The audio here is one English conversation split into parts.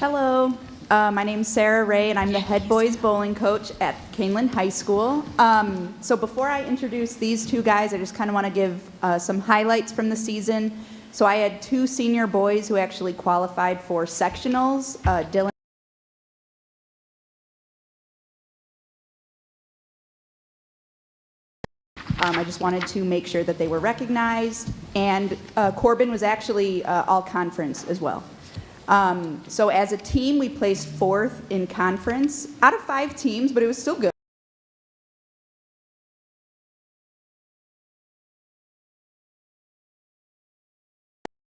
Hello, my name's Sarah Ray, and I'm the head boys bowling coach at Kaneland High School. So before I introduce these two guys, I just kind of want to give some highlights from the season. So I had two senior boys who actually qualified for sectionals. Dylan. I just wanted to make sure that they were recognized. And Corbin was actually all conference as well. So as a team, we placed 4th in conference out of 5 teams, but it was still good.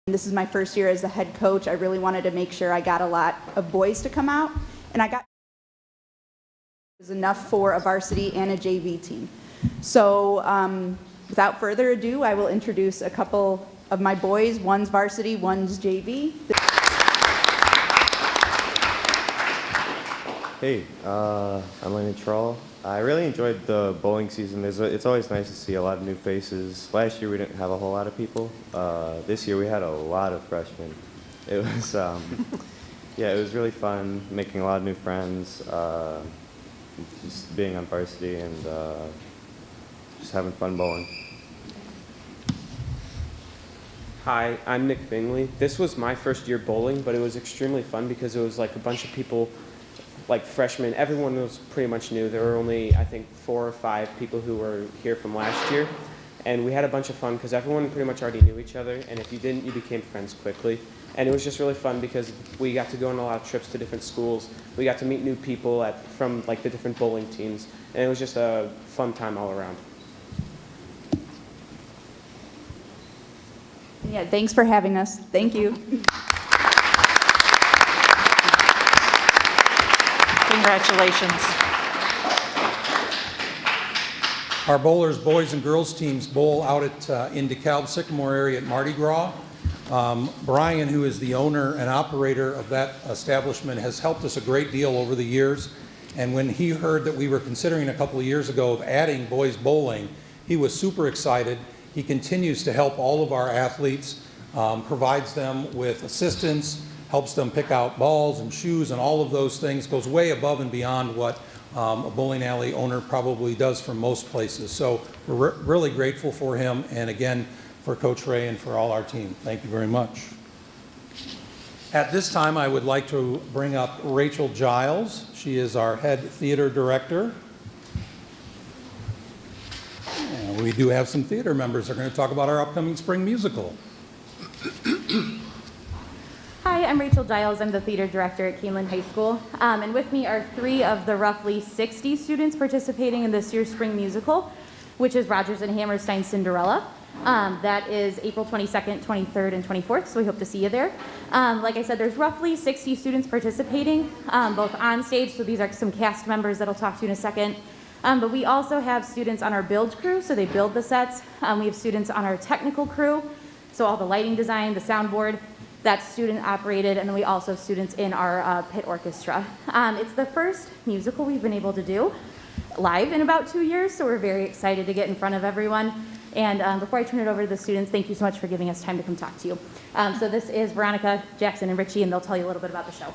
This is my first year as the head coach. I really wanted to make sure I got a lot of boys to come out, and I got enough for a varsity and a JV team. So without further ado, I will introduce a couple of my boys. One's varsity, one's JV. Hey, I'm Leah Hayes. I really enjoyed the bowling season. It's always nice to see a lot of new faces. Last year we didn't have a whole lot of people. This year we had a lot of freshmen. It was, yeah, it was really fun, making a lot of new friends, just being on varsity and just having fun bowling. Hi, I'm Nick Bingley. This was my first year bowling, but it was extremely fun because it was like a bunch of people, like freshmen. Everyone was pretty much new. There were only, I think, 4 or 5 people who were here from last year. And we had a bunch of fun because everyone pretty much already knew each other. And if you didn't, you became friends quickly. And it was just really fun because we got to go on a lot of trips to different schools. We got to meet new people from like the different bowling teams. And it was just a fun time all around. Yeah, thanks for having us. Thank you. Congratulations. Our bowlers, boys and girls teams bowl out in DeKalb Sycamore area at Mardi Gras. Brian, who is the owner and operator of that establishment, has helped us a great deal over the years. And when he heard that we were considering a couple of years ago of adding boys bowling, he was super excited. He continues to help all of our athletes, provides them with assistance, helps them pick out balls and shoes and all of those things, goes way above and beyond what a bowling alley owner probably does for most places. So we're really grateful for him, and again, for Coach Ray and for all our team. Thank you very much. At this time, I would like to bring up Rachel Giles. She is our head theater director. And we do have some theater members that are going to talk about our upcoming spring musical. Hi, I'm Rachel Giles. I'm the theater director at Kaneland High School. And with me are 3 of the roughly 60 students participating in this year's spring musical, which is Rodgers and Hammerstein's Cinderella. That is April 22nd, 23rd, and 24th, so we hope to see you there. Like I said, there's roughly 60 students participating, both on stage, so these are some cast members that I'll talk to in a second. But we also have students on our build crew, so they build the sets. We have students on our technical crew, so all the lighting design, the soundboard, that's student operated, and then we also have students in our pit orchestra. It's the first musical we've been able to do live in about 2 years, so we're very excited to get in front of everyone. And before I turn it over to the students, thank you so much for giving us time to come talk to you. So this is Veronica, Jackson, and Richie, and they'll tell you a little bit about the show.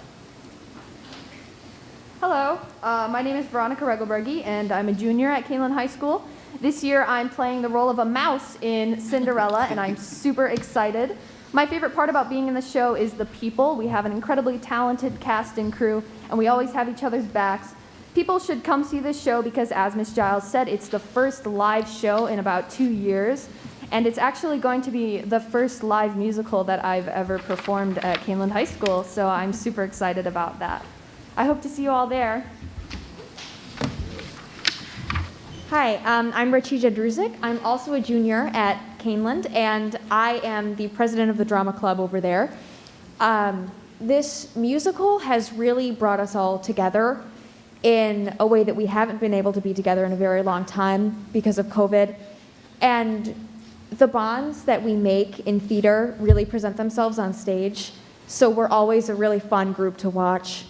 Hello, my name is Veronica Regelbergy, and I'm a junior at Kaneland High School. This year I'm playing the role of a mouse in Cinderella, and I'm super excited. My favorite part about being in the show is the people. We have an incredibly talented cast and crew, and we always have each other's backs. People should come see this show because, as Ms. Giles said, it's the first live show in about 2 years, and it's actually going to be the first live musical that I've ever performed at Kaneland High School, so I'm super excited about that. I hope to see you all there. Hi, I'm Richie Jadruzik. I'm also a junior at Kaneland, and I am the president of the drama club over there. This musical has really brought us all together in a way that we haven't been able to be together in a very long time because of COVID. And the bonds that we make in theater really present themselves on stage, so we're always a really fun group to watch.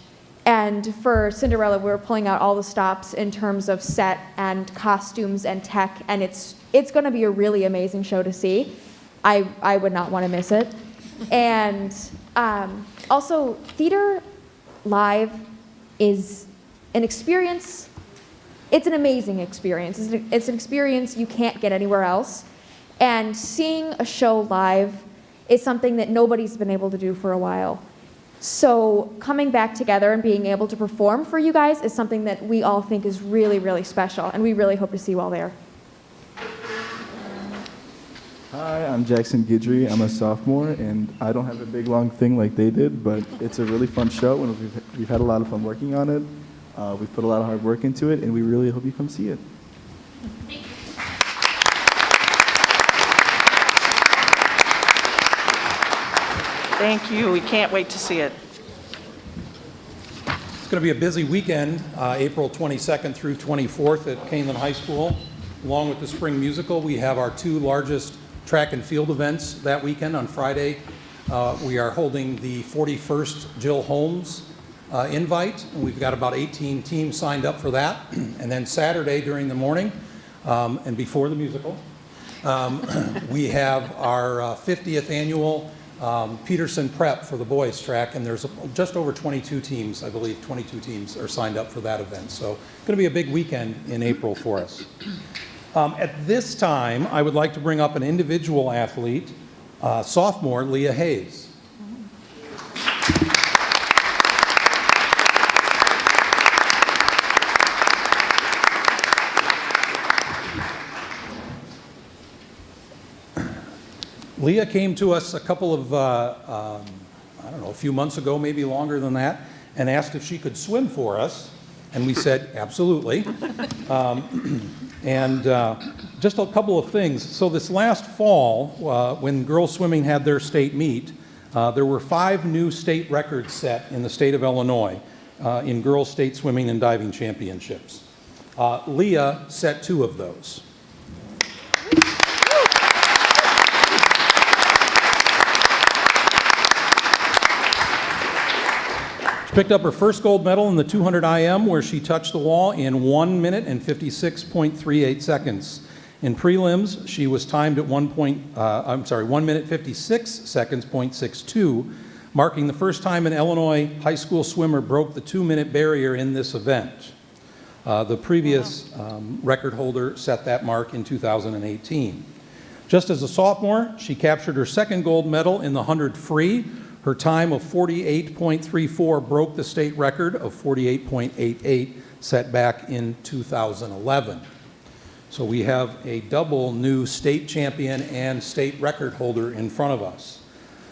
And for Cinderella, we're pulling out all the stops in terms of set and costumes and tech, and it's going to be a really amazing show to see. I would not want to miss it. And also, theater live is an experience. It's an amazing experience. It's an experience you can't get anywhere else. And seeing a show live is something that nobody's been able to do for a while. So coming back together and being able to perform for you guys is something that we all think is really, really special, and we really hope to see you all there. Hi, I'm Jackson Guidry. I'm a sophomore, and I don't have a big, long thing like they did, but it's a really fun show, and we've had a lot of fun working on it. We've put a lot of hard work into it, and we really hope you come see it. Thank you. We can't wait to see it. It's going to be a busy weekend, April 22nd through 24th at Kaneland High School. Along with the spring musical, we have our two largest track and field events that weekend. On Friday, we are holding the 41st Jill Holmes invite, and we've got about 18 teams signed up for that. And then Saturday during the morning and before the musical, we have our 50th annual Peterson Prep for the boys track, and there's just over 22 teams, I believe 22 teams are signed up for that event. So it's going to be a big weekend in April for us. At this time, I would like to bring up an individual athlete, sophomore Leah Hayes. Leah came to us a couple of, I don't know, a few months ago, maybe longer than that, and asked if she could swim for us. And we said, absolutely. Just a couple of things. So this last fall, when girls swimming had their state meet, there were 5 new state records set in the state of Illinois in girls' state swimming and diving championships. Leah set 2 of those. She picked up her first gold medal in the 200 IM, where she touched the wall in 1 minute and 56.38 seconds. In prelims, she was timed at 1 minute 56 seconds, .62, marking the first time an Illinois high school swimmer broke the 2-minute barrier in this event. The previous record holder set that mark in 2018. Just as a sophomore, she captured her second gold medal in the 100 free. Her time of 48.34 broke the state record of 48.88 set back in 2011. So we have a double new state champion and state record holder in front of us.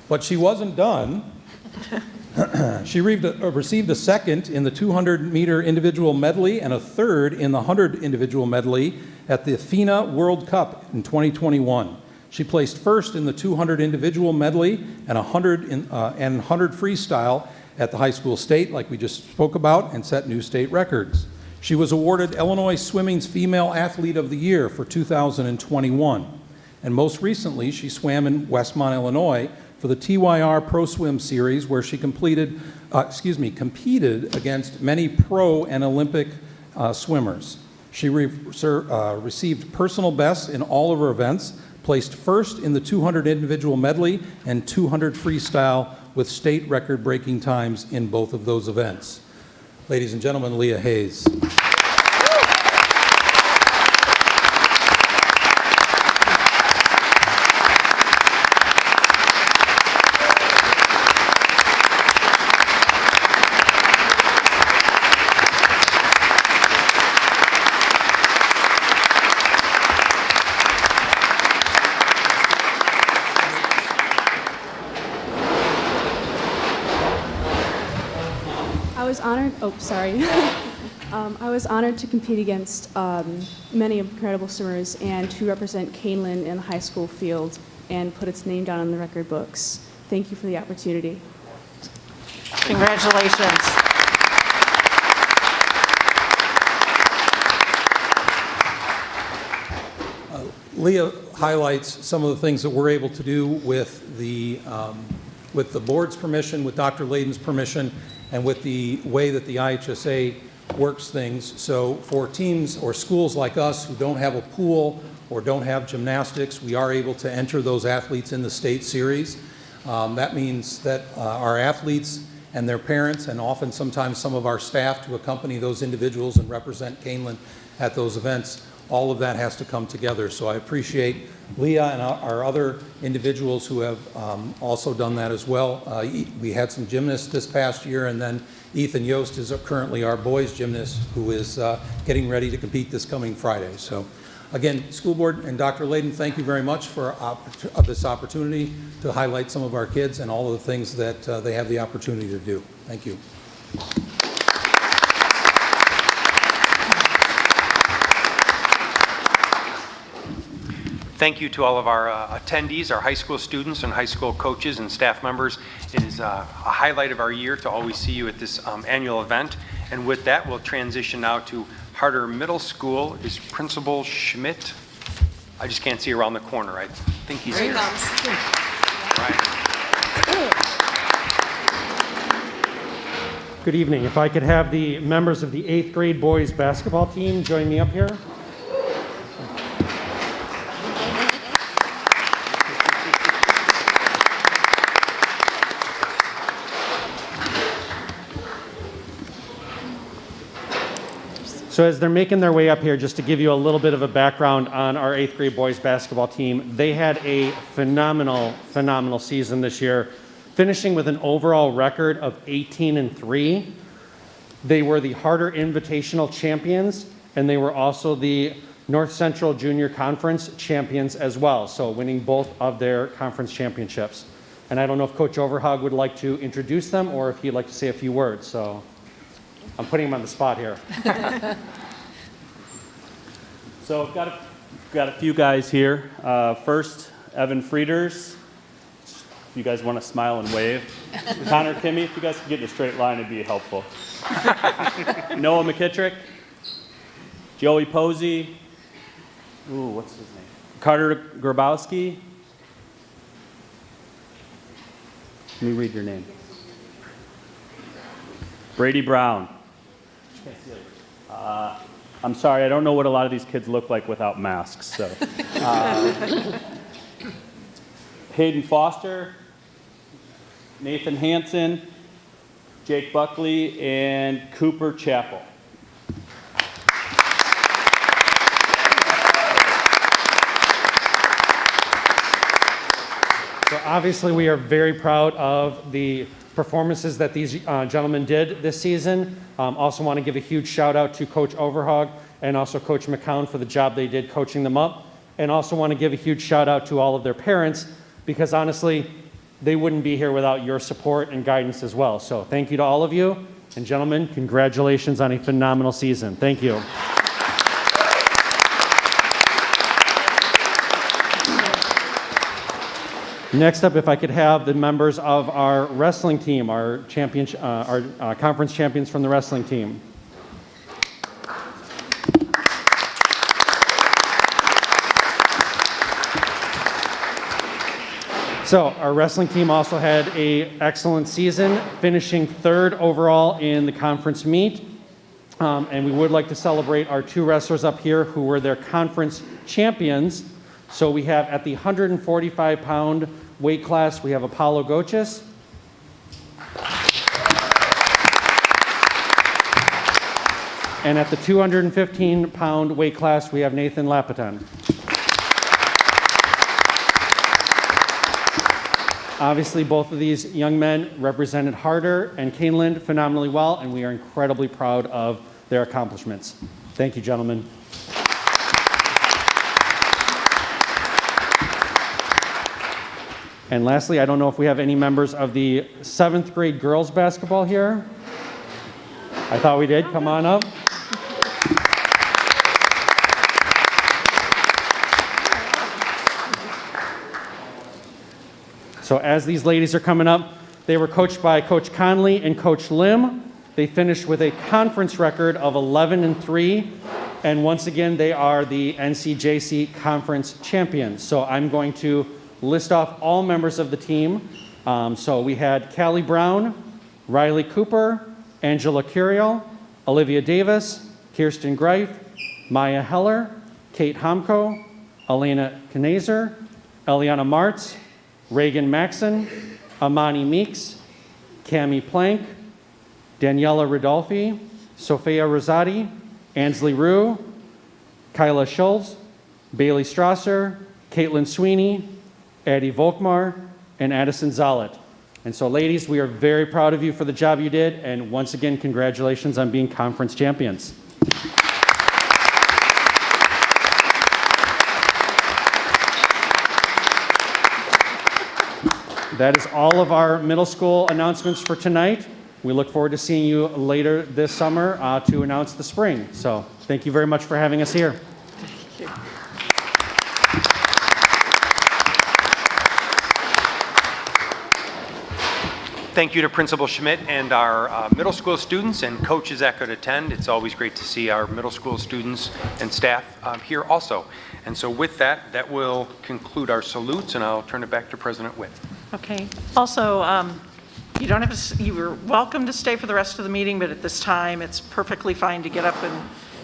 But she wasn't done. She received a second in the 200-meter individual medley and a third in the 100 individual medley at the FINA World Cup in 2021. She placed first in the 200 individual medley and 100 freestyle at the high school state, like we just spoke about, and set new state records. She was awarded Illinois Swimming's Female Athlete of the Year for 2021. And most recently, she swam in Westmont, Illinois for the TYR Pro Swim Series, where she competed against many pro and Olympic swimmers. She received personal bests in all of her events, placed first in the 200 individual medley and 200 freestyle with state record-breaking times in both of those events. Ladies and gentlemen, Leah Hayes. I was honored to compete against many incredible swimmers and to represent Kaneland in the high school field and put its name down in the record books. Thank you for the opportunity. Congratulations. Leah highlights some of the things that we're able to do with the board's permission, with Dr. Layden's permission, and with the way that the IHSA works things. So for teams or schools like us who don't have a pool or don't have gymnastics, we are able to enter those athletes in the state series. That means that our athletes and their parents, and often sometimes some of our staff to accompany those individuals and represent Kaneland at those events. All of that has to come together. So I appreciate Leah and our other individuals who have also done that as well. We had some gymnasts this past year, and then Ethan Yost is currently our boys gymnast who is getting ready to compete this coming Friday. So again, school board and Dr. Layden, thank you very much for this opportunity to highlight some of our kids and all of the things that they have the opportunity to do. Thank you. Thank you to all of our attendees, our high school students and high school coaches and staff members. It is a highlight of our year to always see you at this annual event. And with that, we'll transition now to Harder Middle School. Is Principal Schmidt? I just can't see around the corner. I think he's here. Here he comes. Right. Good evening. If I could have the members of the 8th grade boys basketball team join me up here. So as they're making their way up here, just to give you a little bit of a background on our 8th grade boys basketball team, they had a phenomenal season this year, finishing with an overall record of 18-3. They were the Harder Invitational champions, and they were also the North Central Junior Conference champions as well, so winning both of their conference championships. And I don't know if Coach Overhog would like to introduce them or if he'd like to say a few words, so I'm putting him on the spot here. So I've got a few guys here. First, Evan Frieders. If you guys want to smile and wave. Connor Kimmy, if you guys could get in a straight line, it'd be helpful. Noah McKittrick. Joey Posey. Ooh, what's his name? Carter Grabowski. Let me read your name. Brady Brown. I'm sorry, I don't know what a lot of these kids look like without masks. So, Hayden Foster, Nathan Hansen, Jake Buckley, and Cooper Chappell. So obviously we are very proud of the performances that these gentlemen did this season. Also want to give a huge shout out to Coach Overhog and also Coach McCown for the job they did coaching them up. And also want to give a huge shout out to all of their parents, because honestly, they wouldn't be here without your support and guidance as well. So thank you to all of you. And gentlemen, congratulations on a phenomenal season. Thank you. Next up, if I could have the members of our wrestling team, our conference champions from the wrestling team. So our wrestling team also had an excellent season, finishing 3rd overall in the conference meet. And we would like to celebrate our 2 wrestlers up here who were their conference champions. So we have at the 145-pound weight class, we have Apollo Gochis. And at the 215-pound weight class, we have Nathan Lapitan. Obviously, both of these young men represented Harder and Kaneland phenomenally well, and we are incredibly proud of their accomplishments. Thank you, gentlemen. And lastly, I don't know if we have any members of the 7th grade girls basketball here. I thought we did. Come on up. So as these ladies are coming up, they were coached by Coach Conley and Coach Lim. They finished with a conference record of 11-3. And once again, they are the Ncjc conference champions. So I'm going to list off all members of the team. So we had Callie Brown, Riley Cooper, Angela Curiel, Olivia Davis, Kirsten Greif, Maya Heller, Kate Homko, Elena Knazer, Eliana Martz, Reagan Maxon, Amani Meeks, Cami Plank, Daniela Rodolfi, Sophia Rosati, Ansley Rue, Kyla Schultz, Bailey Strasser, Caitlin Sweeney, Addie Volkmar, and Addison Zollet. And so, ladies, we are very proud of you for the job you did, and once again, congratulations on being conference champions. That is all of our middle school announcements for tonight. We look forward to seeing you later this summer to announce the spring. So thank you very much for having us here. Thank you. Thank you to Principal Schmidt and our middle school students and coaches that could attend. It's always great to see our middle school students and staff here also. And so with that, that will conclude our salutes, and I'll turn it back to President Witt. Okay. Also, you don't have to, you're welcome to stay for the rest of the meeting, but at this time, it's perfectly fine to get up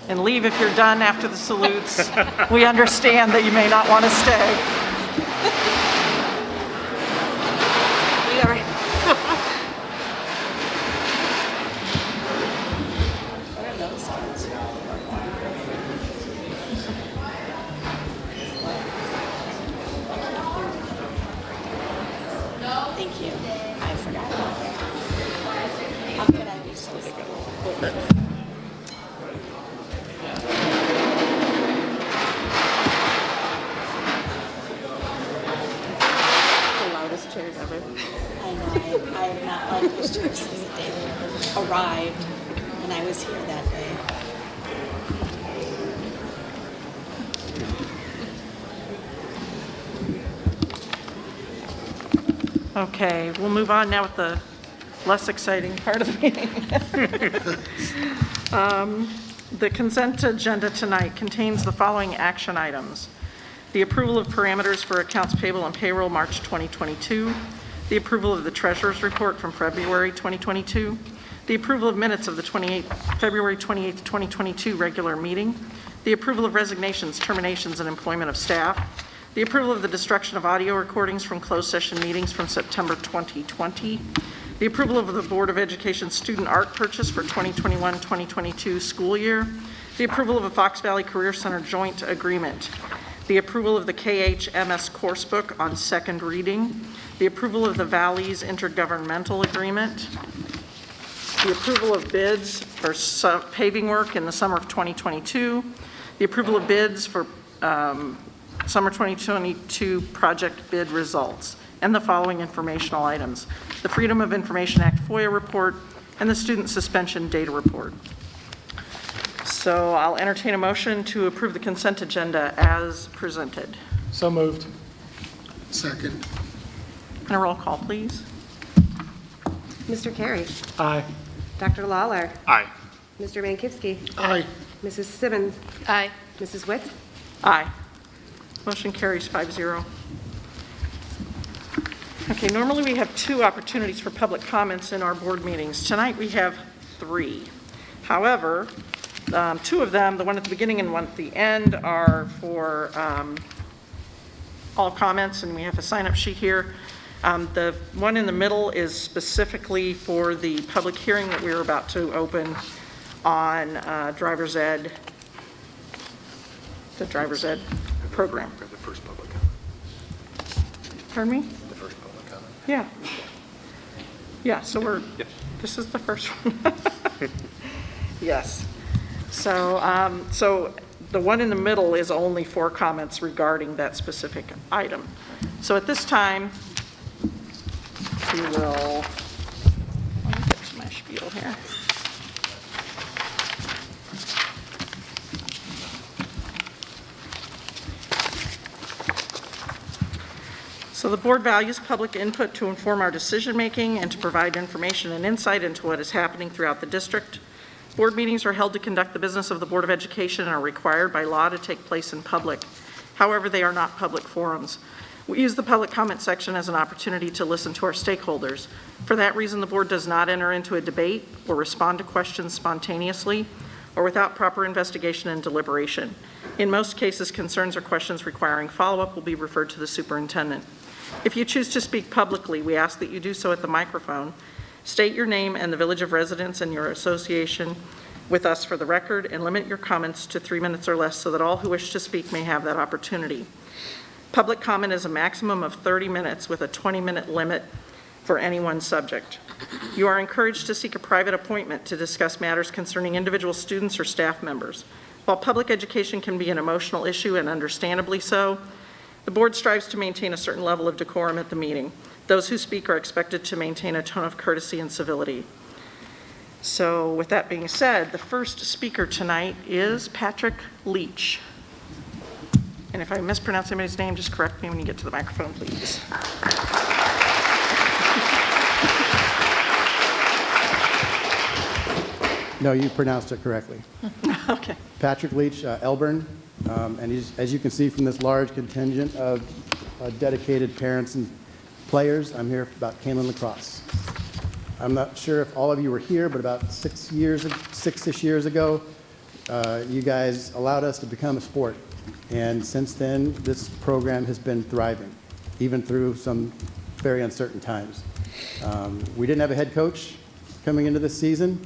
and leave if you're done after the salutes. We understand that you may not want to stay. Thank you. I forgot. How could I be so The loudest chairs ever. I know. I have not liked those chairs since the day they arrived, and I was here that day. Okay, we'll move on now with the less exciting part of the meeting. The consent agenda tonight contains the following action items: the approval of parameters for accounts payable and payroll March 2022, the approval of the treasurer's report from February 2022, the approval of minutes of the February 28th, 2022 regular meeting, the approval of resignations, terminations, and employment of staff, the approval of the destruction of audio recordings from closed session meetings from September 2020, the approval of the Board of Education student art purchase for 2021-2022 school year, the approval of a Fox Valley Career Center joint agreement, the approval of the KHMS coursebook on second reading, the approval of the Valley's intergovernmental agreement, the approval of bids for paving work in the summer of 2022, the approval of bids for Summer 2022 project bid results, and the following informational items: the Freedom of Information Act FOIA report and the student suspension data report. So I'll entertain a motion to approve the consent agenda as presented. So moved. Second. And a roll call, please. Mr. Carey. Aye. Dr. Lawler. Aye. Mr. Mankivsky. Aye. Mrs. Simmons. Aye. Mrs. Witt. Aye. Motion carries 5-0. Okay, normally we have 2 opportunities for public comments in our board meetings. Tonight we have 3. However, 2 of them, the one at the beginning and one at the end, are for all comments, and we have a sign-up sheet here. The one in the middle is specifically for the public hearing that we're about to open on driver's ed, the driver's ed program. For the first public comment. Pardon me? The first public comment. Yeah. Yeah, so this is the first one. Yes. So, so the one in the middle is only for comments regarding that specific item. So at this time, we will, let me get to my spiel here. So the board values public input to inform our decision-making and to provide information and insight into what is happening throughout the district. Board meetings are held to conduct the business of the Board of Education and are required by law to take place in public. However, they are not public forums. We use the public comment section as an opportunity to listen to our stakeholders. For that reason, the board does not enter into a debate or respond to questions spontaneously or without proper investigation and deliberation. In most cases, concerns or questions requiring follow-up will be referred to the superintendent. If you choose to speak publicly, we ask that you do so at the microphone State your name and the village of residence and your association with us for the record, and limit your comments to 3 minutes or less so that all who wish to speak may have that opportunity. Public comment is a maximum of 30 minutes with a 20-minute limit for any one subject. You are encouraged to seek a private appointment to discuss matters concerning individual students or staff members. While public education can be an emotional issue, and understandably so, the board strives to maintain a certain level of decorum at the meeting. Those who speak are expected to maintain a tone of courtesy and civility. So with that being said, the first speaker tonight is Patrick Leach. And if I mispronounce anybody's name, just correct me when you get to the microphone, please. No, you pronounced it correctly. Okay. Patrick Leach, Elburn, and as you can see from this large contingent of dedicated parents and players, I'm here about Kaneland lacrosse. I'm not sure if all of you were here, but about 6-ish years ago, you guys allowed us to become a sport. And since then, this program has been thriving, even through some very uncertain times. We didn't have a head coach coming into this season,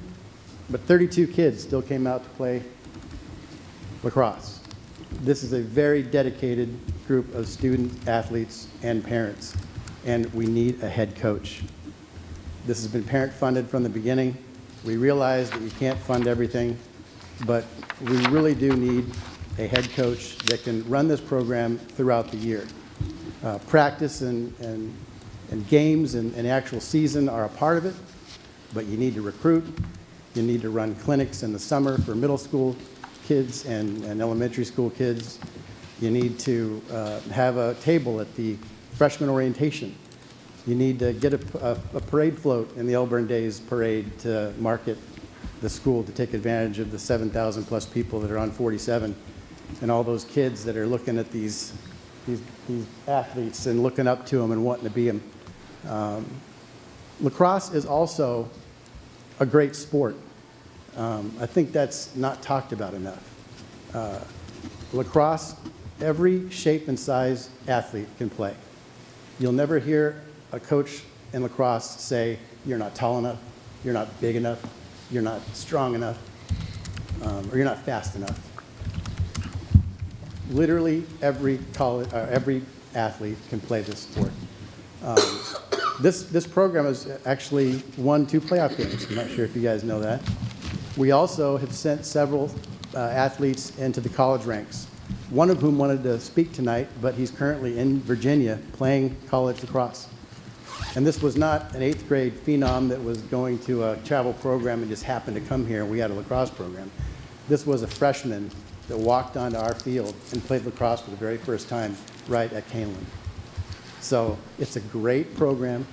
but 32 kids still came out to play lacrosse. This is a very dedicated group of student athletes and parents, and we need a head coach. This has been parent funded from the beginning. We realize that you can't fund everything, but we really do need a head coach that can run this program throughout the year. Practice and games and actual season are a part of it, but you need to recruit. You need to run clinics in the summer for middle school kids and elementary school kids. You need to have a table at the freshman orientation. You need to get a parade float in the Elburn Days parade to market the school to take advantage of the 7,000 plus people that are on 47 and all those kids that are looking at these athletes and looking up to them and wanting to be them. Lacrosse is also a great sport. I think that's not talked about enough. Lacrosse, every shape and size athlete can play. You'll never hear a coach in lacrosse say, you're not tall enough, you're not big enough, you're not strong enough, or you're not fast enough. Literally every athlete can play this sport. This program has actually won 2 playoff games. I'm not sure if you guys know that. We also have sent several athletes into the college ranks, one of whom wanted to speak tonight, but he's currently in Virginia playing college lacrosse. And this was not an 8th grade phenom that was going to a travel program and just happened to come here and we had a lacrosse program. This was a freshman that walked onto our field and played lacrosse for the very first time right at Kaneland. So it's a great program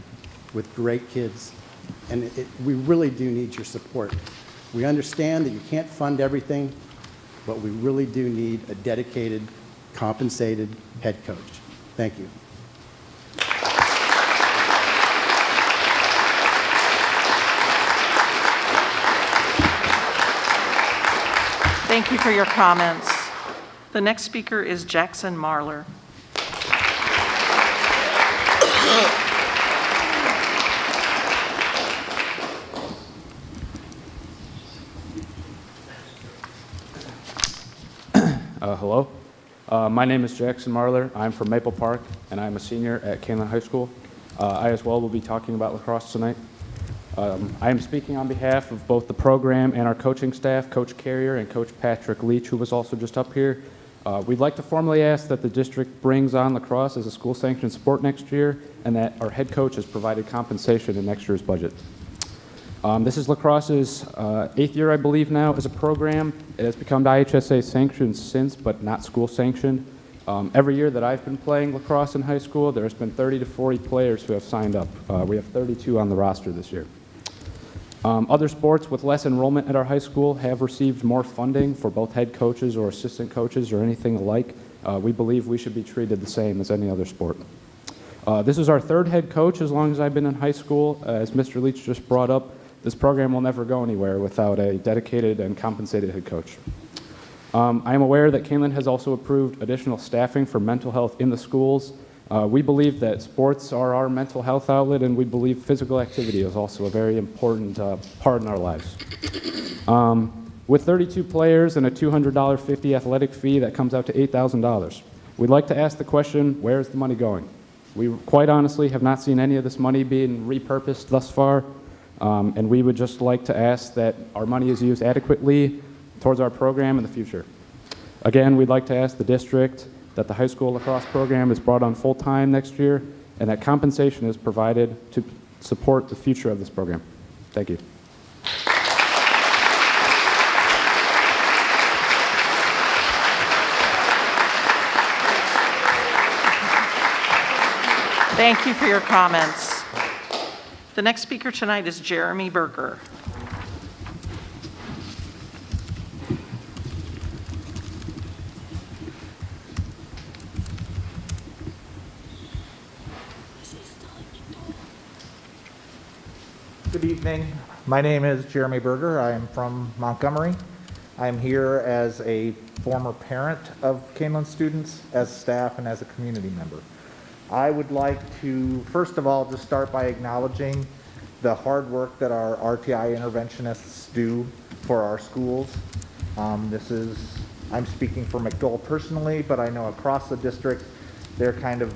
with great kids, and we really do need your support. We understand that you can't fund everything, but we really do need a dedicated, compensated head coach. Thank you. Thank you for your comments. The next speaker is Jackson Marler. Hello. My name is Jackson Marler. I'm from Maple Park, and I'm a senior at Kaneland High School. I as well will be talking about lacrosse tonight. I am speaking on behalf of both the program and our coaching staff, Coach Carrier and Coach Patrick Leach, who was also just up here. We'd like to formally ask that the district brings on lacrosse as a school-sanctioned sport next year, and that our head coach has provided compensation in next year's budget. This is lacrosse's 8th year, I believe, now as a program. It has become IHSA sanctioned since, but not school sanctioned. Every year that I've been playing lacrosse in high school, there's been 30 to 40 players who have signed up. We have 32 on the roster this year. Other sports with less enrollment at our high school have received more funding for both head coaches or assistant coaches or anything alike. We believe we should be treated the same as any other sport. This is our 3rd head coach as long as I've been in high school. As Mr. Leach just brought up, this program will never go anywhere without a dedicated and compensated head coach. I am aware that Kaneland has also approved additional staffing for mental health in the schools, We believe that sports are our mental health outlet, and we believe physical activity is also a very important part in our lives. With 32 players and a $200.50 athletic fee, that comes out to $8,000. We'd like to ask the question, where is the money going? We quite honestly have not seen any of this money being repurposed thus far, and we would just like to ask that our money is used adequately towards our program in the future. Again, we'd like to ask the district that the high school lacrosse program is brought on full-time next year, and that compensation is provided to support the future of this program. Thank you. Thank you for your comments. The next speaker tonight is Jeremy Berger. Good evening. My name is Jeremy Berger. I am from Montgomery. I'm here as a former parent of Kaneland students, as staff, and as a community member. I would like to, first of all, just start by acknowledging the hard work that our RTI interventionists do for our schools. I'm speaking for McDowell personally, but I know across the district, they're kind of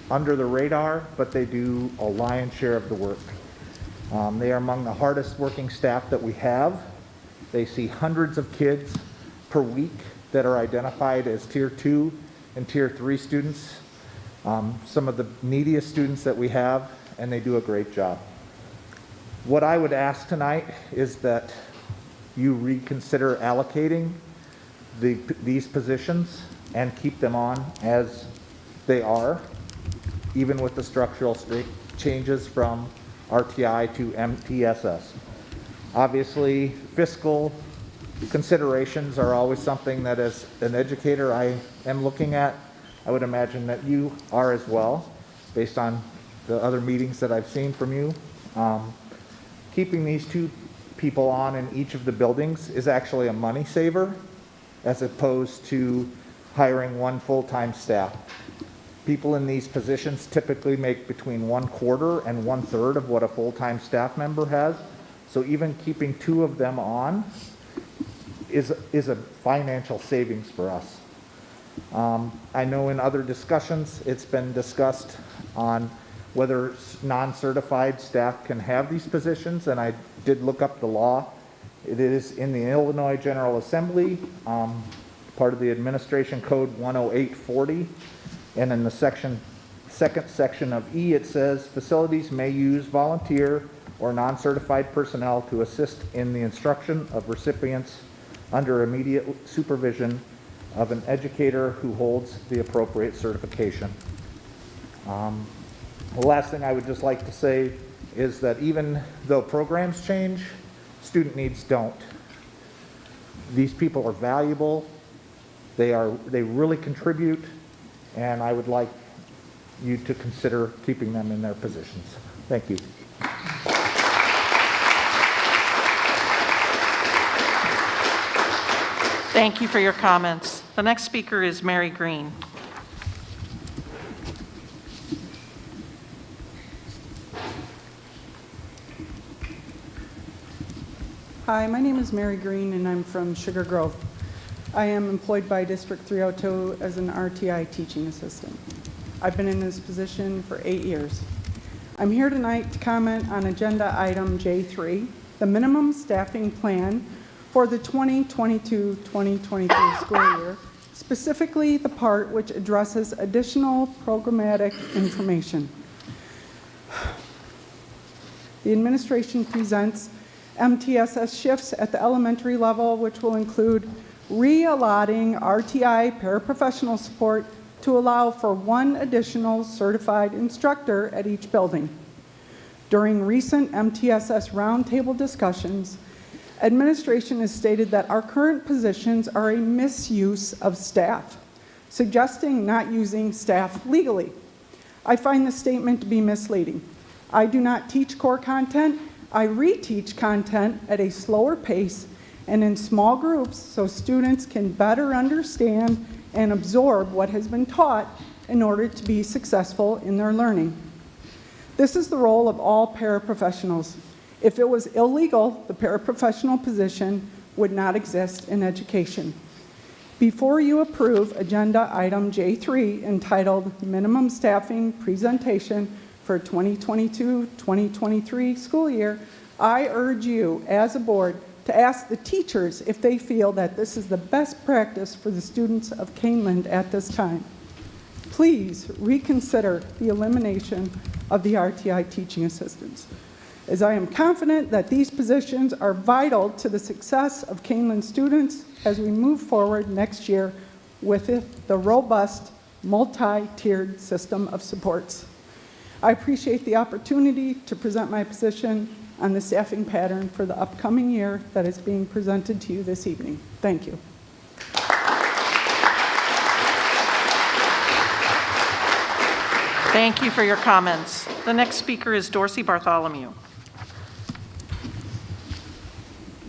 under the radar, but they do a lion's share of the work. They are among the hardest working staff that we have. They see hundreds of kids per week that are identified as Tier 2 and Tier 3 students. Some of the neediest students that we have, and they do a great job. What I would ask tonight is that you reconsider allocating these positions and keep them on as they are, even with the structural changes from RTI to MTSS. Obviously, fiscal considerations are always something that as an educator I am looking at. I would imagine that you are as well, based on the other meetings that I've seen from you. Keeping these two people on in each of the buildings is actually a money saver, as opposed to hiring one full-time staff. People in these positions typically make between 1/4 and 1/3 of what a full-time staff member has. So even keeping two of them on is a financial savings for us. I know in other discussions, it's been discussed on whether non-certified staff can have these positions, and I did look up the law. It is in the Illinois General Assembly, part of the Administration Code 10840, and in the second section of E, it says, facilities may use volunteer or non-certified personnel to assist in the instruction of recipients under immediate supervision of an educator who holds the appropriate certification. The last thing I would just like to say is that even though programs change, student needs don't. These people are valuable, they really contribute, and I would like you to consider keeping them in their positions. Thank you. Thank you for your comments. The next speaker is Mary Green. Hi, my name is Mary Green, and I'm from Sugar Grove. I am employed by District 302 as an RTI teaching assistant. I've been in this position for 8 years. I'm here tonight to comment on agenda item J3, the minimum staffing plan for the 2022-2023 school year, specifically the part which addresses additional programmatic information. The administration presents MTSS shifts at the elementary level, which will include re-allotting RTI paraprofessional support to allow for one additional certified instructor at each building. During recent MTSS roundtable discussions, administration has stated that our current positions are a misuse of staff, suggesting not using staff legally. I find this statement to be misleading. I do not teach core content. I reteach content at a slower pace and in small groups so students can better understand and absorb what has been taught in order to be successful in their learning. This is the role of all paraprofessionals. If it was illegal, the paraprofessional position would not exist in education. Before you approve Agenda Item J3 entitled Minimum Staffing Presentation for 2022-2023 school year, I urge you as a board to ask the teachers if they feel that this is the best practice for the students of Kaneland at this time. Please reconsider the elimination of the RTI teaching assistants, as I am confident that these positions are vital to the success of Kaneland students as we move forward next year with the robust, multi-tiered system of supports. I appreciate the opportunity to present my position on the staffing pattern for the upcoming year that is being presented to you this evening. Thank you. Thank you for your comments. The next speaker is Dorsey Bartholomew.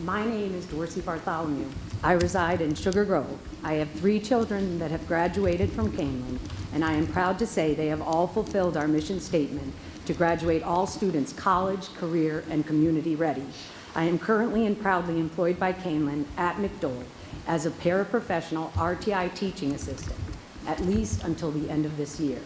My name is Dorsey Bartholomew. I reside in Sugar Grove. I have 3 children that have graduated from Kaneland, and I am proud to say they have all fulfilled our mission statement to graduate all students college, career, and community ready. I am currently and proudly employed by Kaneland at McDole as a paraprofessional RTI teaching assistant, at least until the end of this year.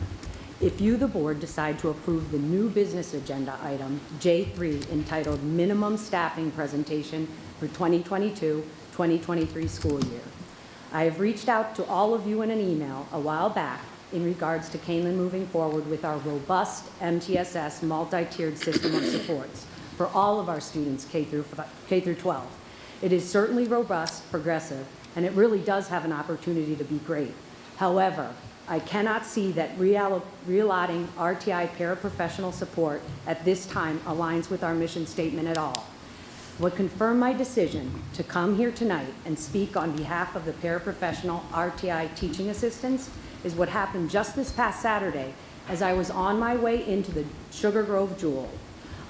If you, the board, decide to approve the new business agenda item, J3, entitled Minimum Staffing Presentation for 2022-2023 school year. I have reached out to all of you in an email a while back in regards to Kaneland moving forward with our robust MTSS multi-tiered system of supports for all of our students K through 12. It is certainly robust, progressive, and it really does have an opportunity to be great. However, I cannot see that reallocating RTI paraprofessional support at this time aligns with our mission statement at all. What confirmed my decision to come here tonight and speak on behalf of the paraprofessional RTI teaching assistants is what happened just this past Saturday as I was on my way into the Sugar Grove Jewel.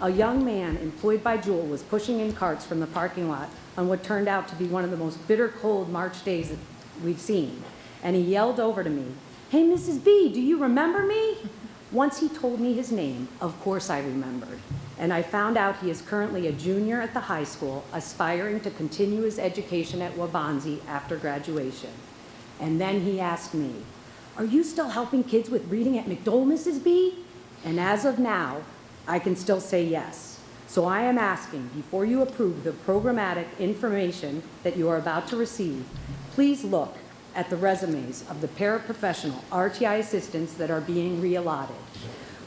A young man employed by Jewel was pushing in carts from the parking lot on what turned out to be one of the most bitter cold March days that we've seen. And he yelled over to me, "Hey, Mrs. B, do you remember me?" Once he told me his name, of course I remembered. And I found out he is currently a junior at the high school, aspiring to continue his education at Wabanzi after graduation. And then he asked me, "Are you still helping kids with reading at McDole, Mrs. B?" And as of now, I can still say yes. So I am asking, before you approve the programmatic information that you are about to receive, please look at the resumes of the paraprofessional RTI assistants that are being reallotted.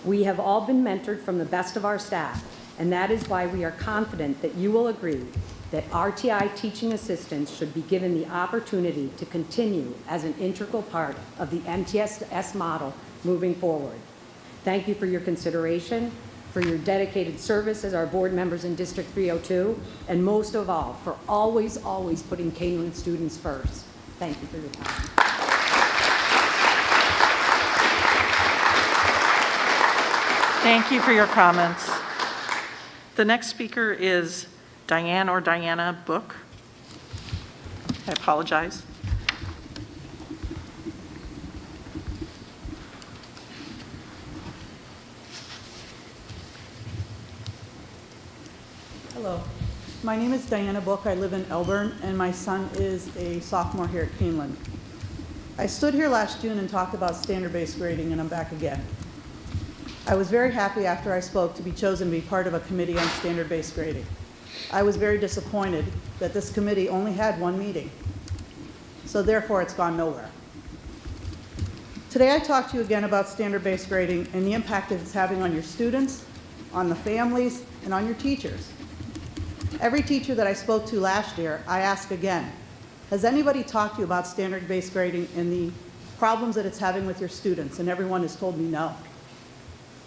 We have all been mentored from the best of our staff, and that is why we are confident that you will agree that RTI teaching assistants should be given the opportunity to continue as an integral part of the MTSS model moving forward. Thank you for your consideration, for your dedicated service as our board members in District 302, and most of all, for always, always putting Kaneland students first. Thank you for your time. Thank you for your comments. The next speaker is Diane or Diana Book. I apologize. Hello. My name is Diana Book. I live in Elburn, and my son is a sophomore here at Kaneland. I stood here last June and talked about standard-based grading, and I'm back again. I was very happy after I spoke to be chosen to be part of a committee on standard-based grading. I was very disappointed that this committee only had one meeting, so therefore it's gone nowhere. Today I talk to you again about standard-based grading and the impact it's having on your students, on the families, and on your teachers. Every teacher that I spoke to last year, I ask again, has anybody talked to you about standard-based grading and the problems that it's having with your students? And everyone has told me no.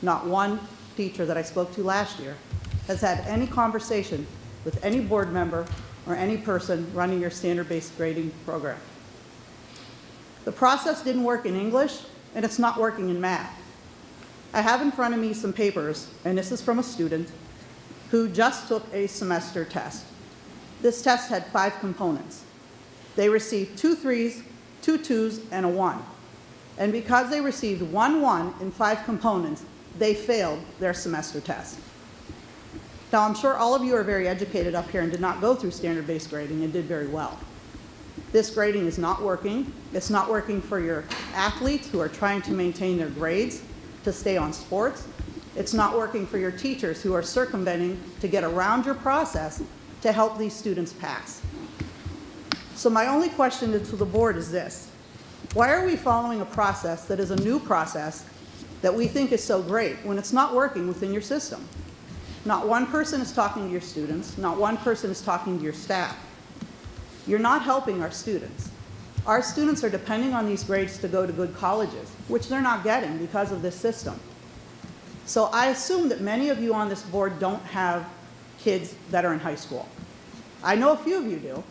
Not one teacher that I spoke to last year has had any conversation with any board member or any person running your standard-based grading program. The process didn't work in English, and it's not working in math. I have in front of me some papers, and this is from a student who just took a semester test. This test had 5 components. They received 2 3s, 2 2s, and a 1. And because they received 1 in 5 components, they failed their semester test. Now, I'm sure all of you are very educated up here and did not go through standard-based grading and did very well. This grading is not working. It's not working for your athletes who are trying to maintain their grades to stay on sports. It's not working for your teachers who are circumventing to get around your process to help these students pass. So my only question to the board is this: why are we following a process that is a new process that we think is so great when it's not working within your system? Not one person is talking to your students. Not one person is talking to your staff. You're not helping our students. Our students are depending on these grades to go to good colleges, which they're not getting because of this system. So I assume that many of you on this board don't have kids that are in high school. I know a few of you do,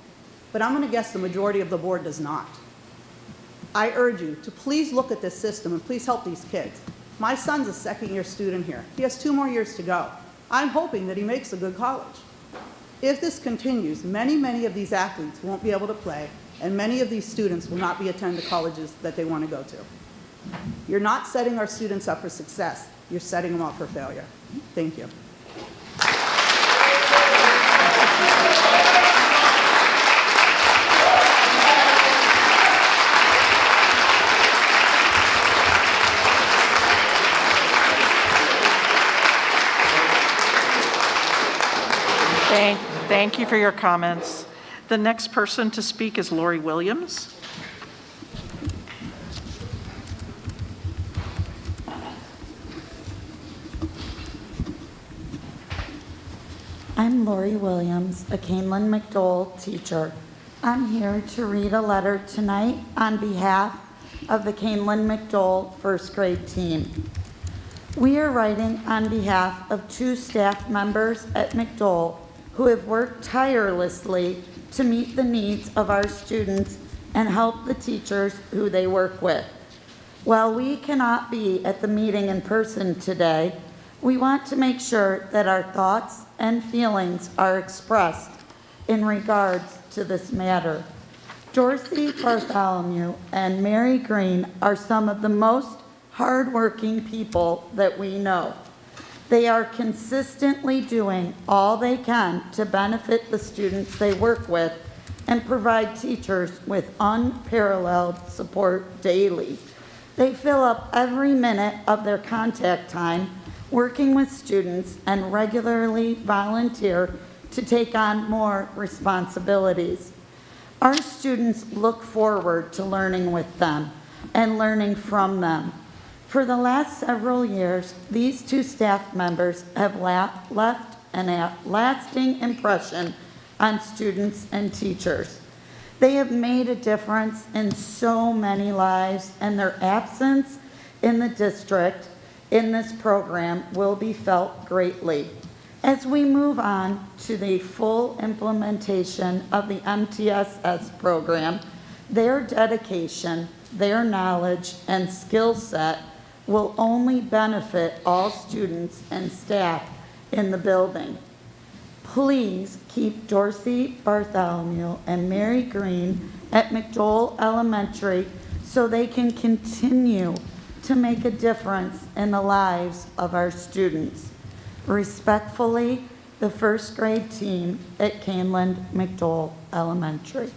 but I'm going to guess the majority of the board does not. I urge you to please look at this system and please help these kids. My son's a second-year student here. He has 2 more years to go. I'm hoping that he makes a good college. If this continues, many of these athletes won't be able to play, and many of these students will not be attending the colleges that they want to go to. You're not setting our students up for success. You're setting them up for failure. Thank you. Thank you for your comments. The next person to speak is Lori Williams. I'm Lori Williams, a Kaneland McDowell teacher. I'm here to read a letter tonight on behalf of the Kaneland McDowell first grade team. We are writing on behalf of 2 staff members at McDowell who have worked tirelessly to meet the needs of our students and help the teachers who they work with. While we cannot be at the meeting in person today, we want to make sure that our thoughts and feelings are expressed in regards to this matter. Dorsey Bartholomew and Mary Green are some of the most hardworking people that we know. They are consistently doing all they can to benefit the students they work with and provide teachers with unparalleled support daily. They fill up every minute of their contact time working with students and regularly volunteer to take on more responsibilities. Our students look forward to learning with them and learning from them. For the last several years, these 2 staff members have left a lasting impression on students and teachers. They have made a difference in so many lives, and their absence in the district in this program will be felt greatly. As we move on to the full implementation of the MTSS program, their dedication, their knowledge, and skill set will only benefit all students and staff in the building. Please keep Dorsey Bartholomew and Mary Green at McDowell Elementary so they can continue to make a difference in the lives of our students. Respectfully, the first grade team at Kaneland McDowell Elementary.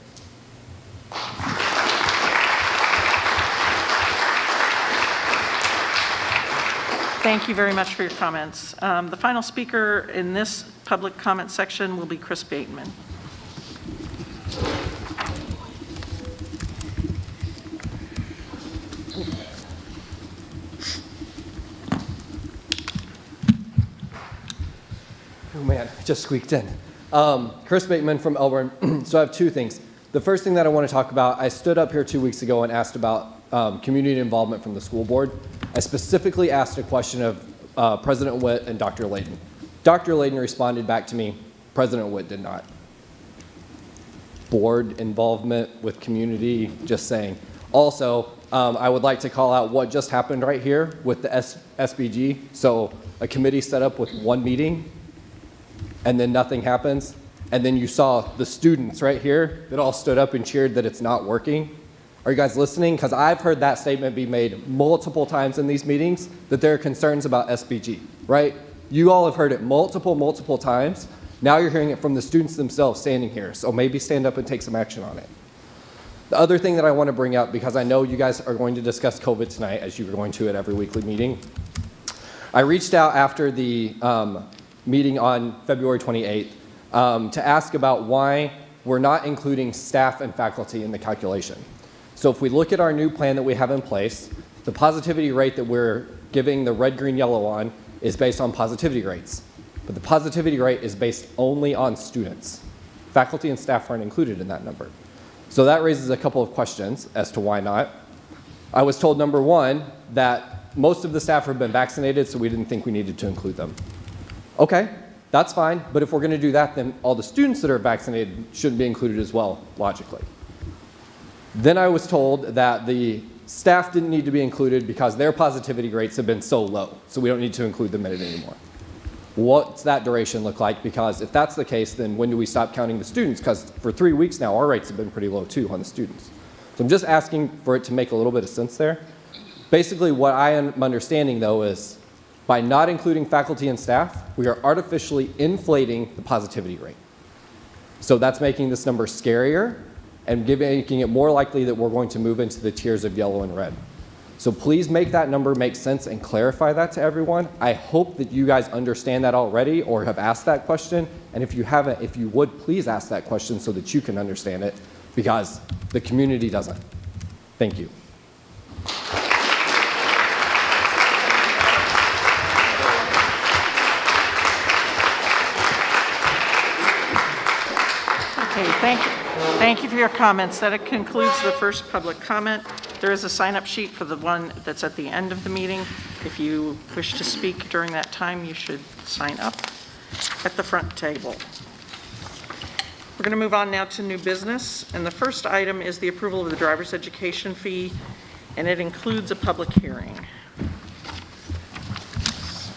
Thank you very much for your comments. The final speaker in this public comment section will be Chris Bateman. Oh man, just squeaked in. Chris Bateman from Elburn. So I have 2 things. The first thing that I want to talk about, I stood up here 2 weeks ago and asked about community involvement from the school board. I specifically asked a question of President Witt and Dr. Layton. Dr. Layton responded back to me, President Witt did not. Board involvement with community, just saying. Also, I would like to call out what just happened right here with the SBG. So a committee set up with 1 meeting, and then nothing happens. And then you saw the students right here that all stood up and cheered that it's not working. Are you guys listening? Because I've heard that statement be made multiple times in these meetings, that there are concerns about SBG, right? You all have heard it multiple times. Now you're hearing it from the students themselves standing here, so maybe stand up and take some action on it. The other thing that I want to bring up, because I know you guys are going to discuss COVID tonight, as you're going to at every weekly meeting. I reached out after the meeting on February 28th to ask about why we're not including staff and faculty in the calculation. So if we look at our new plan that we have in place, the positivity rate that we're giving the red, green, yellow on is based on positivity rates. But the positivity rate is based only on students. Faculty and staff aren't included in that number. So that raises a couple of questions as to why not. I was told, number one, that most of the staff have been vaccinated, so we didn't think we needed to include them. Okay, that's fine, but if we're going to do that, then all the students that are vaccinated shouldn't be included as well, logically. Then I was told that the staff didn't need to be included because their positivity rates have been so low, so we don't need to include them in it anymore. What's that duration look like? Because if that's the case, then when do we stop counting the students? Because for 3 weeks now, our rates have been pretty low too on the students. So I'm just asking for it to make a little bit of sense there. Basically, what I am understanding though is by not including faculty and staff, we are artificially inflating the positivity rate. So that's making this number scarier and making it more likely that we're going to move into the tiers of yellow and red. So please make that number make sense and clarify that to everyone. I hope that you guys understand that already or have asked that question. And if you haven't, if you would, please ask that question so that you can understand it, because the community doesn't. Thank you. Okay, thank you for your comments. That concludes the first public comment. There is a sign-up sheet for the one that's at the end of the meeting. If you wish to speak during that time, you should sign up at the front table. We're going to move on now to new business, and the first item is the approval of the driver's education fee, and it includes a public hearing. So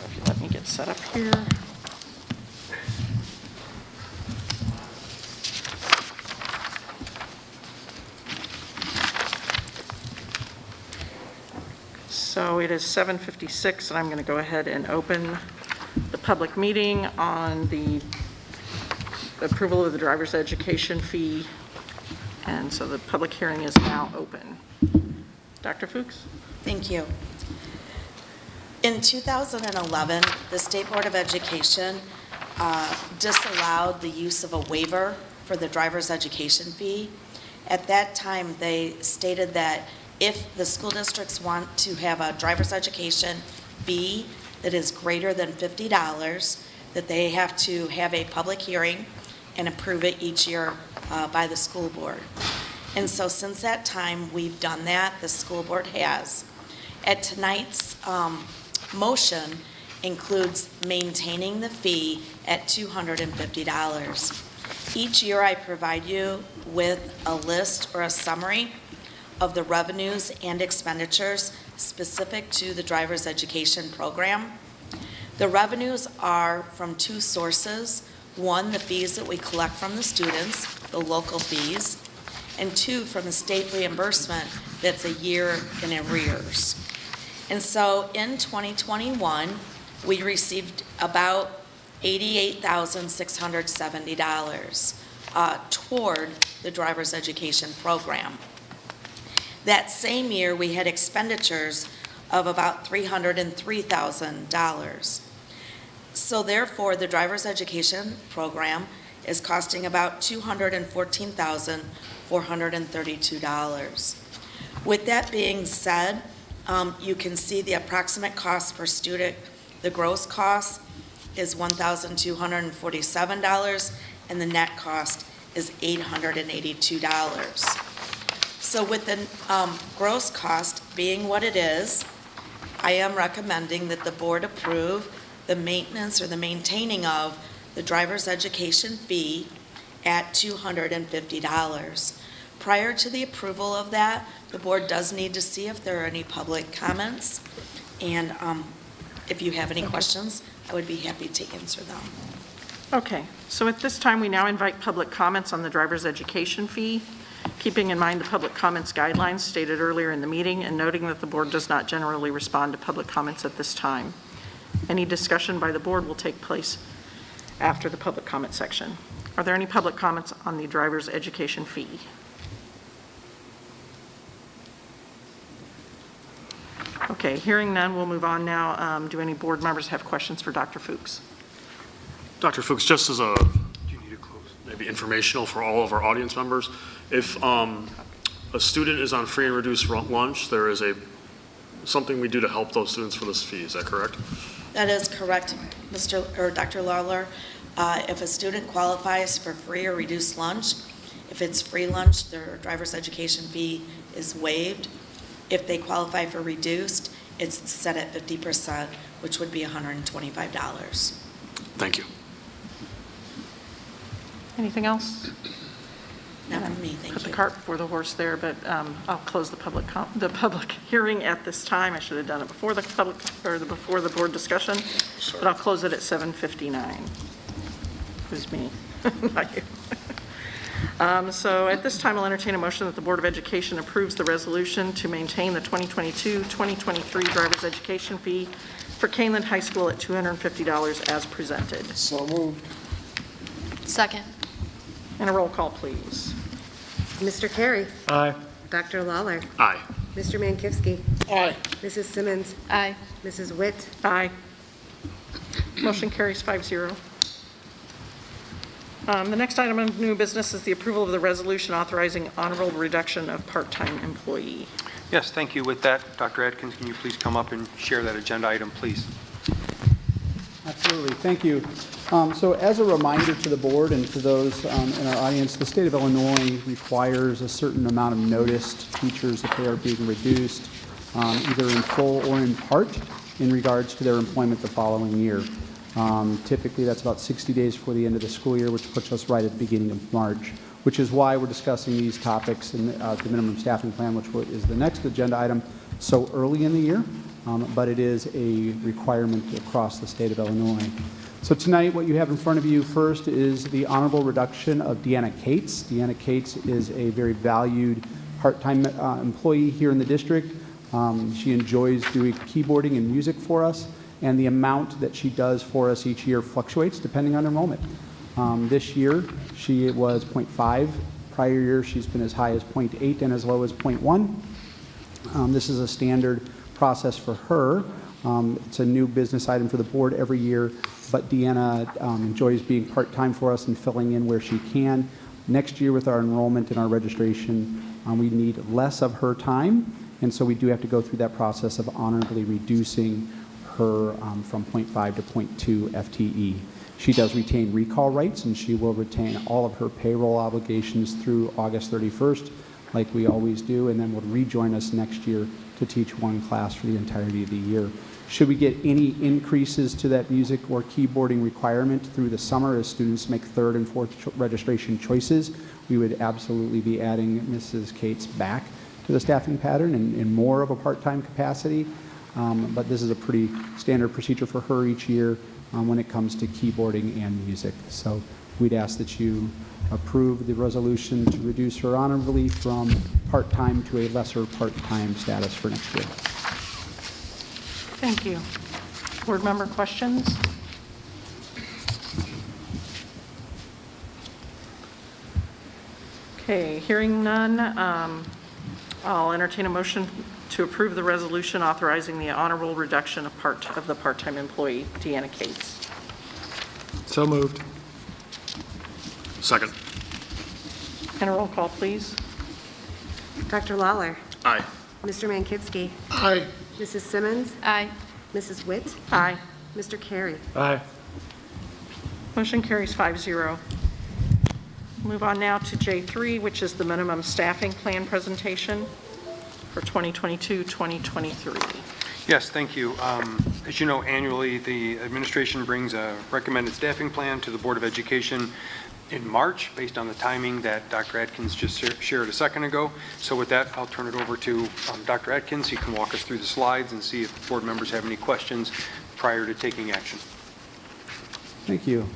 if you let me get set up here. So it is 7:56, and I'm going to go ahead and open the public meeting on the approval of the driver's education fee. And so the public hearing is now open. Dr. Fuchs? Thank you. In 2011, the State Board of Education disallowed the use of a waiver for the driver's education fee. At that time, they stated that if the school districts want to have a driver's education fee that is greater than $50, that they have to have a public hearing and approve it each year by the school board. And so since that time, we've done that. The school board has. At tonight's motion includes maintaining the fee at $250. Each year I provide you with a list or a summary of the revenues and expenditures specific to the driver's education program. The revenues are from two sources. One, the fees that we collect from the students, the local fees, and two, from the state reimbursement that's a year in arrears. And so in 2021, we received about $88,670 toward the driver's education program. That same year, we had expenditures of about $303,000. So therefore, the driver's education program is costing about $214,432. With that being said, you can see the approximate cost per student. The gross cost is $1,247, and the net cost is $882. So with the gross cost being what it is, I am recommending that the board approve the maintenance or the maintaining of the driver's education fee at $250. Prior to the approval of that, the board does need to see if there are any public comments. And if you have any questions, I would be happy to answer them. Okay, so at this time, we now invite public comments on the driver's education fee. keeping in mind the public comments guidelines stated earlier in the meeting and noting that the board does not generally respond to public comments at this time. Any discussion by the board will take place after the public comment section. Are there any public comments on the driver's education fee? Okay, hearing none, we'll move on now. Do any board members have questions for Dr. Fuchs? Dr. Fuchs, just as a maybe informational for all of our audience members, if a student is on free and reduced lunch, there is something we do to help those students for this fee. Is that correct? That is correct, Dr. Lawler. If a student qualifies for free or reduced lunch, if it's free lunch, their driver's education fee is waived. If they qualify for reduced, it's set at 50%, which would be $125. Thank you. Anything else? Not from me, thank Put the you. cart before the horse there, but I'll close the public hearing at this time. I should have done it before the before the board discussion, but I'll close it at 7:59. Who's me? Not you. So at this time, I'll entertain a motion that the Board of Education approves the resolution to maintain the 2022-2023 driver's education fee for Kaneland High School at $250 as presented. So moved. Second. And a roll call, please. Mr. Carey. Aye. Dr. Lawler. Aye. Mr. Mankivsky. Aye. Mrs. Simmons. Aye. Mrs. Witt. Aye. Motion carries 5-0. The next item of new business is the approval of the resolution authorizing honorable reduction of part-time employee. Yes, thank you. With that, Dr. Atkins, can you please come up and share that agenda item, please? Absolutely, thank you. So as a reminder to the board and to those in our audience, the state of Illinois requires a certain amount of notice to teachers if they are being reduced, either in full or in part, in regards to their employment the following year. Typically, that's about 60 days before the end of the school year, which puts us right at the beginning of March, which is why we're discussing these topics in the minimum staffing plan, which is the next agenda item, so early in the year, but it is a requirement across the state of Illinois. So tonight, what you have in front of you first is the honorable reduction of Deanna Cates. Deanna Cates is a very valued part-time employee here in the district. She enjoys doing keyboarding and music for us, and the amount that she does for us each year fluctuates depending on enrollment. This year, she was 0.5. Prior year, she's been as high as 0.8 and as low as 0.1. This is a standard process for her. It's a new business item for the board every year, but Deanna enjoys being part-time for us and filling in where she can. Next year with our enrollment and our registration, we need less of her time, and so we do have to go through that process of honorably reducing her from 0.5 to 0.2 FTE. She does retain recall rights, and she will retain all of her payroll obligations through August 31st, like we always do, and then will rejoin us next year to teach one class for the entirety of the year. Should we get any increases to that music or keyboarding requirement through the summer as students make third and fourth registration choices, we would absolutely be adding Mrs. Cates back to the staffing pattern in more of a part-time capacity. But this is a pretty standard procedure for her each year when it comes to keyboarding and music. So we'd ask that you approve the resolution to reduce her honorably from part-time to a lesser part-time status for next year. Thank you. Board member questions? Okay, hearing none, I'll entertain a motion to approve the resolution authorizing the honorable reduction of the part-time employee, Deanna Cates. So moved. Second. And a roll call, please. Dr. Lawler. Aye. Mr. Mankivsky. Aye. Mrs. Simmons. Aye. Mrs. Witt. Aye. Mr. Carey. Aye. Motion carries 5-0. Move on now to J3, which is the minimum staffing plan presentation for 2022-2023. Yes, thank you. As you know, annually, the administration brings a recommended staffing plan to the Board of Education in March, based on the timing that Dr. Atkins just shared a second ago. So with that, I'll turn it over to Dr. Atkins. He can walk us through the slides and see if board members have any questions prior to taking action. Thank you.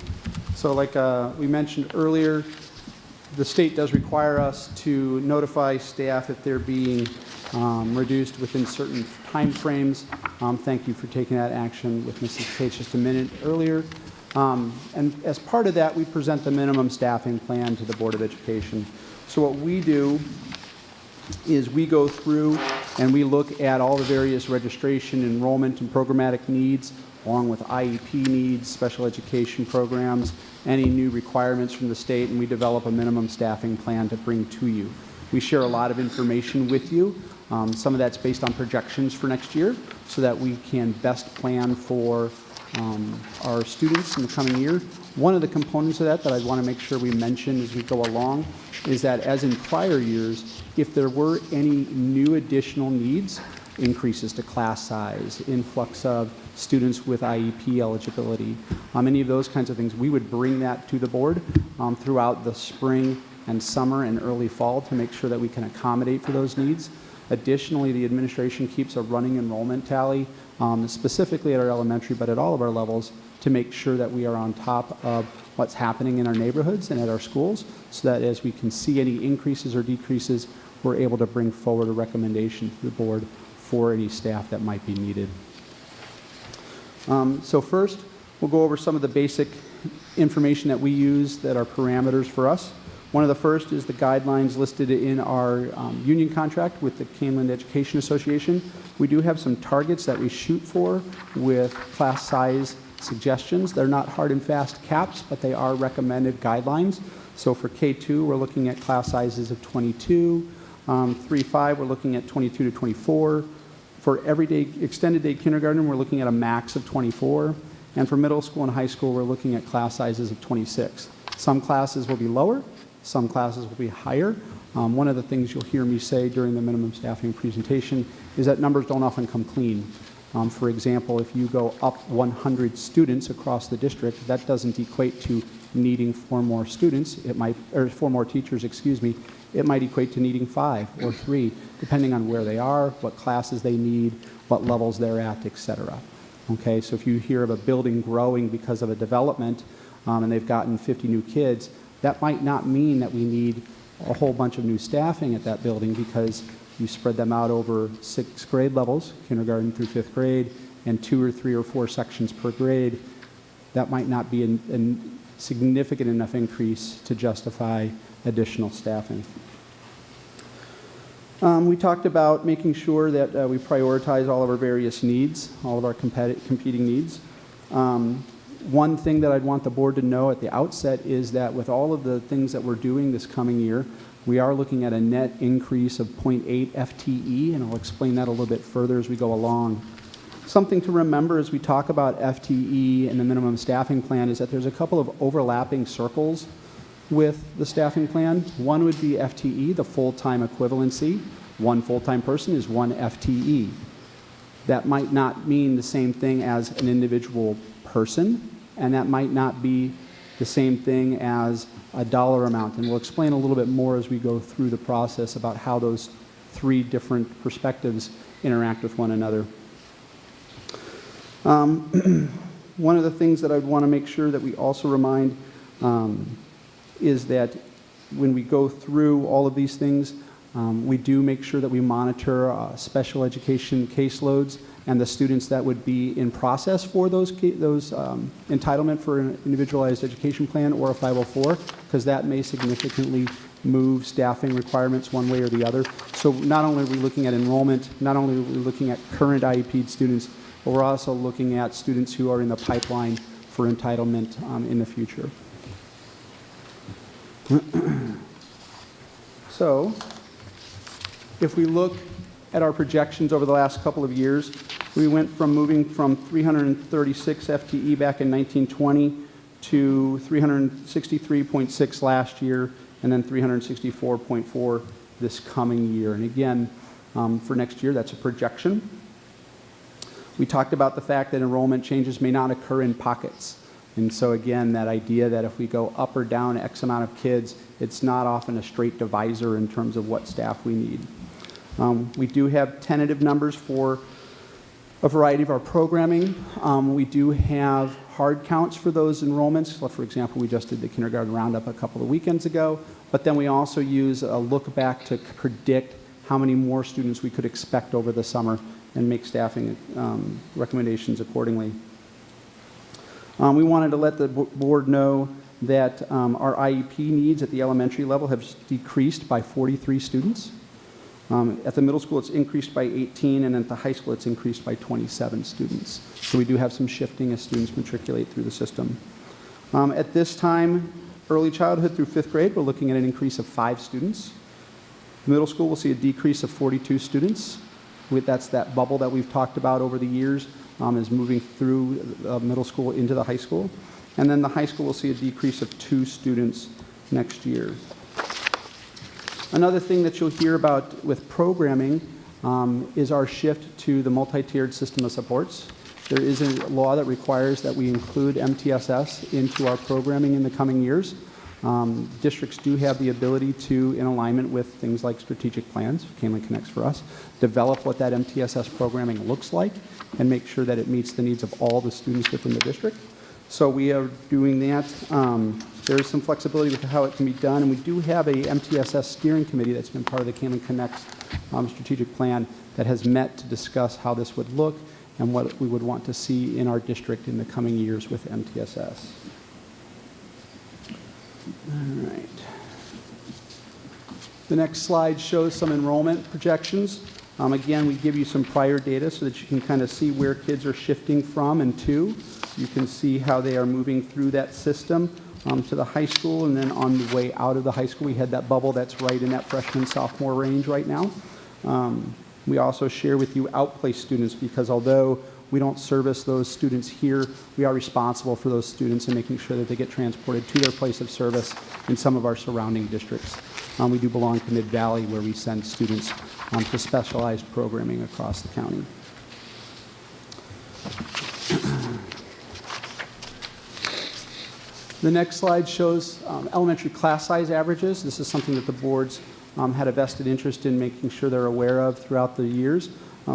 So like we mentioned earlier, The state does require us to notify staff if they're being reduced within certain timeframes. Thank you for taking that action with Mrs. Page just a minute earlier. And as part of that, we present the minimum staffing plan to the Board of Education. So what we do is we go through and we look at all the various registration, enrollment, and programmatic needs, along with IEP needs, special education programs, any new requirements from the state, and we develop a minimum staffing plan to bring to you. We share a lot of information with you. Some of that's based on projections for next year so that we can best plan for our students in the coming year. One of the components of that I want to make sure we mention as we go along is that, as in prior years, if there were any new additional needs, increases to class size, influx of students with IEP eligibility, any of those kinds of things, we would bring that to the board throughout the spring and summer and early fall to make sure that we can accommodate for those needs. Additionally, the administration keeps a running enrollment tally, specifically at our elementary, but at all of our levels, to make sure that we are on top of what's happening in our neighborhoods and at our schools, so that as we can see any increases or decreases, we're able to bring forward a recommendation to the board for any staff that might be needed. So first, we'll go over some of the basic information that we use that are parameters for us. One of the first is the guidelines listed in our union contract with the Kaneland Education Association. We do have some targets that we shoot for with class size suggestions. They're not hard and fast caps, but they are recommended guidelines. So for K2, we're looking at class sizes of 22. 3-5, we're looking at 22 to 24. For everyday extended day kindergarten, we're looking at a max of 24. And for middle school and high school, we're looking at class sizes of 26. Some classes will be lower, some classes will be higher. One of the things you'll hear me say during the minimum staffing presentation is that numbers don't often come clean. For example, if you go up 100 students across the district, that doesn't equate to needing 4 more students. It might, or 4 more teachers, excuse me. It might equate to needing 5 or 3, depending on where they are, what classes they need, what levels they're at, etc. Okay, so if you hear of a building growing because of a development and they've gotten 50 new kids, that might not mean that we need a whole bunch of new staffing at that building, because you spread them out over 6 grade levels, kindergarten through 5th grade, and 2 or 3 or 4 sections per grade. That might not be a significant enough increase to justify additional staffing. We talked about making sure that we prioritize all of our various needs, all of our competing needs. One thing that I'd want the board to know at the outset is that with all of the things that we're doing this coming year, we are looking at a net increase of 0.8 FTE, and I'll explain that a little bit further as we go along. Something to remember as we talk about FTE and the minimum staffing plan is that there's a couple of overlapping circles with the staffing plan. One would be FTE, the full-time equivalency. One full-time person is 1 FTE. That might not mean the same thing as an individual person, and that might not be the same thing as a dollar amount. And we'll explain a little bit more as we go through the process about how those 3 different perspectives interact with one another. One of the things that I'd want to make sure that we also remind is that when we go through all of these things, we do make sure that we monitor special education caseloads and the students that would be in process for those entitlement for an individualized education plan or a 504, because that may significantly move staffing requirements one way or the other. So not only are we looking at enrollment, not only are we looking at current IEP students, but we're also looking at students who are in the pipeline for entitlement in the future. So, if we look at our projections over the last couple of years, we went from moving from 336 FTE back in 1920 to 363.6 last year, and then 364.4 this coming year. And again, for next year, that's a projection. We talked about the fact that enrollment changes may not occur in pockets. And so again, that idea that if we go up or down X amount of kids, it's not often a straight divisor in terms of what staff we need. We do have tentative numbers for a variety of our programming. We do have hard counts for those enrollments. So for example, we just did the kindergarten roundup a couple of weekends ago, but then we also use a look back to predict how many more students we could expect over the summer and make staffing recommendations accordingly. We wanted to let the board know that our IEP needs at the elementary level have decreased by 43 students. At the middle school, it's increased by 18, and at the high school, it's increased by 27 students. So we do have some shifting as students matriculate through the system. At this time, early childhood through 5th grade, we're looking at an increase of 5 students. Middle school, we'll see a decrease of 42 students. That's that bubble that we've talked about over the years, is moving through middle school into the high school. And then the high school will see a decrease of 2 students next year. Another thing that you'll hear about with programming is our shift to the multi-tiered system of supports. There is a law that requires that we include MTSS into our programming in the coming years. Districts do have the ability to, in alignment with things like strategic plans, Kaneland Connects for us, develop what that MTSS programming looks like and make sure that it meets the needs of all the students within the district. So we are doing that. There is some flexibility with how it can be done, and we do have a MTSS steering committee that's been part of the Kaneland Connects strategic plan that has met to discuss how this would look and what we would want to see in our district in the coming years with MTSS. All right. The next slide shows some enrollment projections. Again, we give you some prior data so that you can kind of see where kids are shifting from and to. You can see how they are moving through that system to the high school, and then on the way out of the high school, we had that bubble that's right in that freshman-sophomore range right now. We also share with you outplaced students because although we don't service those students here, we are responsible for those students and making sure that they get transported to their place of service in some of our surrounding districts. We do belong to Mid-Valley, where we send students to specialized programming across the county. The next slide shows elementary class size averages. This is something that the boards had a vested interest in making sure they're aware of throughout the years.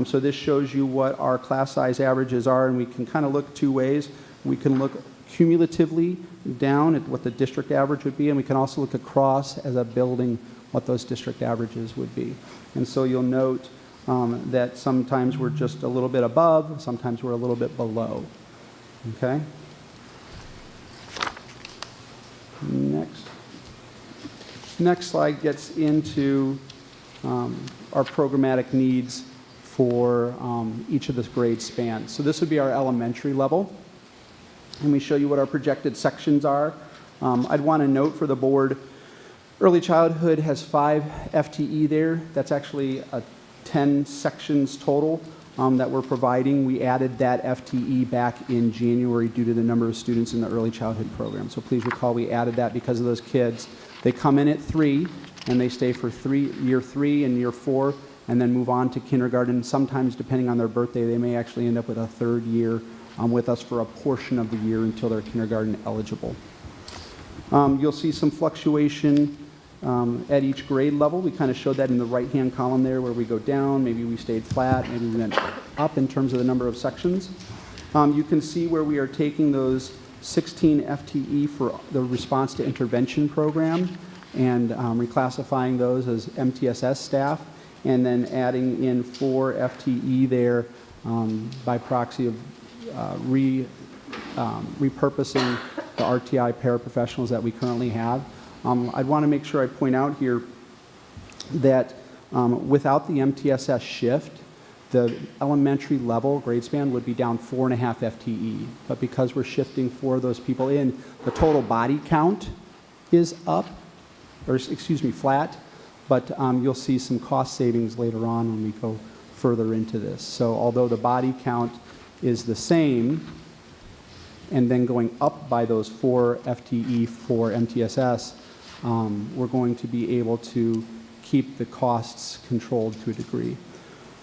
So this shows you what our class size averages are, and we can kind of look 2 ways. We can look cumulatively down at what the district average would be, and we can also look across as a building what those district averages would be. And so you'll note that sometimes we're just a little bit above, sometimes we're a little bit below. Okay? Next slide gets into our programmatic needs for each of the grade spans. So this would be our elementary level, and we show you what our projected sections are. I'd want to note for the board, early childhood has 5 FTE there. That's actually 10 sections total that we're providing. We added that FTE back in January due to the number of students in the early childhood program. So please recall we added that because of those kids. They come in at 3 and they stay for year 3 and year 4 and then move on to kindergarten. Sometimes, depending on their birthday, they may actually end up with a 3rd year with us for a portion of the year until they're kindergarten eligible. You'll see some fluctuation at each grade level. We kind of showed that in the right-hand column there where we go down, maybe we stayed flat, maybe we went up in terms of the number of sections. You can see where we are taking those 16 FTE for the response to intervention program and reclassifying those as MTSS staff and then adding in 4 FTE there by proxy of repurposing the RTI paraprofessionals that we currently have. I'd want to make sure I point out here that without the MTSS shift, the elementary level grade span would be down 4.5 FTE. But because we're shifting 4 of those people in, the total body count is up, or excuse me, flat. But you'll see some cost savings later on when we go further into this. So although the body count is the same, and then going up by those 4 FTE for MTSS, we're going to be able to keep the costs controlled to a degree.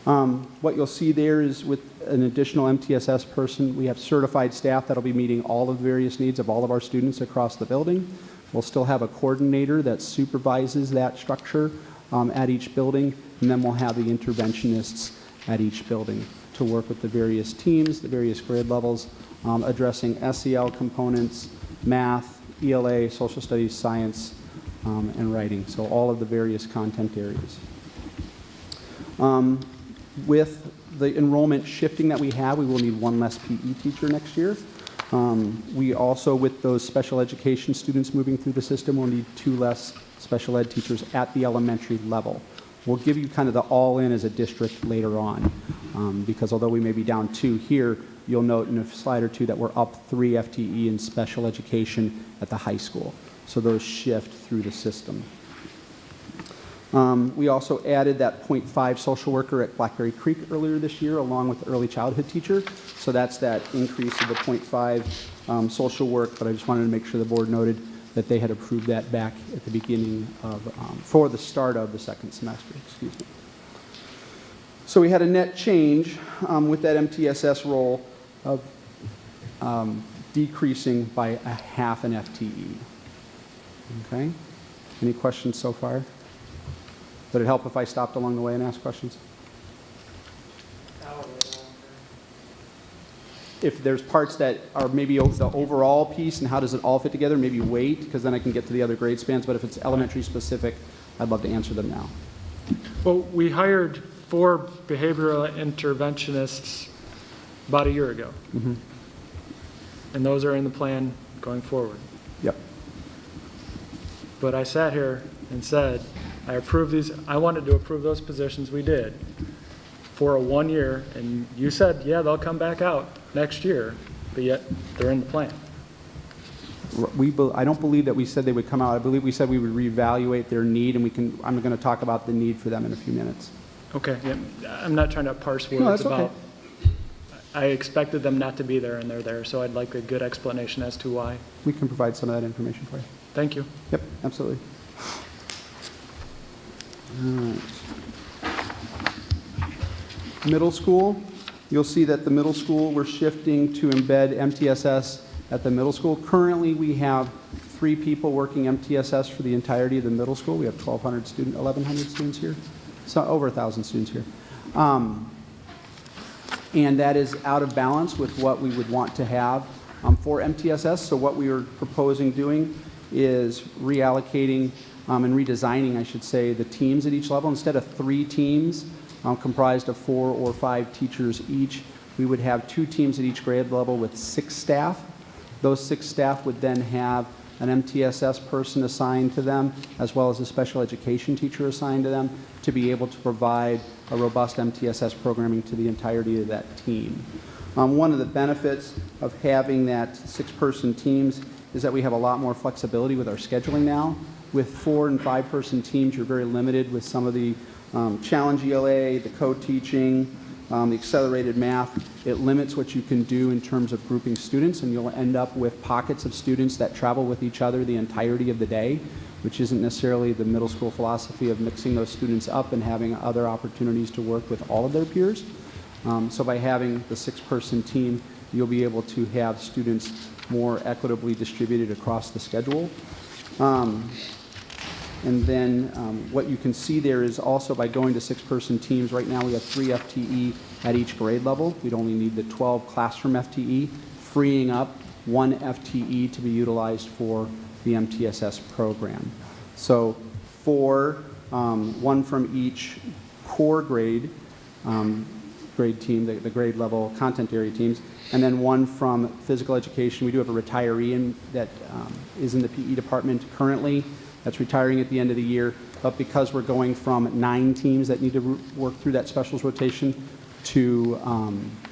What you'll see there is with an additional MTSS person, we have certified staff that'll be meeting all of the various needs of all of our students across the building. We'll still have a coordinator that supervises that structure at each building, and then we'll have the interventionists at each building to work with the various teams, the various grade levels, addressing SEL components, math, ELA, social studies, science, and writing. So all of the various content areas. With the enrollment shifting that we have, we will need one less PE teacher next year. We also, with those special education students moving through the system, will need 2 less special ed teachers at the elementary level. We'll give you kind of the all-in as a district later on, because although we may be down 2 here, you'll note in a slide or 2 that we're up 3 FTE in special education at the high school. So those shift through the system. We also added that 0.5 social worker at Blackberry Creek earlier this year, along with the early childhood teacher. So that's that increase of the 0.5 social work, but I just wanted to make sure the board noted that they had approved that back at the beginning of, for the start of the second semester, excuse me. So we had a net change with that MTSS role of decreasing by a half an FTE. Okay? Any questions so far? Would it help if I stopped along the way and asked questions? If there's parts that are maybe the overall piece and how does it all fit together, maybe wait, because then I can get to the other grade spans. But if it's elementary specific, I'd love to answer them now. Well, we hired 4 behavioral interventionists about a year ago. Mm-hmm. And those are in the plan going forward. Yep. But I sat here and said, I approved these, I wanted to approve those positions, we did, for a 1 year, and you said, yeah, they'll come back out next year, but yet they're in the plan. I don't believe that we said they would come out. I believe we said we would reevaluate their need, and I'm going to talk about the need for them in a few minutes. Okay, yeah, I'm not trying to parse words that's about, okay. I expected them not to be there, and they're there, so I'd like a good explanation as to why. We can provide some of that information for you. Thank you. Yep, absolutely. All right. Middle school, you'll see that the middle school, we're shifting to embed MTSS at the middle school. Currently, we have 3 people working MTSS for the entirety of the middle school. We have 1,100 students here, so over 1,000 students here. And that is out of balance with what we would want to have for MTSS. So what we are proposing doing is reallocating and redesigning, I should say, the teams at each level. Instead of 3 teams comprised of 4 or 5 teachers each, we would have 2 teams at each grade level with 6 staff. Those 6 staff would then have an MTSS person assigned to them, as well as a special education teacher assigned to them, to be able to provide a robust MTSS programming to the entirety of that team. One of the benefits of having that 6-person teams is that we have a lot more flexibility with our scheduling now. With 4- and 5-person teams, you're very limited with some of the challenge ELA, the co-teaching, the accelerated math. It limits what you can do in terms of grouping students, and you'll end up with pockets of students that travel with each other the entirety of the day, which isn't necessarily the middle school philosophy of mixing those students up and having other opportunities to work with all of their peers. So by having the 6-person team, you'll be able to have students more equitably distributed across the schedule. And then what you can see there is also by going to 6-person teams, right now we have 3 FTE at each grade level. We'd only need the 12 classroom FTE, freeing up 1 FTE to be utilized for the MTSS program. So 4, 1 from each core grade team, the grade level content area teams, and then 1 from physical education. We do have a retiree that is in the PE department currently that's retiring at the end of the year, but because we're going from 9 teams that need to work through that specials rotation to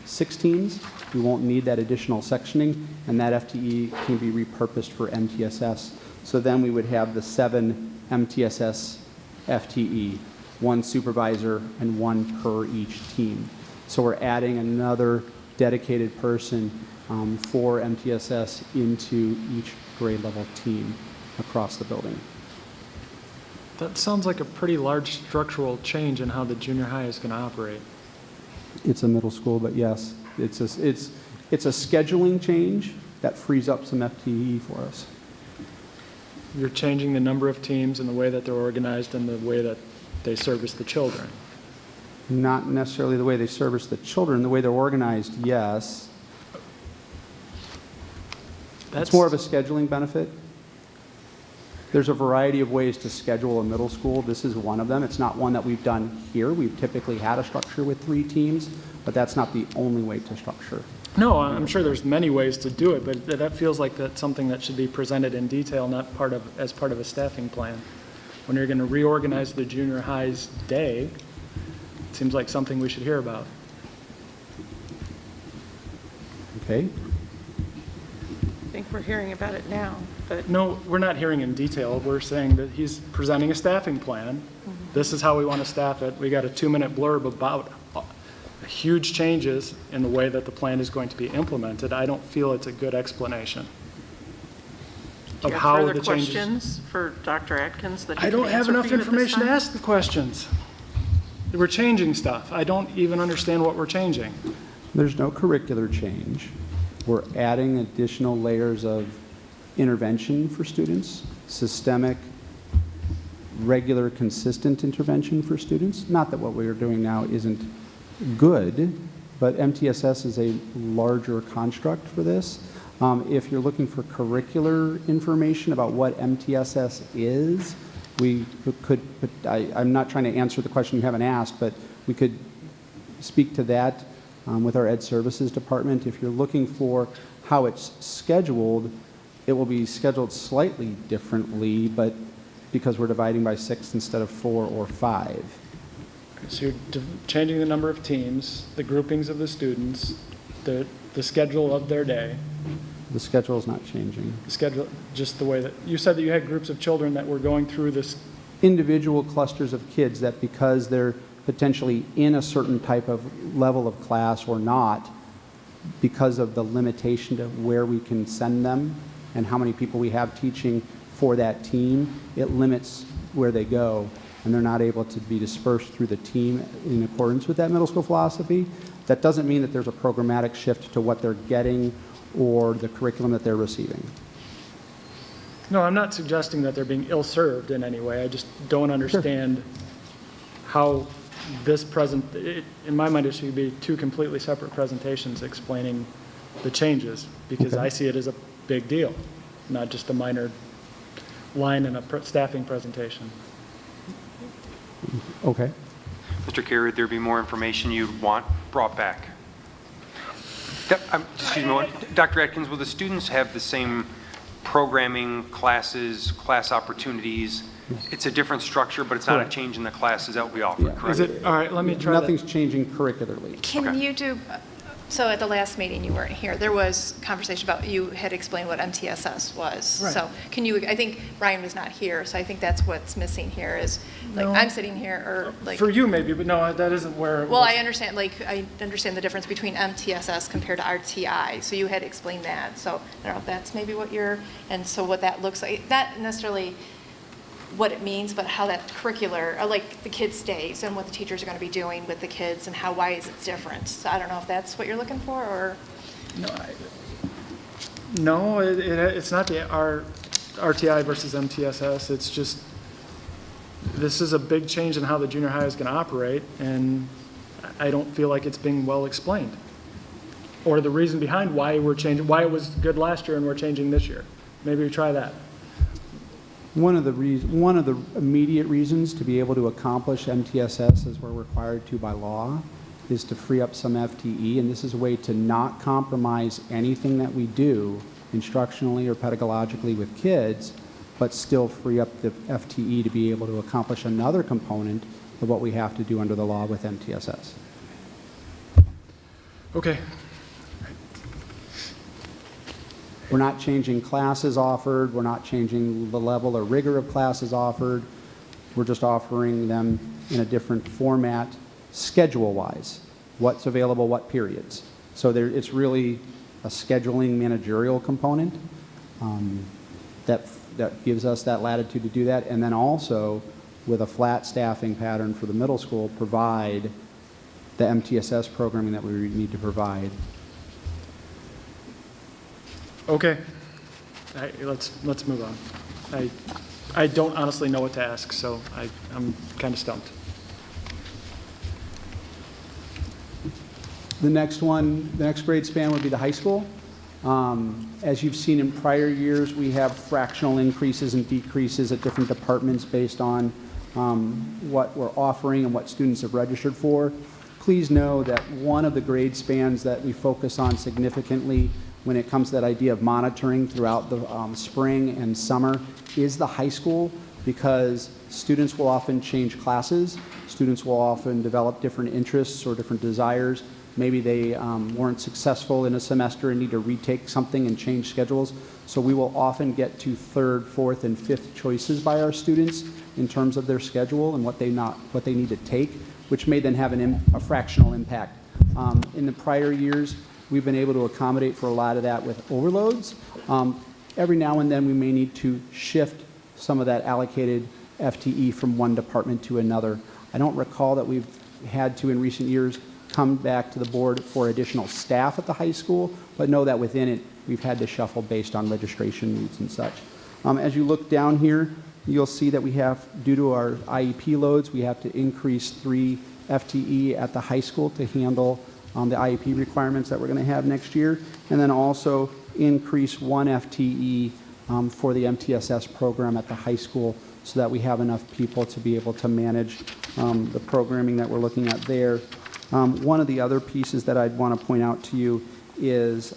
6 teams, we won't need that additional sectioning, and that FTE can be repurposed for MTSS. So then we would have the 7 MTSS FTE, 1 supervisor and 1 per each team. So we're adding another dedicated person for MTSS into each grade level team across the building. That sounds like a pretty large structural change in how the junior high is going to operate. It's a middle school, but yes, it's a scheduling change that frees up some FTE for us. You're changing the number of teams and the way that they're organized and the way that they service the children. Not necessarily the way they service the children, the way they're organized, yes. It's more of a scheduling benefit. There's a variety of ways to schedule a middle school. This is one of them. It's not one that we've done here. We've typically had a structure with 3 teams, but that's not the only way to structure. No, I'm sure there's many ways to do it, but that feels like that's something that should be presented in detail, not as part of a staffing plan. When you're going to reorganize the junior high's day, it seems like something we should hear about. Okay. I think we're hearing about it now, but No, we're not hearing in detail. We're saying that he's presenting a staffing plan. This is how we want to staff it. We got a 2-minute blurb about huge changes in the way that the plan is going to be implemented. I don't feel it's a good explanation do of you have how further the changes. questions for Dr. Atkins that he I don't can have answer enough for you at this information to time? ask the questions. We're changing stuff. I don't even understand what we're changing. There's no curricular change. We're adding additional layers of intervention for students, systemic, regular, consistent intervention for students. Not that what we are doing now isn't good, but MTSS is a larger construct for this. If you're looking for curricular information about what MTSS is, we could, I'm not trying to answer the question you haven't asked, but we could speak to that with our Ed Services Department. If you're looking for how it's scheduled, it will be scheduled slightly differently, but because we're dividing by 6 instead of 4 or 5. So you're changing the number of teams, the groupings of the students, the schedule of their day. The schedule is not changing. The schedule, just the way that, you said that you had groups of children that were going through this. Individual clusters of kids that because they're potentially in a certain type of level of class or not, because of the limitation to where we can send them and how many people we have teaching for that team, it limits where they go, and they're not able to be dispersed through the team in accordance with that middle school philosophy. That doesn't mean that there's a programmatic shift to what they're getting or the curriculum that they're receiving. No, I'm not suggesting that they're being ill-served in any way. I just don't understand how this in my mind, it should be 2 completely separate presentations explaining the changes, because Okay. I see it as a big deal, not just a minor line in a staffing presentation. Okay. Mr. Carey, would there be more information you'd want brought back? Excuse me, Dr. Atkins, will the students have the same programming, classes, class opportunities? It's a different structure, but it's not a change in the classes that will be offered, correct? Is it, all right, let me try that. Nothing's changing curricularly. Can you do, so at the last meeting, you weren't here, there was conversation about, you had explained what MTSS was. Right. So can you, I think Ryan was not here, so I think that's what's missing here is, like, No. I'm sitting here, or like. For you maybe, but no, that isn't where. it Well, was. I understand the difference between MTSS compared to RTI, so you had explained that, so I don't know if that's maybe what and so what that looks like, not necessarily what it means, but how that curricular, or like the kids' days and what the teachers are going to be doing with the kids and why is it different? So I don't know if that's what you're looking for, or? No, it's not the RTI versus MTSS. It's just, this is a big change in how the junior high is going to operate, and I don't feel like it's being well explained. Or the reason behind why we're changing, why it was good last year and we're changing this year. Maybe we try that. One of the immediate reasons to be able to accomplish MTSS as we're required to by law is to free up some FTE, and this is a way to not compromise anything that we do instructionally or pedagogically with kids, but still free up the FTE to be able to accomplish another component of what we have to do under the law with MTSS. Okay. We're not changing classes offered. We're not changing the level or rigor of classes offered. We're just offering them in a different format, schedule-wise. What's available, what periods. So it's really a scheduling managerial component that gives us that latitude to do that. And then also, with a flat staffing pattern for the middle school, provide the MTSS programming that we need to provide. Okay. Let's move on. I don't honestly know what to ask, so I'm kind of stumped. The next grade span would be the high school. As you've seen in prior years, we have fractional increases and decreases at different departments based on what we're offering and what students have registered for. Please know that one of the grade spans that we focus on significantly when it comes to that idea of monitoring throughout the spring and summer is the high school, because students will often change classes. Students will often develop different interests or different desires. Maybe they weren't successful in a semester and need to retake something and change schedules. So we will often get to third, fourth, and fifth choices by our students in terms of their schedule and what they need to take, which may then have a fractional impact. In the prior years, we've been able to accommodate for a lot of that with overloads. Every now and then we may need to shift some of that allocated FTE from one department to another. I don't recall that we've had to in recent years come back to the board for additional staff at the high school, but know that within it we've had to shuffle based on registration needs and such. As you look down here, you'll see that we have, due to our IEP loads, we have to increase 3 FTE at the high school to handle the IEP requirements that we're going to have next year, and then also increase 1 FTE for the MTSS program at the high school so that we have enough people to be able to manage the programming that we're looking at there. One of the other pieces that I'd want to point out to you is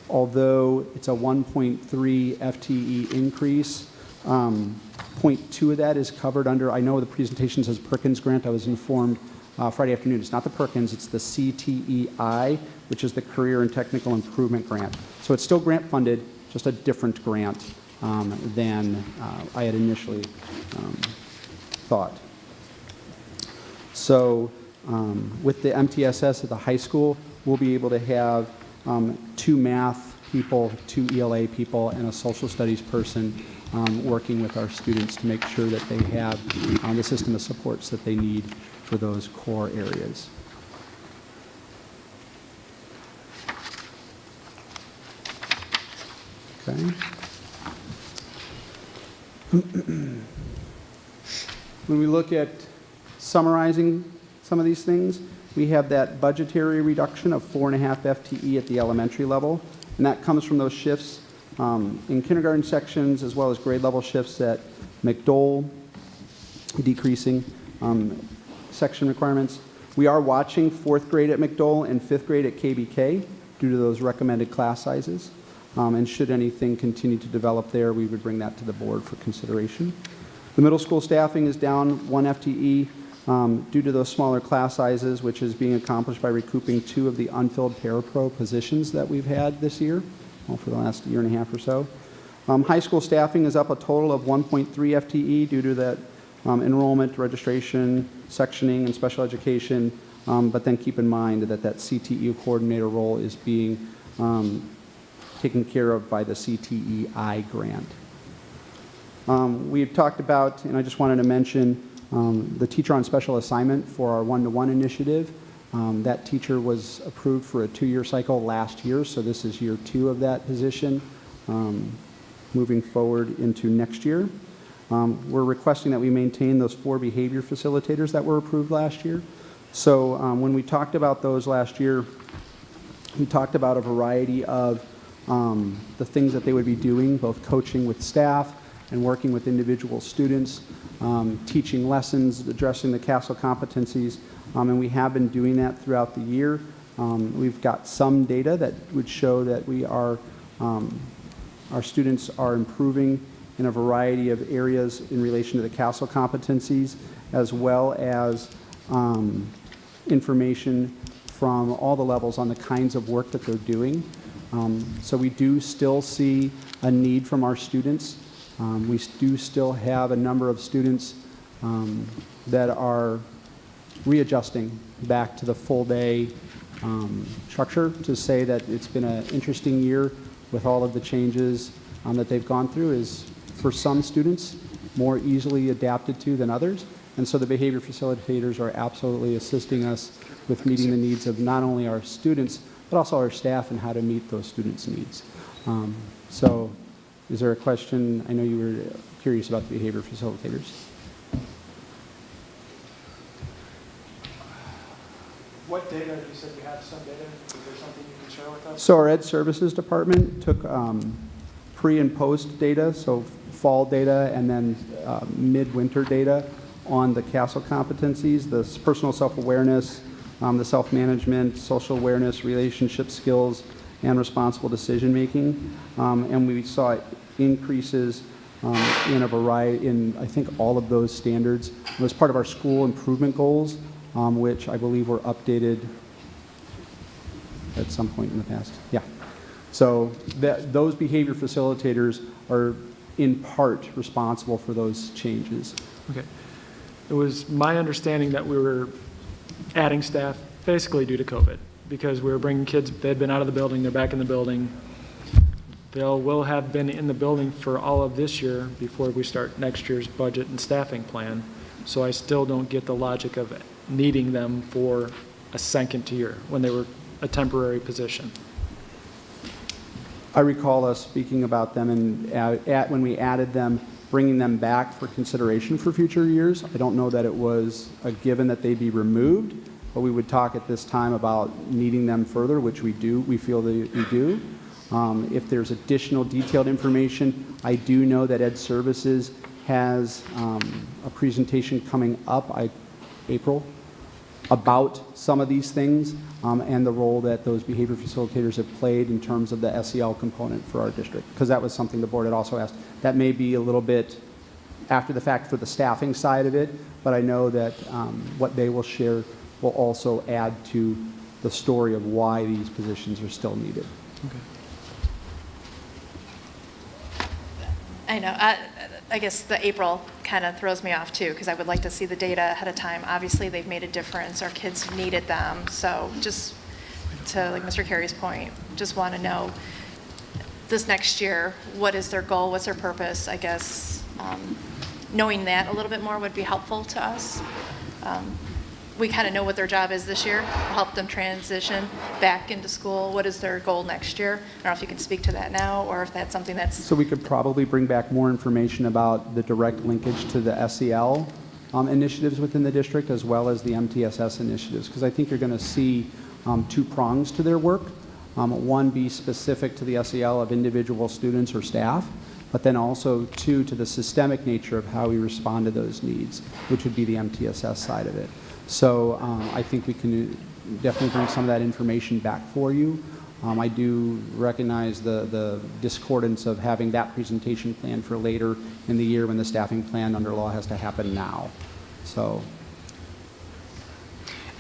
although it's a 1.3 FTE increase, 0.2 of that is covered under, I know the presentation says Perkins grant. I was informed Friday afternoon. It's not the Perkins, it's the CTEI, which is the Career and Technical Improvement Grant. So it's still grant funded, just a different grant than I had initially thought. So with the MTSS at the high school, we'll be able to have 2 math people, 2 ELA people, and a social studies person working with our students to make sure that they have the system of supports that they need for those core areas. Okay. When we look at summarizing some of these things, we have that budgetary reduction of 4.5 FTE at the elementary level, and that comes from those shifts in kindergarten sections as well as grade level shifts at McDowell, decreasing section requirements. We are watching 4th grade at McDowell and 5th grade at KBK due to those recommended class sizes. And should anything continue to develop there, we would bring that to the board for consideration. The middle school staffing is down 1 FTE due to those smaller class sizes, which is being accomplished by recouping 2 of the unfilled parapro positions that we've had this year, for the last year and a half or so. High school staffing is up a total of 1.3 FTE due to that enrollment, registration, sectioning, and special education. But then keep in mind that that CTE coordinator role is being taken care of by the CTEI grant. We've talked about, and I just wanted to mention, the teacher on special assignment for our one-to-one initiative. That teacher was approved for a 2-year cycle last year, so this is year 2 of that position, moving forward into next year. We're requesting that we maintain those 4 behavior facilitators that were approved last year. So when we talked about those last year, we talked about a variety of the things that they would be doing, both coaching with staff and working with individual students, teaching lessons, addressing the CASEL competencies, and we have been doing that throughout the year. We've got some data that would show that we are, our students are improving in a variety of areas in relation to the CASEL competencies, as well as information from all the levels on the kinds of work that they're doing. So we do still see a need from our students. We do still have a number of students that are readjusting back to the full day structure. To say that it's been an interesting year with all of the changes that they've gone through is, for some students, more easily adapted to than others. And so the behavior facilitators are absolutely assisting us with meeting the needs of not only our students, but also our staff and how to meet those students' needs. So is there a question? I know you were curious about the behavior facilitators. What data, you said you have some data. Is there something you can share with us? So our Ed Services Department took pre and post data, so fall data and then midwinter data on the CASEL competencies, the personal self-awareness, the self-management, social awareness, relationship skills, and responsible decision-making. And we saw increases in a variety, in I think all of those standards. It was part of our school improvement goals, which I believe were updated at some point in the past. Yeah. So those behavior facilitators are in part responsible for those changes. Okay. It was my understanding that we were adding staff basically due to COVID, because we were bringing kids, they had been out of the building, they're back in the building. They will have been in the building for all of this year before we start next year's budget and staffing plan. So I still don't get the logic of needing them for a second year when they were a temporary position. I recall us speaking about them and when we added them, bringing them back for consideration for future years. I don't know that it was a given that they be removed, but we would talk at this time about needing them further, which we do. We feel that we do. If there's additional detailed information, I do know that Ed Services has a presentation coming up, April, about some of these things and the role that those behavior facilitators have played in terms of the SEL component for our district, because that was something the board had also asked. That may be a little bit after the fact for the staffing side of it, but I know that what they will share will also add to the story of why these positions are still needed. Okay. I know. I guess the April kind of throws me off too, because I would like to see the data ahead of time. Obviously, they've made a difference. Our kids needed them. So just to like Mr. Carey's point, just want to know this next year, what is their goal? What's their purpose? I guess knowing that a little bit more would be helpful to us. We kind of know what their job is this year, help them transition back into school. What is their goal next year? I don't know if you can speak to that now, or if that's something that's... So we could probably bring back more information about the direct linkage to the SEL initiatives within the district, as well as the MTSS initiatives, because I think you're going to see two prongs to their work. One, be specific to the SEL of individual students or staff, but then also two, to the systemic nature of how we respond to those needs, which would be the MTSS side of it. So I think we can definitely bring some of that information back for you. I do recognize the discordance of having that presentation planned for later in the year when the staffing plan under law has to happen now. So.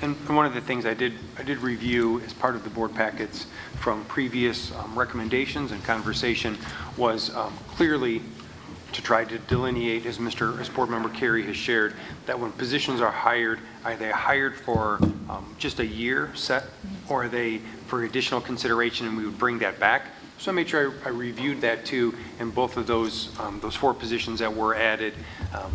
And one of the things I did review as part of the board packets from previous recommendations and conversation was clearly to try to delineate, as Board Member Carey has shared, that when positions are hired, are they hired for just a year set, or are they for additional consideration, and we would bring that back? So I made sure I reviewed that too, and both of those four positions that were added,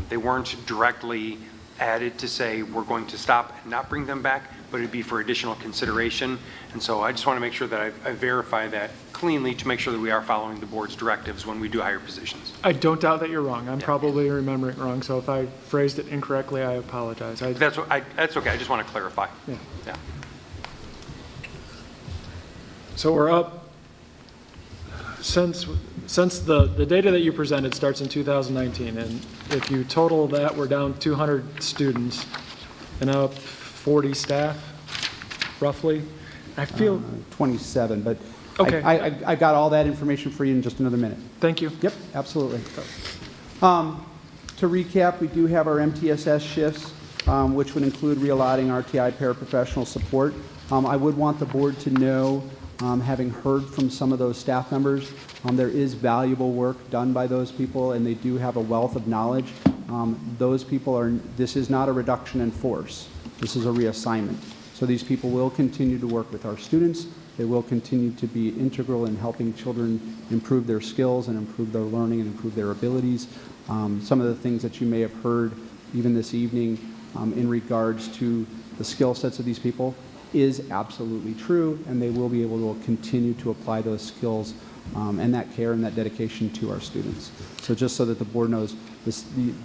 they weren't directly added to say we're going to stop and not bring them back, but it'd be for additional consideration. And so I just want to make sure that I verify that cleanly to make sure that we are following the board's directives when we do hire positions. I don't doubt that you're wrong. I'm probably remembering it wrong, so if I phrased it incorrectly, I apologize. That's okay. I just want to clarify. Yeah. So we're up, since the data that you presented starts in 2019, and if you total that, we're down 200 students and up 40 staff, roughly. I feel 27, but okay. I got all that information for you in just another minute. Thank you. Yep, absolutely. To recap, we do have our MTSS shifts, which would include reallocating RTI paraprofessional support. I would want the board to know, having heard from some of those staff members, there is valuable work done by those people, and they do have a wealth of knowledge. Those people this is not a reduction in force. This is a reassignment. So these people will continue to work with our students. They will continue to be integral in helping children improve their skills and improve their learning and improve their abilities. Some of the things that you may have heard even this evening in regards to the skill sets of these people is absolutely true, and they will be able to continue to apply those skills and that care and that dedication to our students. So just so that the board knows,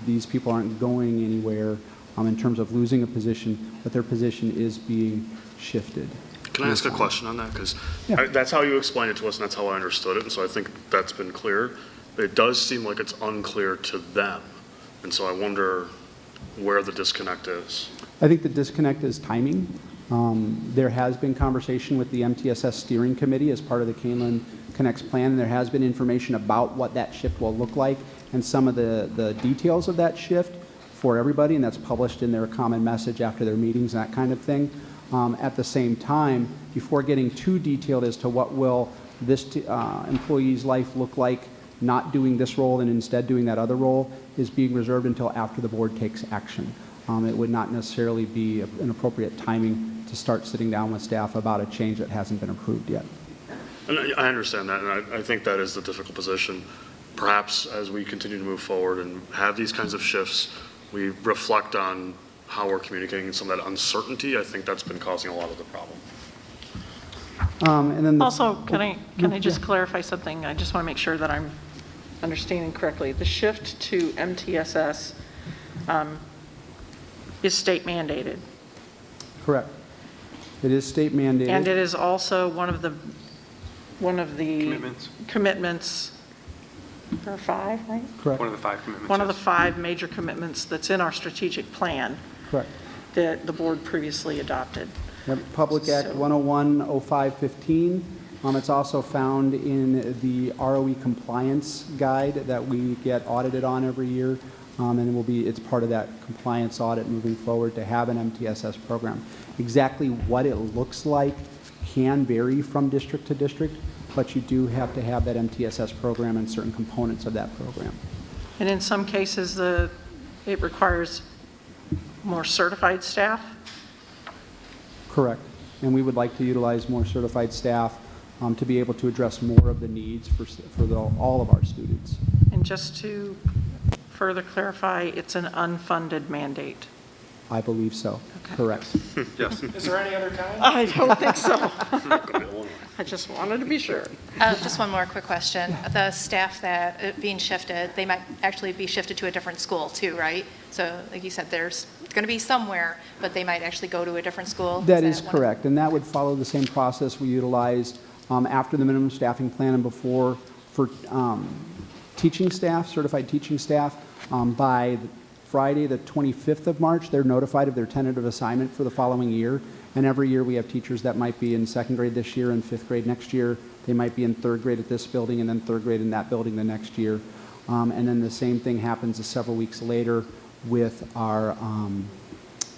these people aren't going anywhere. in terms of losing a position, but their position is being shifted. Can I ask a question on that? Because that's how you explained it to us, and that's how I understood it, and so I think that's been clear. It does seem like it's unclear to them, and so I wonder where the disconnect is. I think the disconnect is timing. There has been conversation with the MTSS steering committee as part of the Kaneland Connects plan, and there has been information about what that shift will look like and some of the details of that shift for everybody, and that's published in their common message after their meetings, that kind of thing. At the same time, before getting too detailed as to what will this employee's life look like not doing this role and instead doing that other role, is being reserved until after the board takes action. It would not necessarily be an appropriate timing to start sitting down with staff about a change that hasn't been approved yet. And I understand that, and I think that is the difficult position. Perhaps as we continue to move forward and have these kinds of shifts, we reflect on how we're communicating some of that uncertainty. I think that's been causing a lot of the problem. And then Also, can I just clarify something? I just want to make sure that I'm understanding correctly. The shift to MTSS is state mandated. Correct. It is state mandated. And it is also one of the commitments. There are 5, right? Correct. One of the 5 commitments. One of the 5 major commitments that's in our strategic plan. Correct. That the board previously adopted. Yep, Public Act 101-05-15. It's also found in the ROE compliance guide that we get audited on every year. And it's part of that compliance audit moving forward to have an MTSS program. Exactly what it looks like can vary from district to district, but you do have to have that MTSS program and certain components of that program. And in some cases, it requires more certified staff? Correct. And we would like to utilize more certified staff to be able to address more of the needs for all of our students. And just to further clarify, it's an unfunded mandate. I believe so. Okay. Correct. Yes. Is there any other comment? I don't think so. I just wanted to be sure. Just one more quick question. The staff that are being shifted, they might actually be shifted to a different school too, right? So like you said, there's going to be somewhere, but they might actually go to a different school? That is correct, and that would follow the same process we utilized after the minimum staffing plan and before for teaching staff, certified teaching staff. By Friday, the 25th of March, they're notified of their tentative assignment for the following year. And every year we have teachers that might be in 2nd grade this year and 5th grade next year. They might be in 3rd grade at this building and then 3rd grade in that building the next year. And then the same thing happens several weeks later with our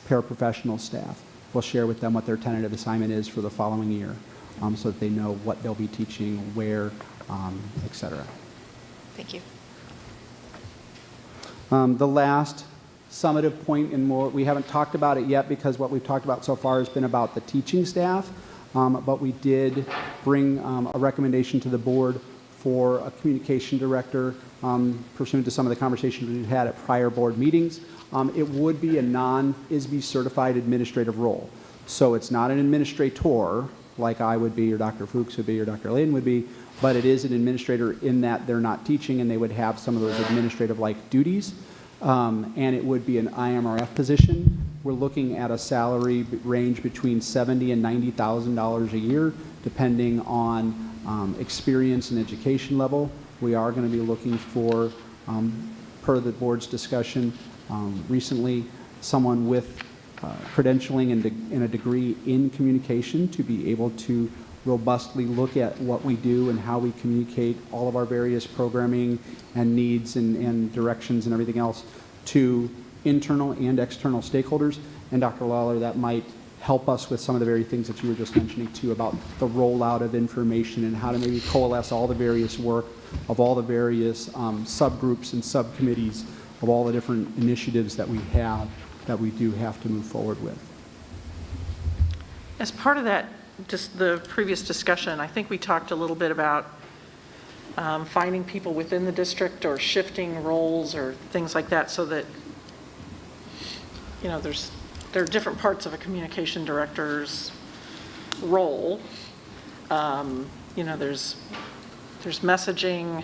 paraprofessional staff. We'll share with them what their tentative assignment is for the following year so that they know what they'll be teaching, where, et cetera. Thank you. The last summative point, and we haven't talked about it yet because what we've talked about so far has been about the teaching staff, but we did bring a recommendation to the board for a communication director pursuant to some of the conversations we've had at prior board meetings. It would be a non-ISB certified administrative role. So it's not an administrator like I would be or Dr. Fuchs would be or Dr. Layden would be, but it is an administrator in that they're not teaching and they would have some of those administrative-like duties. And it would be an IMRF position. We're looking at a salary range between $70,000 and $90,000 a year, depending on experience and education level. We are going to be looking for, per the board's discussion recently, someone with credentialing and a degree in communication to be able to robustly look at what we do and how we communicate all of our various programming and needs and directions and everything else to internal and external stakeholders. And Dr. Lawler, that might help us with some of the very things that you were just mentioning too about the rollout of information and how to maybe coalesce all the various work of all the various subgroups and subcommittees of all the different initiatives that we have that we do have to move forward with. As part of that, just the previous discussion, I think we talked a little bit about finding people within the district or shifting roles or things like that so that, you know, there are different parts of a communication director's role. You know, there's messaging,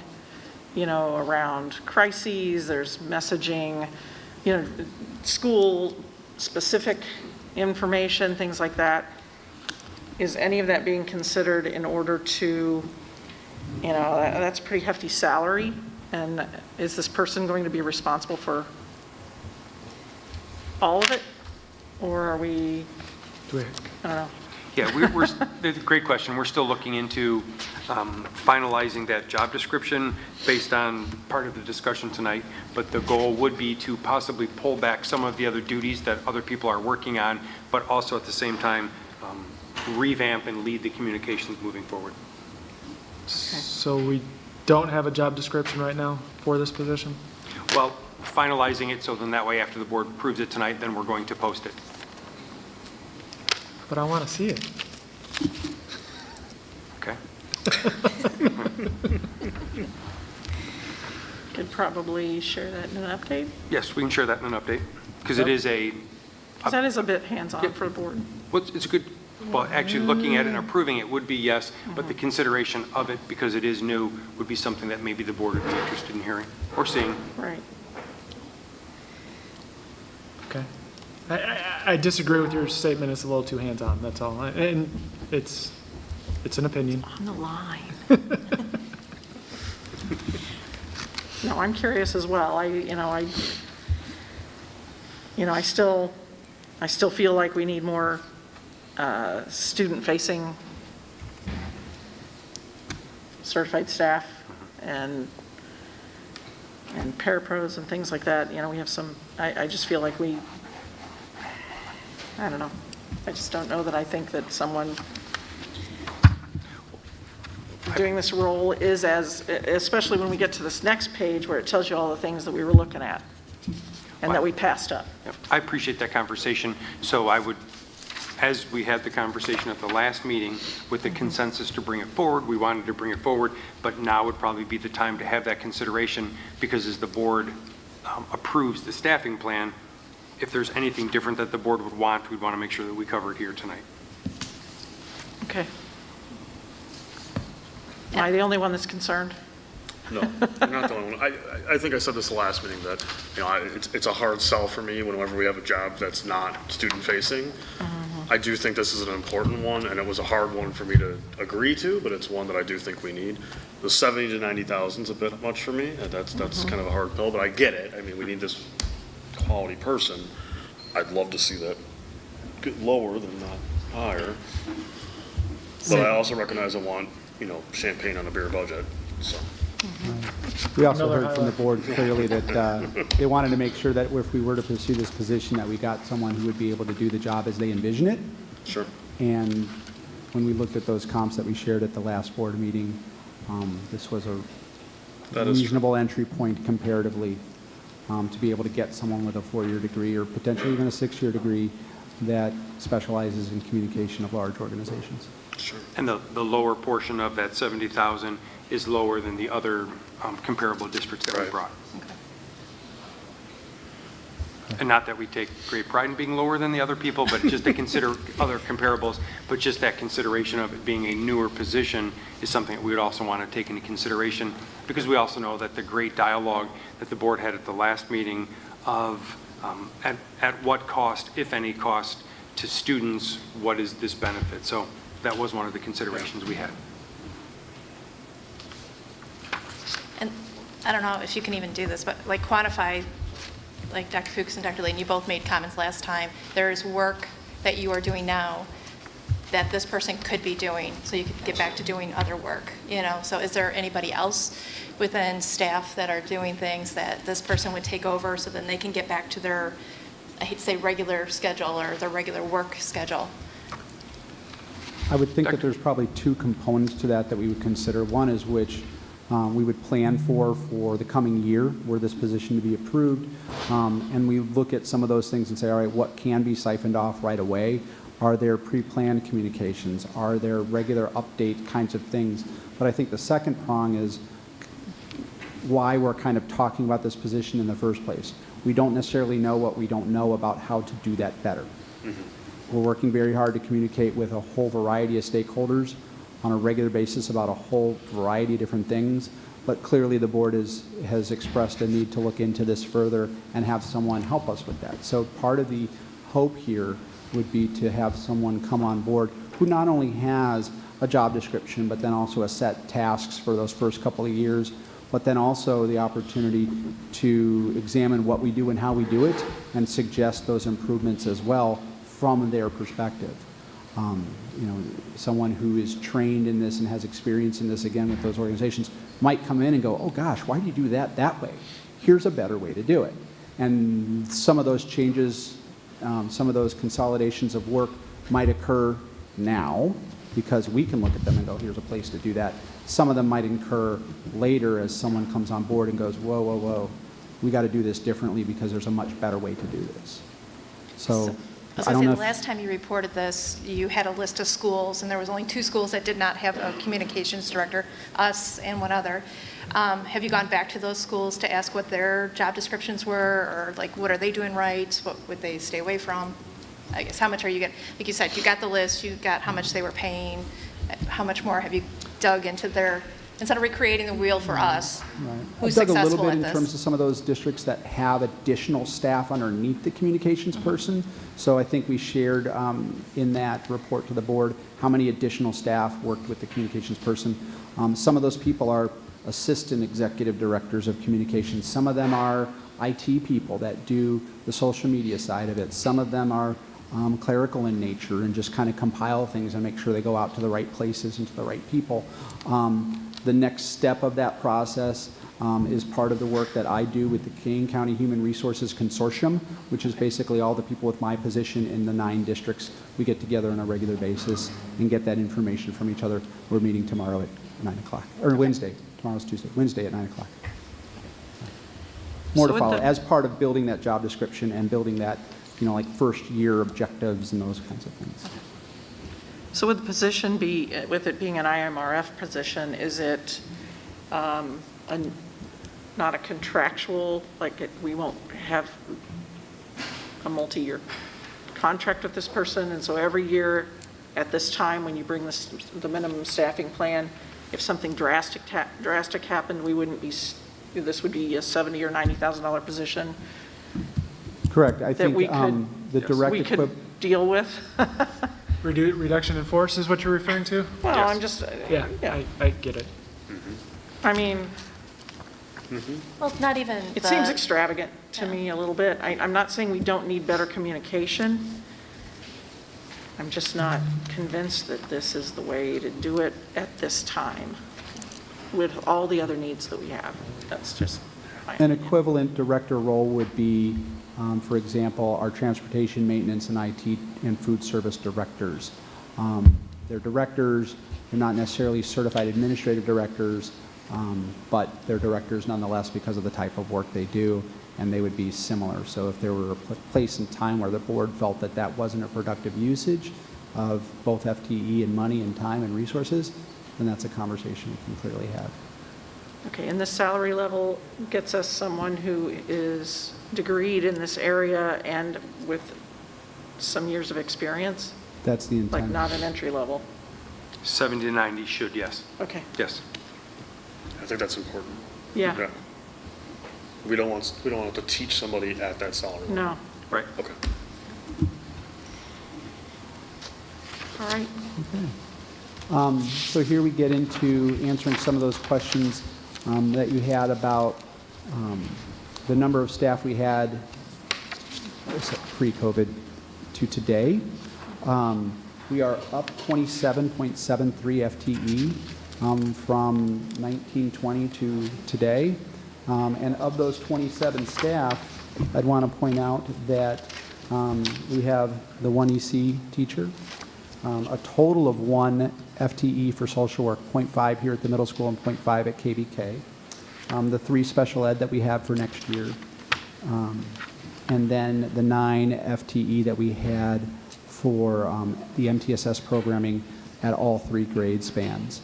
you know, around crises, there's messaging school-specific information, things like that. Is any of that being considered in order to, that's a pretty hefty salary, and is this person going to be responsible for all of it? Or are we, I don't know. Yeah, that's a great question. We're still looking into finalizing that job description based on part of the discussion tonight, but the goal would be to possibly pull back some of the other duties that other people are working on, but also at the same time revamp and lead the communications moving forward. So we don't have a job description right now for this position? Well, finalizing it, so then that way after the board approves it tonight, then we're going to post it. But I want to see it. Okay. Could probably share that in an update, Yes, we can share that in an update, because it is a, because that is a bit hands-on for the board. well, it's a good, well, actually looking at it and approving it would be yes, but the consideration of it, because it is new, would be something that maybe the board would be interested in hearing or seeing. Right. Okay. I disagree with your statement. It's a little too hands-on, that's all. And it's an opinion. On the line. No, I'm curious as well. I still feel like we need more student-facing certified staff and parapros and things like that. We have some, I just feel like I don't know. I just don't know that I think that someone doing this role is as, especially when we get to this next page where it tells you all the things that we were looking at and that we passed up. I appreciate that conversation. So I would, as we had the conversation at the last meeting with the consensus to bring it forward, we wanted to bring it forward, but now would probably be the time to have that consideration, because as the board approves the staffing plan, if there's anything different that the board would want, we'd want to make sure that we cover it here tonight. Okay. Am I the only one that's concerned? No, you're not the only one. I think I said this the last meeting that, it's a hard sell for me whenever we have a job that's not student-facing. I do think this is an important one, and it was a hard one for me to agree to, but it's one that I do think we need. The 70 to 90,000 is a bit much for me, and that's kind of a hard pill, but I get it. I mean, we need this quality person. I'd love to see that get lower than not higher. But I also recognize I want, champagne on a beer budget, so. We also heard from the board clearly that they wanted to make sure that if we were to pursue this position, that we got someone who would be able to do the job as they envision it. Sure. And when we looked at those comps that we shared at the last board meeting, this was a reasonable entry point comparatively to be able to get someone with a 4-year degree or potentially even a 6-year degree that specializes in communication of large organizations. Sure. And the lower portion of that 70,000 is lower than the other comparable districts that we brought. And not that we take great pride in being lower than the other people, but just to consider other comparables, but just that consideration of it being a newer position is something that we would also want to take into consideration, because we also know that the great dialogue that the board had at the last meeting of at what cost, if any cost, to students, what is this benefit? So that was one of the considerations we had. And I don't know if you can even do this, but like quantify, like Dr. Fuchs and Dr. Layton, you both made comments last time. There is work that you are doing now that this person could be doing, so you could get back to doing other work, So is there anybody else within staff that are doing things that this person would take over so then they can get back to their, I hate to say regular schedule or their regular work schedule? I would think that there's probably two components to that we would consider. One is which we would plan for the coming year, were this position to be approved. And we look at some of those things and say, all right, what can be siphoned off right away? Are there pre-planned communications? Are there regular update kinds of things? But I think the second prong is why we're kind of talking about this position in the first place. We don't necessarily know what we don't know about how to do that better. We're working very hard to communicate with a whole variety of stakeholders on a regular basis about a whole variety of different things. But clearly, the board has expressed a need to look into this further and have someone help us with that. So part of the hope here would be to have someone come on board who not only has a job description, but then also a set tasks for those first couple of years, but then also the opportunity to examine what we do and how we do it and suggest those improvements as well from their perspective. You know, someone who is trained in this and has experience in this, again, with those organizations, might come in and go, oh gosh, why do you do that way? Here's a better way to do it. And some of those changes, some of those consolidations of work might occur now because we can look at them and go, here's a place to do that. Some of them might incur later as someone comes on board and goes, whoa, whoa, whoa, we got to do this differently because there's a much better way to do this. So I was I going don't to know say, the last time you reported this, you had a list of schools, and there was only 2 schools that did not have a communications director, us and one other. Have you gone back to those schools to ask what their job descriptions were, or like what are they doing right? What would they stay away from? I guess how much are you getting? Like you said, you got the list, you got how much they were paying. How much more have you dug into their, instead of recreating the wheel for us, who's I've dug a little successful bit at in this? terms of some of those districts that have additional staff underneath the communications person. So I think we shared in that report to the board how many additional staff worked with the communications person. Some of those people are assistant executive directors of communications. Some of them are IT people that do the social media side of it. Some of them are clerical in nature and just kind of compile things and make sure they go out to the right places and to the right people. The next step of that process is part of the work that I do with the Kane County Human Resources Consortium, which is basically all the people with my position in the 9 districts. We get together on a regular basis and get that information from each other. We're meeting tomorrow at 9 o'clock, or Wednesday. Tomorrow's Tuesday. Wednesday at 9 o'clock. More So to follow with the- as part of building that job description and building that, you know, like first year objectives and those kinds of things. So would the position be, with it being an IMRF position, is it not a contractual, like we won't have a multi-year contract with this person, and so every year at this time when you bring the minimum staffing plan, if something drastic happened, we wouldn't be, this would be a $70,000 or $90,000 position Correct. I that think we could, the direct we could deal with? Reduction in force is what you're referring to? Well, I'm just, Yeah, I get it. I mean, Well, not even it the- seems extravagant to me a little bit. I'm not saying we don't need better communication. I'm just not convinced that this is the way to do it at this time with all the other needs that we have. That's just my An opinion. equivalent director role would be, for example, our transportation, maintenance, and IT and food service directors. They're directors, they're not necessarily certified administrative directors, but they're directors nonetheless because of the type of work they do, and they would be similar. So if there were a place and time where the board felt that that wasn't a productive usage of both FTE and money and time and resources, then that's a conversation we can clearly have. Okay, and the salary level gets us someone who is degreed in this area and with some years of experience? That's the intent. Like not an entry level? 70 to 90 should, yes. Okay. Yes. I think that's important. Yeah. We don't want to teach somebody at that salary level. No. Right. Okay. All right. So here we get into answering some of those questions that you had about the number of staff we had pre-COVID to today. We are up 27.73 FTE from 1920 to today. And of those 27 staff, I'd want to point out that we have the 1 EC teacher, a total of 1 FTE for social work, 0.5 here at the middle school and 0.5 at KBK. The 3 special ed that we have for next year. And then the 9 FTE that we had for the MTSS programming at all 3 grade spans.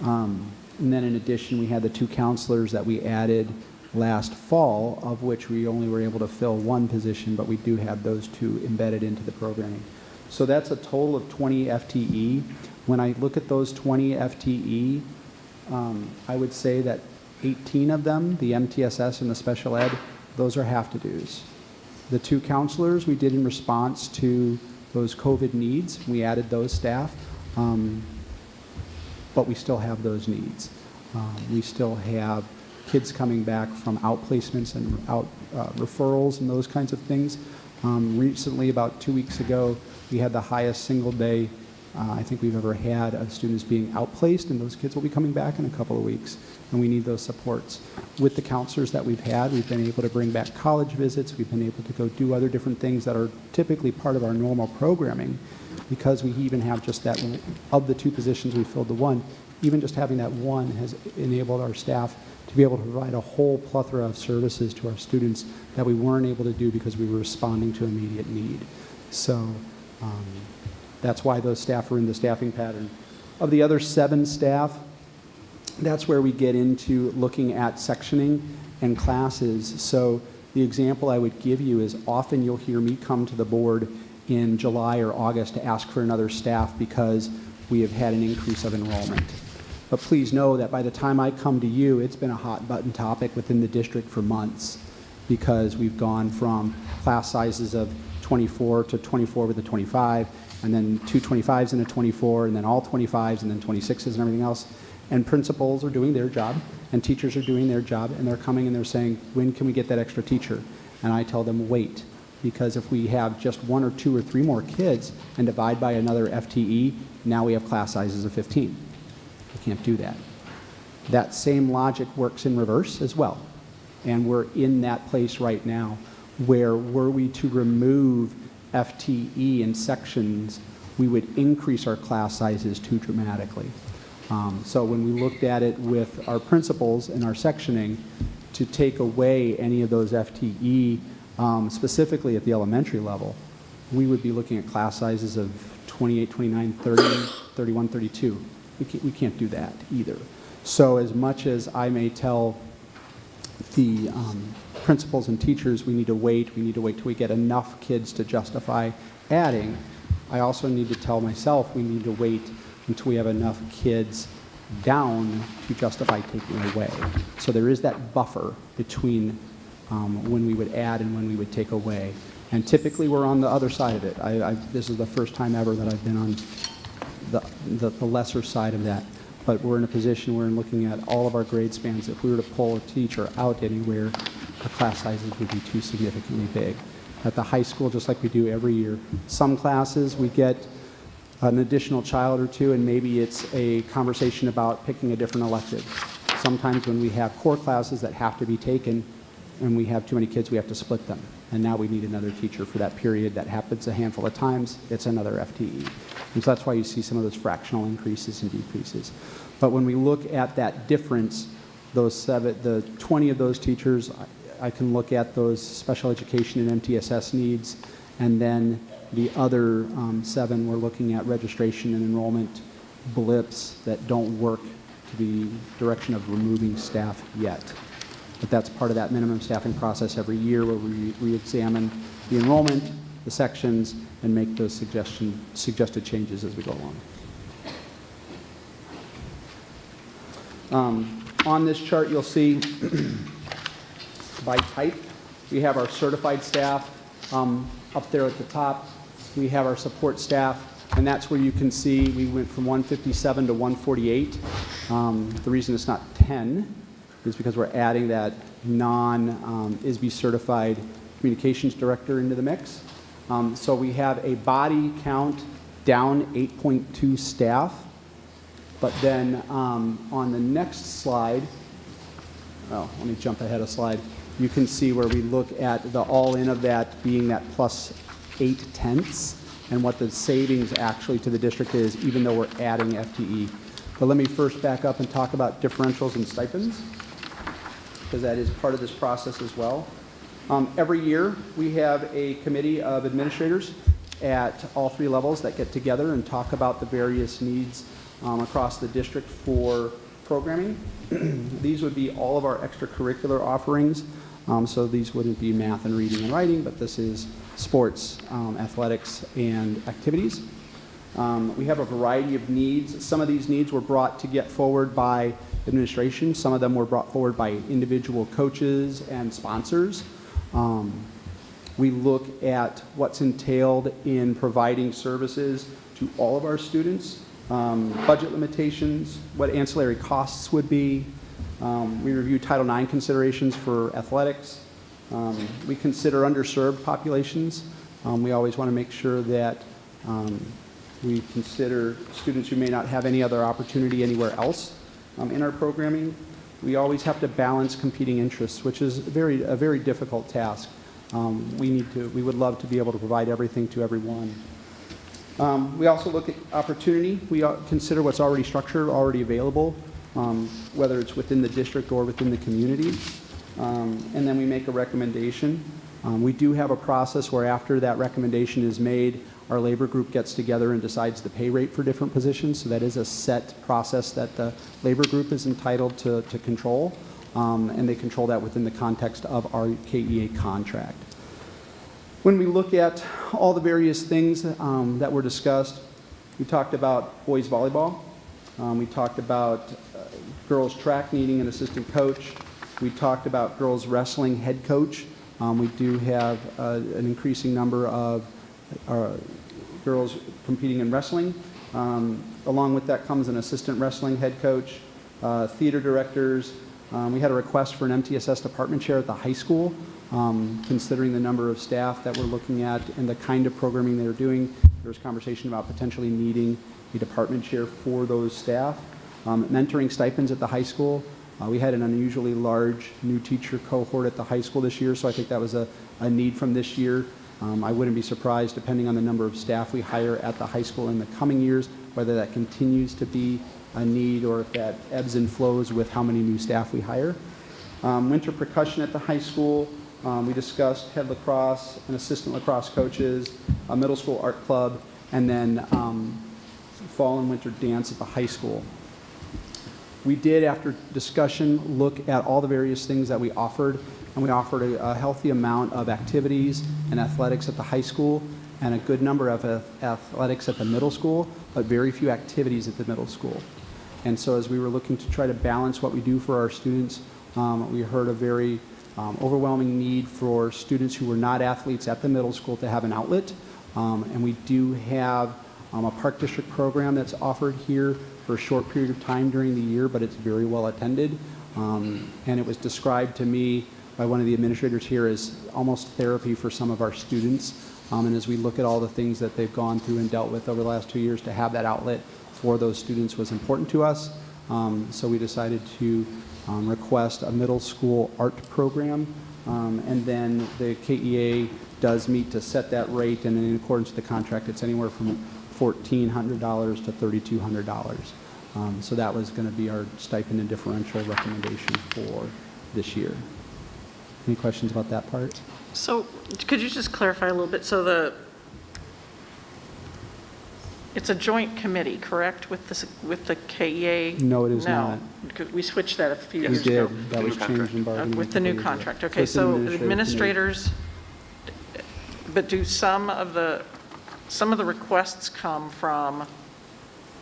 And then in addition, we had the 2 counselors that we added last fall, of which we only were able to fill 1 position, but we do have those 2 embedded into the programming. So that's a total of 20 FTE. When I look at those 20 FTE, I would say that 18 of them, the MTSS and the special ed, those are have-to-dos. The 2 counselors we did in response to those COVID needs. We added those staff, but we still have those needs. We still have kids coming back from outplacements and out referrals and those kinds of things. Recently, about 2 weeks ago, we had the highest single day I think we've ever had of students being outplaced, and those kids will be coming back in a couple of weeks, and we need those supports. With the counselors that we've had, we've been able to bring back college visits, we've been able to go do other different things that are typically part of our normal programming, because we even have just that, of the 2 positions, we filled the 1, even just having that 1 has enabled our staff to be able to provide a whole plethora of services to our students that we weren't able to do because we were responding to immediate need. So that's why those staff are in the staffing pattern. Of the other 7 staff, that's where we get into looking at sectioning and classes. So the example I would give you is often you'll hear me come to the board in July or August to ask for another staff because we have had an increase of enrollment. But please know that by the time I come to you, it's been a hot button topic within the district for months, because we've gone from class sizes of 24 to 24 with a 25, and then 2 25s and a 24, and then all 25s, and then 26s and everything else. And principals are doing their job, and teachers are doing their job, and they're coming and they're saying, when can we get that extra teacher? And I tell them, wait, because if we have just 1 or 2 or 3 more kids and divide by another FTE, now we have class sizes of 15. We can't do that. That same logic works in reverse as well. And we're in that place right now where, were we to remove FTE in sections, we would increase our class sizes too dramatically. So when we looked at it with our principals and our sectioning, to take away any of those FTE, specifically at the elementary level, we would be looking at class sizes of 28, 29, 30, 31, 32. We can't do that either. So as much as I may tell the principals and teachers we need to wait till we get enough kids to justify adding, I also need to tell myself we need to wait until we have enough kids down to justify taking away. So there is that buffer between when we would add and when we would take away. And typically we're on the other side of it. This is the first time ever that I've been on the lesser side of that. But we're in a position where, in looking at all of our grade spans, if we were to pull a teacher out anywhere, the class sizes would be too significantly big. At the high school, just like we do every year, some classes we get an additional child or 2, and maybe it's a conversation about picking a different elective. Sometimes when we have core classes that have to be taken and we have too many kids, we have to split them. And now we need another teacher for that period. That happens a handful of times. It's another FTE. And so that's why you see some of those fractional increases and decreases. But when we look at that difference, the 20 of those teachers, I can look at those special education and MTSS needs, and then the other 7, we're looking at registration and enrollment blips that don't work to the direction of removing staff yet. But that's part of that minimum staffing process every year, where we re-examine the enrollment, the sections, and make those suggested changes as we go along. On this chart, you'll see by type, we have our certified staff up there at the top. We have our support staff, and that's where you can see we went from 157 to 148. The reason it's not 10 is because we're adding that non-ISB certified communications director into the mix. So we have a body count down 8.2 staff, but then on the next slide, let me jump ahead a slide. You can see where we look at the all-in of that being that plus 0.8, and what the savings actually to the district is, even though we're adding FTE. But let me first back up and talk about differentials and stipends, because that is part of this process as well. Every year, we have a committee of administrators at all 3 levels that get together and talk about the various needs across the district for programming. These would be all of our extracurricular offerings. So these wouldn't be math and reading and writing, but this is sports, athletics, and activities. We have a variety of needs. Some of these needs were brought to get forward by administration. Some of them were brought forward by individual coaches and sponsors. We look at what's entailed in providing services to all of our students, budget limitations, what ancillary costs would be. We review Title IX considerations for athletics. We consider underserved populations. We always want to make sure that we consider students who may not have any other opportunity anywhere else in our programming. We always have to balance competing interests, which is a very difficult task. We would love to be able to provide everything to everyone. We also look at opportunity. We consider what's already structured, already available, whether it's within the district or within the community. And then we make a recommendation. We do have a process where after that recommendation is made, our labor group gets together and decides the pay rate for different positions. So that is a set process that the labor group is entitled to control. And they control that within the context of our KEA contract. When we look at all the various things that were discussed, we talked about boys volleyball. We talked about girls track needing an assistant coach. We talked about girls wrestling head coach. We do have an increasing number of girls competing in wrestling. Along with that comes an assistant wrestling head coach, theater directors. We had a request for an MTSS department chair at the high school. Considering the number of staff that we're looking at and the kind of programming they're doing, there was conversation about potentially needing a department chair for those staff. Mentoring stipends at the high school. We had an unusually large new teacher cohort at the high school this year, so I think that was a need from this year. I wouldn't be surprised, depending on the number of staff we hire at the high school in the coming years, whether that continues to be a need or if that ebbs and flows with how many new staff we hire. Winter percussion at the high school. We discussed head lacrosse and assistant lacrosse coaches, a middle school art club, and then fall and winter dance at the high school. We did, after discussion, look at all the various things that we offered, and we offered a healthy amount of activities and athletics at the high school and a good number of athletics at the middle school, but very few activities at the middle school. And so as we were looking to try to balance what we do for our students, we heard a very overwhelming need for students who were not athletes at the middle school to have an outlet. And we do have a park district program that's offered here for a short period of time during the year, but it's very well attended. And it was described to me by one of the administrators here as almost therapy for some of our students. And as we look at all the things that they've gone through and dealt with over the last 2 years, to have that outlet for those students was important to us. So we decided to request a middle school art program. And then the KEA does meet to set that rate, and in accordance with the contract, it's anywhere from $1,400 to $3,200. So that was going to be our stipend and differential recommendation for this year. Any questions about that part? So could you just clarify a little bit? So it's a joint committee, correct, with the KEA? No, it is not. No, we switched that a few We years did. ago. That was changed in bargaining. With the new contract, okay. it's an So administrative administrators, but do some of the requests come from?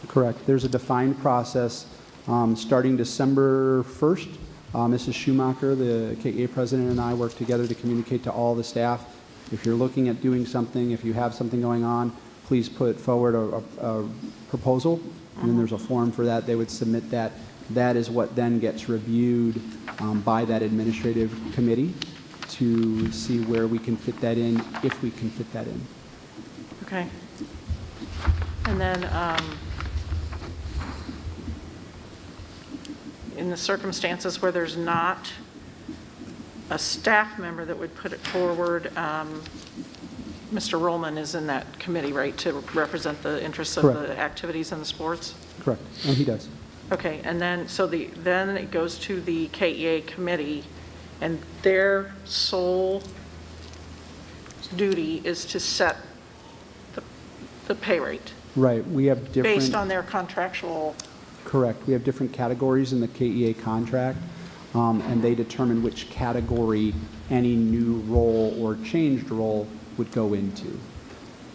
Correct. There's a defined process starting December 1st. Mrs. Schumacher, the KEA president, and I work together to communicate to all the staff. If you're looking at doing something, if you have something going on, please put forward a proposal, and then there's a form for that. They would submit that. That is what then gets reviewed by that administrative committee to see where we can fit that in, if we can fit that in. Okay. And then in the circumstances where there's not a staff member that would put it forward, Mr. Rollman is in that committee, right, to represent the interests of Correct. the activities and the sports? Correct, and he does. Okay, and then, so then it goes to the KEA committee, and their sole duty is to set the pay rate? Right, we have different... Based on their contractual... Correct. We have different categories in the KEA contract, and they determine which category any new role or changed role would go into.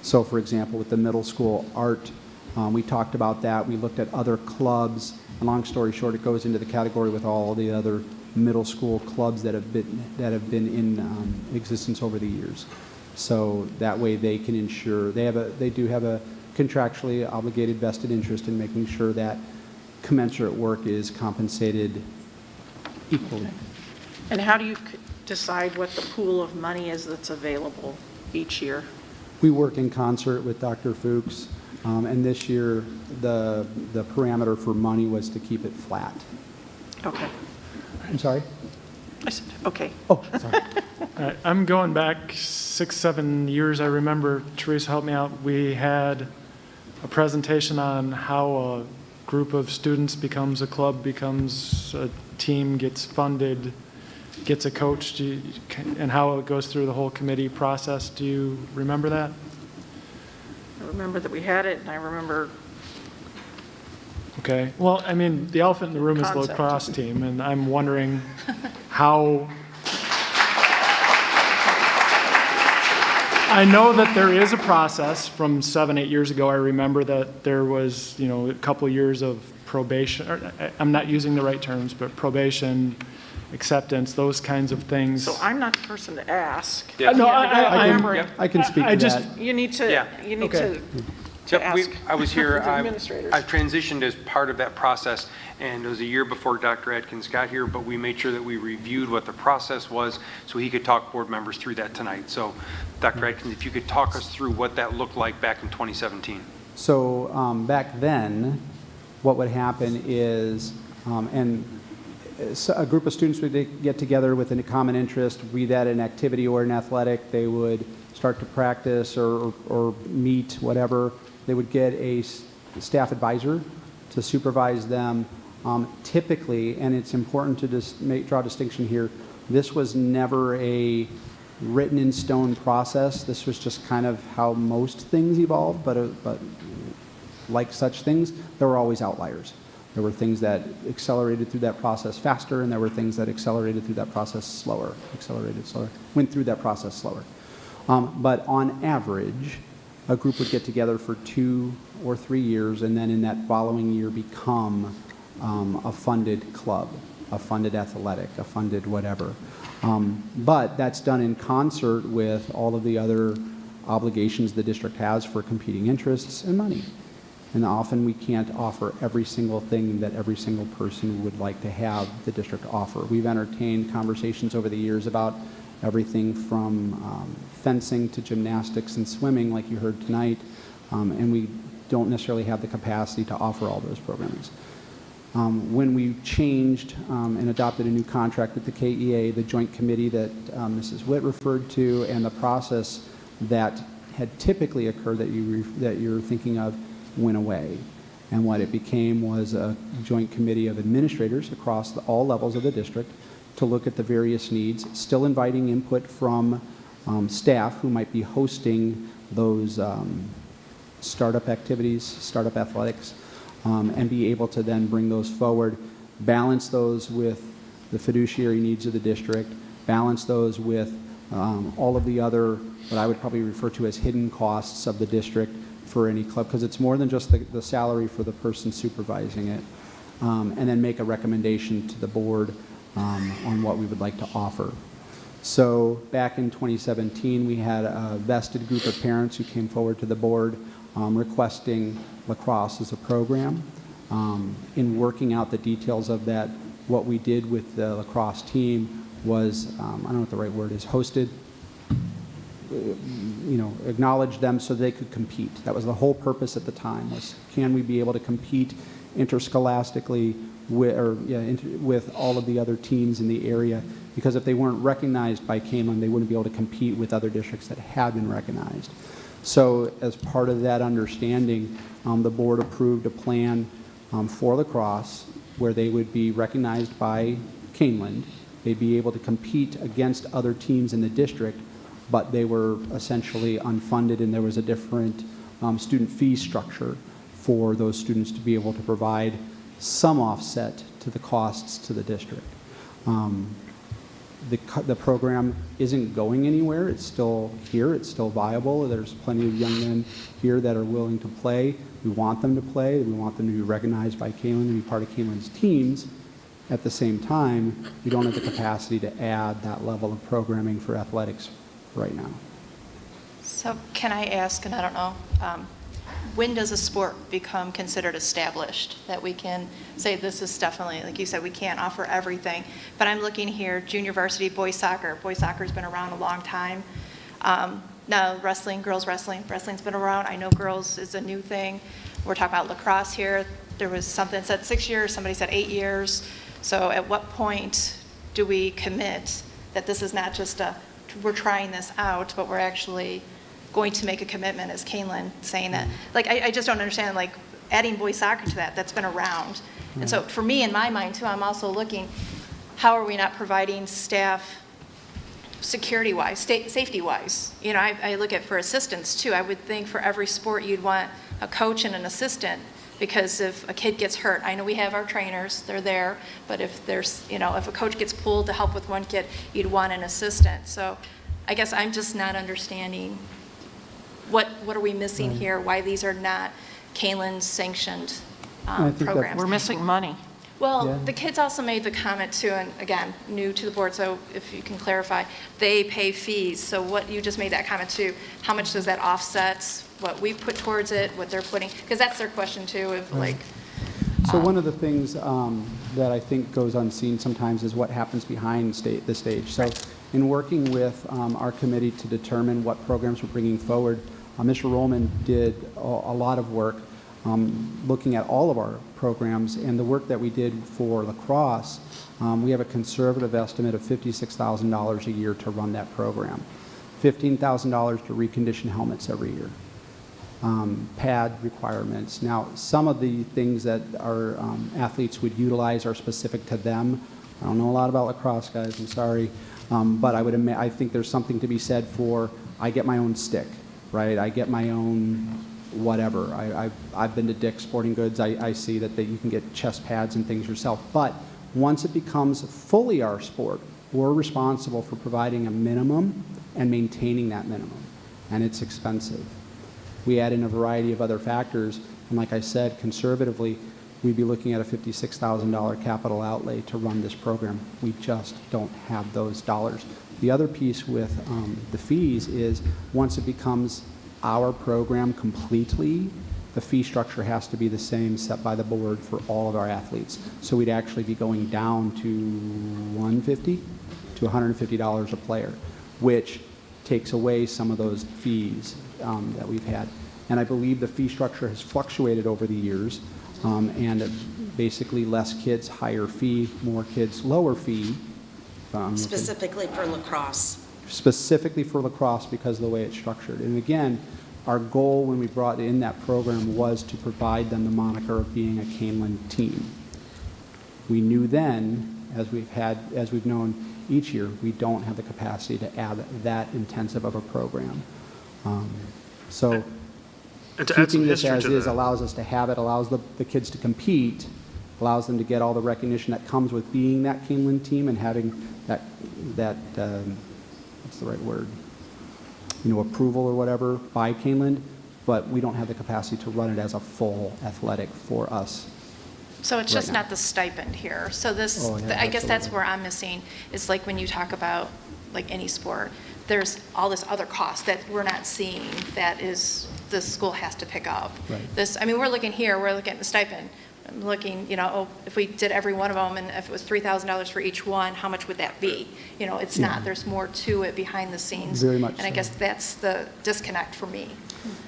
So, for example, with the middle school art, We talked about that. We looked at other clubs. And long story short, it goes into the category with all the other middle school clubs that have been in existence over the years. So that way they can ensure they do have a contractually obligated vested interest in making sure that commensurate work is compensated equally. And how do you decide what the pool of money is that's available each year? We work in concert with Dr. Fuchs, and this year the parameter for money was to keep it flat. Okay. I'm sorry? I said, okay. Oh, sorry. I'm going back 6, 7 years. I remember, Teresa helped me out, we had a presentation on how a group of students becomes a club, becomes a team, gets funded, gets a coach, and how it goes through the whole committee process. Do you remember that? I remember that we had it, and I remember. Okay. Well, I mean, the elephant in the room is the Concept. lacrosse team, and I'm wondering how. I know that there is a process from 7, 8 years ago. I remember that there was, a couple of years of probation, or I'm not using the right terms, but probation, acceptance, those kinds of things. So I'm not the person to ask. Yeah. No, I I can speak to that. You need to, Okay. Yep, ask. I was here, the administrators. I've transitioned as part of that process, and it was a year before Dr. Atkins got here, but we made sure that we reviewed what the process was so he could talk board members through that tonight. So, Dr. Atkins, if you could talk us through what that looked like back in 2017. So back then, what would happen is, so a group of students would get together with a common interest, be that an activity or an athletic. They would start to practice or meet, whatever. They would get a staff advisor to supervise them. Typically, and it's important to just draw a distinction here, this was never a written in stone process. This was just kind of how most things evolved, but like such things, there were always outliers. There were things that accelerated through that process faster, and there were things that accelerated through that process slower, went through that process slower. But on average, a group would get together for 2 or 3 years, and then in that following year become a funded club, a funded athletic, a funded whatever. But that's done in concert with all of the other obligations the district has for competing interests and money. And often we can't offer every single thing that every single person would like to have the district offer. We've entertained conversations over the years about everything from fencing to gymnastics and swimming, like you heard tonight, and we don't necessarily have the capacity to offer all those programs. When we changed and adopted a new contract with the KEA, the joint committee that Mrs. Witt referred to, and the process that had typically occurred that you're thinking of went away. And what it became was a joint committee of administrators across all levels of the district to look at the various needs, still inviting input from staff who might be hosting those startup activities, startup athletics, and be able to then bring those forward, balance those with the fiduciary needs of the district, balance those with all of the other, what I would probably refer to as hidden costs of the district for any club, because it's more than just the salary for the person supervising it, and then make a recommendation to the board on what we would like to offer. So back in 2017, we had a vested group of parents who came forward to the board requesting lacrosse as a program. In working out the details of that, what we did with the lacrosse team was, I don't know what the right word is, hosted, acknowledge them so they could compete. That was the whole purpose at the time, was can we be able to compete interscholastically with all of the other teams in the area, because if they weren't recognized by Kaneland, they wouldn't be able to compete with other districts that had been recognized. So as part of that understanding, the board approved a plan for lacrosse where they would be recognized by Kaneland. They'd be able to compete against other teams in the district, but they were essentially unfunded, and there was a different student fee structure for those students to be able to provide some offset to the costs to the district. The program isn't going anywhere. It's still here. It's still viable. There's plenty of young men here that are willing to play. We want them to play. We want them to be recognized by Kaneland, to be part of Kaneland's teams. At the same time, we don't have the capacity to add that level of programming for athletics right now. So can I ask, and I don't know, when does a sport become considered established? That we can say this is definitely, like you said, we can't offer everything. But I'm looking here, junior varsity boys soccer. Boys soccer's been around a long time. Now wrestling, girls wrestling. Wrestling's been around. I know girls is a new thing. We're talking about lacrosse here. There was something that said 6 years, somebody said 8 years. So at what point do we commit that this is not just we're trying this out, but we're actually going to make a commitment as Kaneland, saying that, like, I just don't understand, like, adding boys soccer to that's been around. And so for me, in my mind too, I'm also looking, how are we not providing staff security-wise, safety-wise? You know, I look at for assistants too. I would think for every sport you'd want a coach and an assistant, because if a kid gets hurt, I know we have our trainers, they're there, but if there's, you know, if a coach gets pulled to help with one kid, you'd want an assistant. So I guess I'm just not understanding what are we missing here, why these are not Kaneland sanctioned programs. We're missing money. Well, the kids also made the comment too, and again, new to the board, so if you can clarify, they pay fees. So what you just made that comment too, how much does that offset what we put towards it, what they're putting? Because that's their question too, of like. So one of the things that I think goes unseen sometimes is what happens behind the stage. So in working with our committee to determine what programs we're bringing forward, Mr. Rollman did a lot of work looking at all of our programs, and the work that we did for lacrosse, we have a conservative estimate of $56,000 a year to run that program. $15,000 to recondition helmets every year. Pad requirements. Now, some of the things that our athletes would utilize are specific to them. I don't know a lot about lacrosse, guys, I'm sorry. But I think there's something to be said for, I get my own stick, right? I get my own whatever. I've been to Dick's Sporting Goods. I see that you can get chest pads and things yourself. But once it becomes fully our sport, we're responsible for providing a minimum and maintaining that minimum. And it's expensive. We add in a variety of other factors. And like I said, conservatively, we'd be looking at a $56,000 capital outlay to run this program. We just don't have those dollars. The other piece with the fees is once it becomes our program completely, the fee structure has to be the same set by the board for all of our athletes. So we'd actually be going down to $150 to $150 a player, which takes away some of those fees that we've had. And I believe the fee structure has fluctuated over the years, and basically less kids, higher fee, more kids, lower fee. Specifically for lacrosse. Specifically for lacrosse because of the way it's structured. And again, our goal when we brought in that program was to provide them the moniker of being a Kaneland team. We knew then, as we've known each year, we don't have the capacity to add that intensive of a program. So keeping this as is allows us to have it, allows the kids to compete, allows them to get all the recognition that comes with being that Kaneland team and having that what's the right word? Approval or whatever by Kaneland, but we don't have the capacity to run it as a full athletic for us. So it's just not the stipend here. So this, I guess that's where I'm missing, is like when you talk about like any sport, there's all this other cost that we're not seeing that is the school has to pick up. Right. I mean, we're looking here, we're looking at the stipend. I'm looking, if we did every one of them and if it was $3,000 for each one, how much would that be? It's not. There's more to it behind the scenes. Very much And I guess that's the disconnect for me.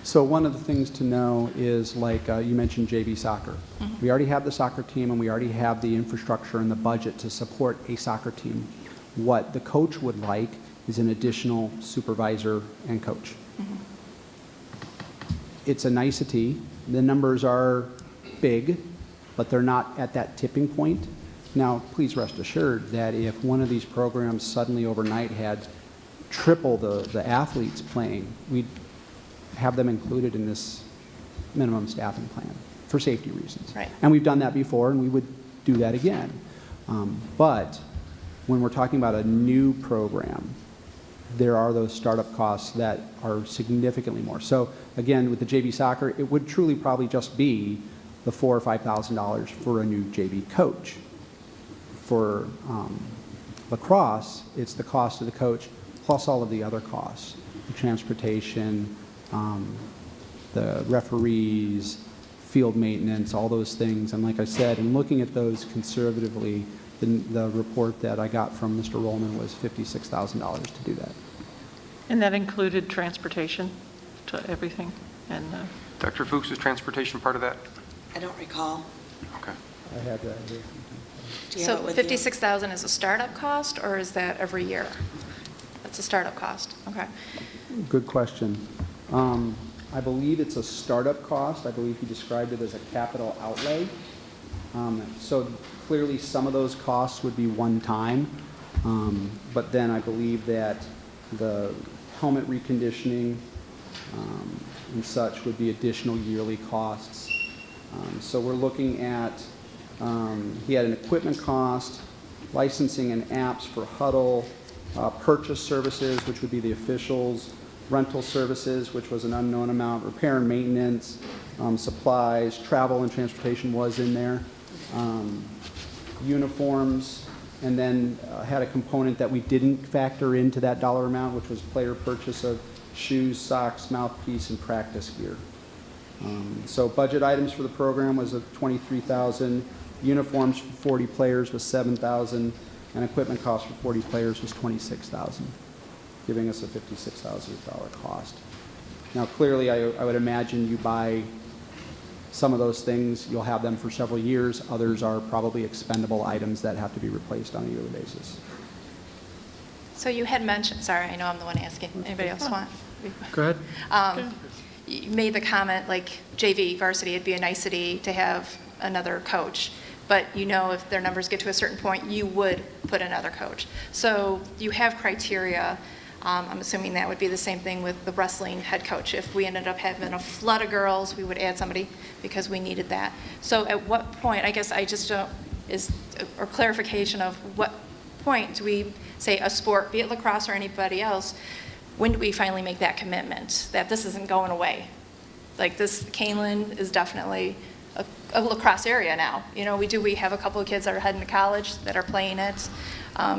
So one of the things to know is, like you mentioned JV soccer. We already have the soccer team and we already have the infrastructure and the budget to support a soccer team. What the coach would like is an additional supervisor and coach. It's a nicety. The numbers are big, but they're not at that tipping point. Now, please rest assured that if one of these programs suddenly overnight had triple the athletes playing, we'd have them included in this minimum staffing plan for safety reasons. Right. And we've done that before, and we would do that again. But when we're talking about a new program, there are those startup costs that are significantly more. So again, with the JV soccer, it would truly probably just be the $4,000 or $5,000 for a new JV coach. For lacrosse, it's the cost of the coach plus all of the other costs, the transportation, the referees, field maintenance, all those things. And like I said, in looking at those conservatively, the report that I got from Mr. Rollman was $56,000 to do that. And that included transportation to everything? And Dr. Fuchs, is transportation part of that? I don't recall. Okay. I have that here. Do you So have it with you? 56,000 is a startup cost, or is that every year? That's a startup cost, okay. Good question. I believe it's a startup cost. I believe he described it as a capital outlay. So clearly some of those costs would be one time, but then I believe that the helmet reconditioning and such would be additional yearly costs. So we're looking at, he had an equipment cost, licensing and apps for Huddle, purchase services, which would be the officials, rental services, which was an unknown amount, repair and maintenance, supplies, travel and transportation was in there, uniforms, and then had a component that we didn't factor into that dollar amount, which was player purchase of shoes, socks, mouthpiece, and practice gear. So budget items for the program was $23,000, uniforms for 40 players was $7,000, and equipment cost for 40 players was $26,000, giving us a $56,000 cost. Now clearly I would imagine you buy some of those things, you'll have them for several years. Others are probably expendable items that have to be replaced on a yearly basis. So you had mentioned, sorry, I know I'm the one asking. Anybody else want? Go ahead. You made the comment, like JV varsity, it'd be a nicety to have another coach. But you know if their numbers get to a certain point, you would put another coach. So you have criteria. I'm assuming that would be the same thing with the wrestling head coach. If we ended up having a flood of girls, we would add somebody because we needed that. So at what point, I guess I just don't, or clarification of what point do we say a sport, be it lacrosse or anybody else, when do we finally make that commitment that this isn't going away? Like this, Kaneland is definitely a lacrosse area now. You know, we have a couple of kids that are heading to college that are playing it.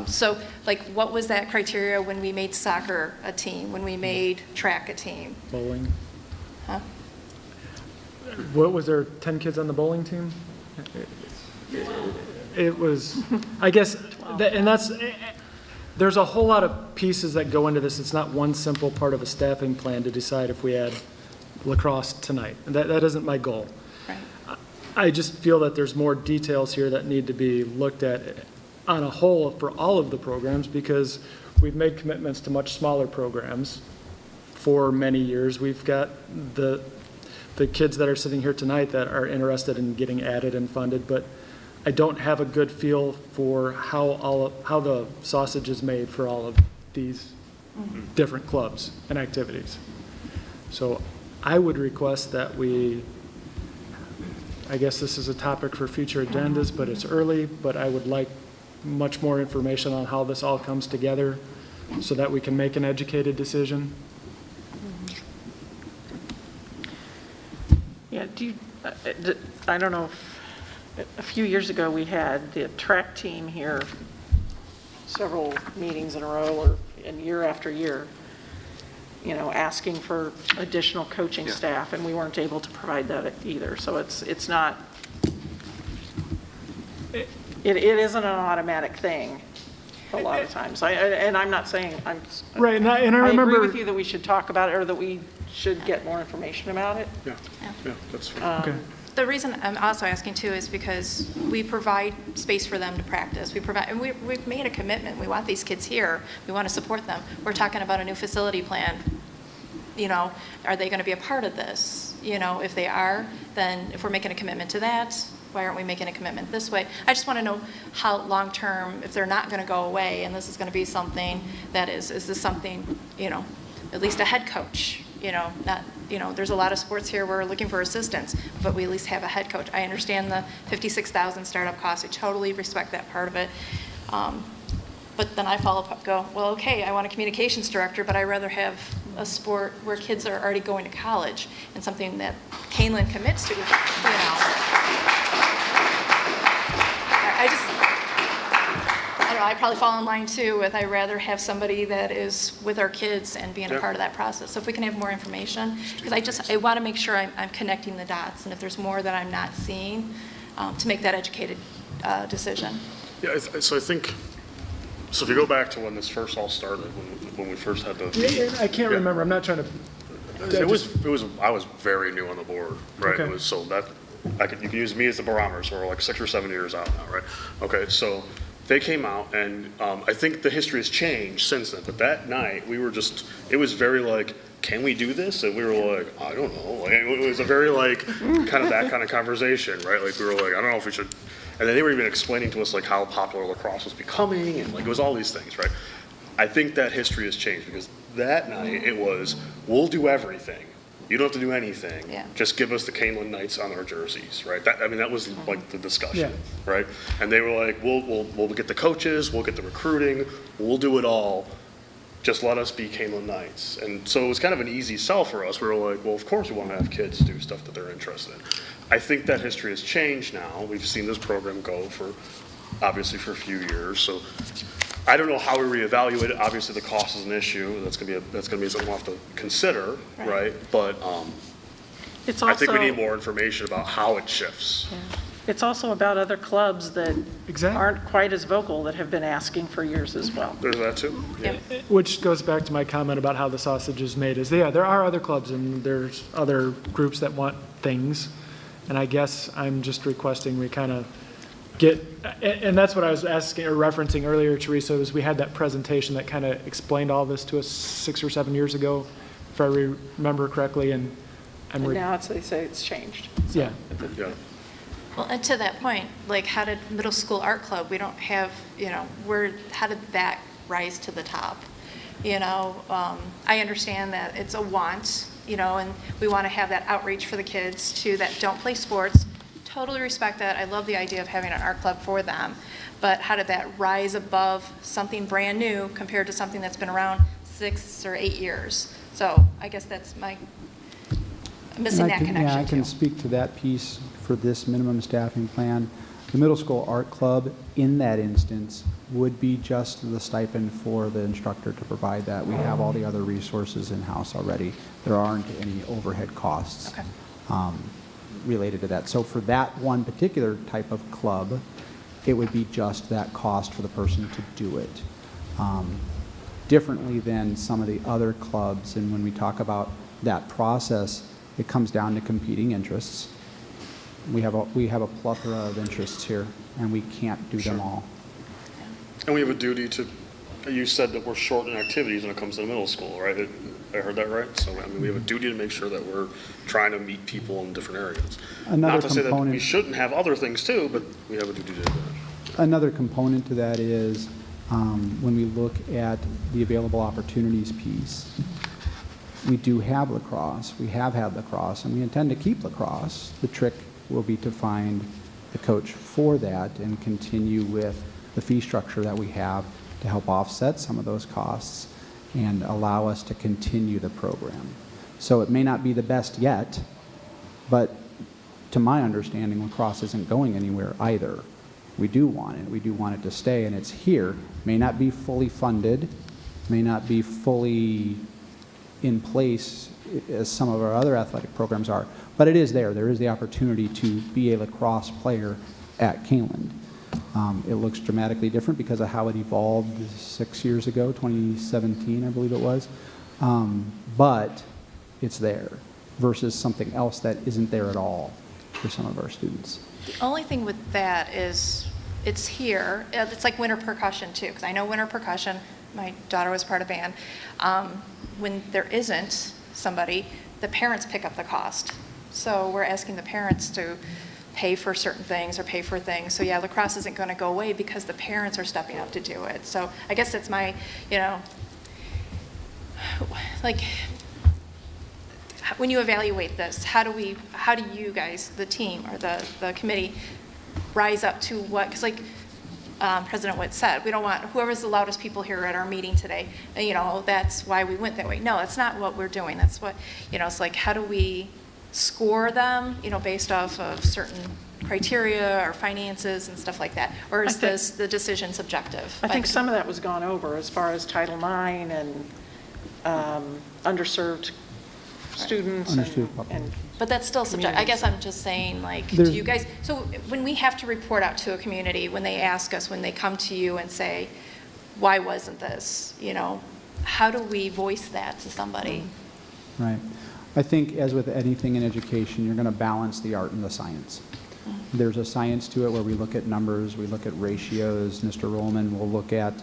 So like what was that criteria when we made soccer a team, when we made track a team? Bowling. Huh? What was there, 10 kids on the bowling team? It was, I guess, and that's, there's a whole lot of pieces that go into this. It's not one simple part of a staffing plan to decide if we add lacrosse tonight. That isn't my goal. Right. I just feel that there's more details here that need to be looked at on a whole for all of the programs, because we've made commitments to much smaller programs for many years. We've got the kids that are sitting here tonight that are interested in getting added and funded, but I don't have a good feel for how the sausage is made for all of these different clubs and activities. So I would request that I guess this is a topic for future agendas, but it's early, but I would like much more information on how this all comes together so that we can make an educated decision. Yeah, I don't know, a few years ago we had the track team here several meetings in a row and year after year, you know, asking for additional coaching staff, and we weren't able to provide that either. So it's not, it isn't an automatic thing a lot of times. And I'm not saying, Right, and I remember, agree with you that we should talk about it, or that we should get more information about it. Yeah, that's fine. okay. The reason I'm also asking too is because we provide space for them to practice. And we've made a commitment. We want these kids here. We want to support them. We're talking about a new facility plan. You know, are they going to be a part of this? You know, if they are, then if we're making a commitment to that, why aren't we making a commitment this way? I just want to know how long-term, if they're not going to go away and this is going to be something that is this something, you know, at least a head coach, you know, not, you know, there's a lot of sports here we're looking for assistants, but we at least have a head coach. I understand the $56,000 startup cost. I totally respect that part of it. But then I follow up, go, well, okay, I want a communications director, but I'd rather have a sport where kids are already going to college and something that Kaneland commits to, you know. I don't know, I probably fall in line too with I'd rather have somebody that is with our kids and being a part of that process. So if we can have more information, because I want to make sure I'm connecting the dots, and if there's more that I'm not seeing, to make that educated decision. Yeah, so I think, so if you go back to when this first all started, when we first had the. I can't remember, I'm not trying to. I was very new on the board, right? Okay. It was, so that, you can use me as the barometer, so we're like 6 or 7 years out now, right? Okay, so they came out, and I think the history has changed since then, but that night, we were just, it was very like, can we do this? And we were like, I don't know. Like, it was a very like, kind of that kind of conversation, right? Like, we were like, I don't know if we should, and then they were even explaining to us like how popular lacrosse was becoming, and like, it was all these things, right? I think that history has changed, because that night, it was, we'll do everything. You don't have to do anything. Yeah. Just give us the Kaneland Knights on our jerseys, right? That was like the discussion, Yeah. right? And they were like, we'll get the coaches, we'll get the recruiting, we'll do it all. Just let us be Kaneland Knights. And so it was kind of an easy sell for us. We were like, well, of course we want to have kids do stuff that they're interested in. I think that history has changed now. We've seen this program go obviously for a few years. So I don't know how we reevaluate it. Obviously, the cost is an issue. That's gonna be something we'll have to consider, right? But It's I think we also- need more information about how it shifts. It's also about other clubs that aren't quite as vocal that have been asking for years as well. There's that too. Yeah. Which goes back to my comment about how the sausage is made, is, yeah, there are other clubs and there's other groups that want things. And I guess I'm just requesting we kind of get, and that's what I was asking or referencing earlier, Teresa, was we had that presentation that kind of explained all this to us 6 or 7 years ago, if I remember correctly, and And now they say it's changed. Yeah. Yeah. Well, and to that point, like, how did middle school art club, we don't have, how did that rise to the top? I understand that it's a want, and we want to have that outreach for the kids too that don't play sports. Totally respect that. I love the idea of having an art club for them. But how did that rise above something brand new compared to something that's been around 6 or 8 years? So I guess that's missing that connection. Yeah, I can too. speak to that piece for this minimum staffing plan. The middle school art club, in that instance, would be just the stipend for the instructor to provide that. We have all the other resources in-house already. There aren't any overhead costs related to that. So for that one particular type of club, it would be just that cost for the person to do it. Differently than some of the other clubs, and when we talk about that process, it comes down to competing interests. We have a plethora of interests here, and we can't do them all. And we have a duty to, you said that we're short in activities when it comes to middle school, right? I heard that right? So, we have a duty to make sure that we're trying to meet people in different areas. Not to say that we shouldn't have other things too, but we have a duty to do that. Another component to that is when we look at the available opportunities piece, we do have lacrosse, we have had lacrosse, and we intend to keep lacrosse. The trick will be to find the coach for that and continue with the fee structure that we have to help offset some of those costs and allow us to continue the program. So it may not be the best yet, but to my understanding, lacrosse isn't going anywhere either. We do want it. We do want it to stay, and it's here. May not be fully funded, may not be fully in place as some of our other athletic programs are, but it is there. There is the opportunity to be a lacrosse player at Kaneland. It looks dramatically different because of how it evolved 6 years ago, 2017, I believe it was. But it's there versus something else that isn't there at all for some of our students. The only thing with that is it's here. It's like winter percussion too, because I know winter percussion. My daughter was part of band. When there isn't somebody, the parents pick up the cost. So we're asking the parents to pay for certain things or pay for things. So yeah, lacrosse isn't going to go away because the parents are stepping up to do it. So I guess that's my, when you evaluate this, how do you guys, the team or the committee, rise up to what? Because President Witt said. We don't want whoever's the loudest people here at our meeting today, that's why we went that way. No, that's not what we're doing. That's what, it's like, how do we score them, based off of certain criteria or finances and stuff like that? Or is the decision subjective? I think some of that was gone over as far as Title IX and underserved students. But that's still subjective. I guess I'm just saying, do you guys, so when we have to report out to a community, when they ask us, when they come to you and say, why wasn't this, how do we voice that to somebody? Right. I think as with anything in education, you're going to balance the art and the science. There's a science to it where we look at numbers, we look at ratios. Mr. Rollman will look at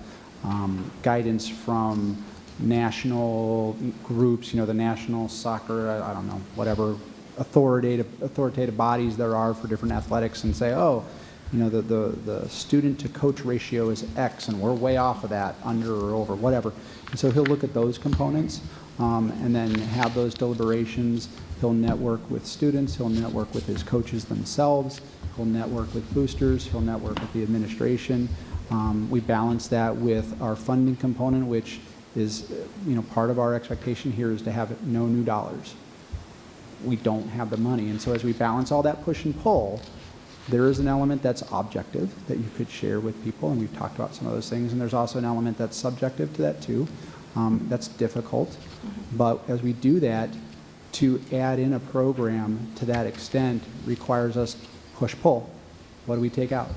guidance from national groups, the national soccer, I don't know, whatever authoritative bodies there are for different athletics, and say, the student to coach ratio is X and we're way off of that, under or over, whatever. And so he'll look at those components and then have those deliberations. He'll network with students, he'll network with his coaches themselves, he'll network with boosters, he'll network with the administration. We balance that with our funding component, which is, part of our expectation here is to have no new dollars. We don't have the money. And so as we balance all that push and pull, there is an element that's objective that you could share with people, and we've talked about some of those things, and there's also an element that's subjective to that too. That's difficult. But as we do that, to add in a program to that extent requires us push-pull. What do we take out?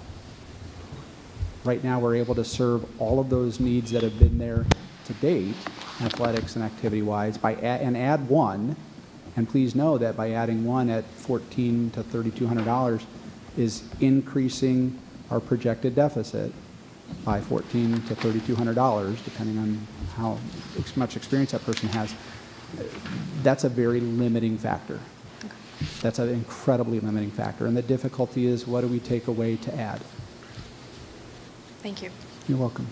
Right now we're able to serve all of those needs that have been there to date, athletics and activity-wise, and add one. And please know that by adding one at $1,400 to $3,200 is increasing our projected deficit by $1,400 to $3,200, depending on how much experience that person has. That's a very limiting factor. That's an incredibly limiting factor. And the difficulty is, what do we take away to add? Thank you. You're welcome.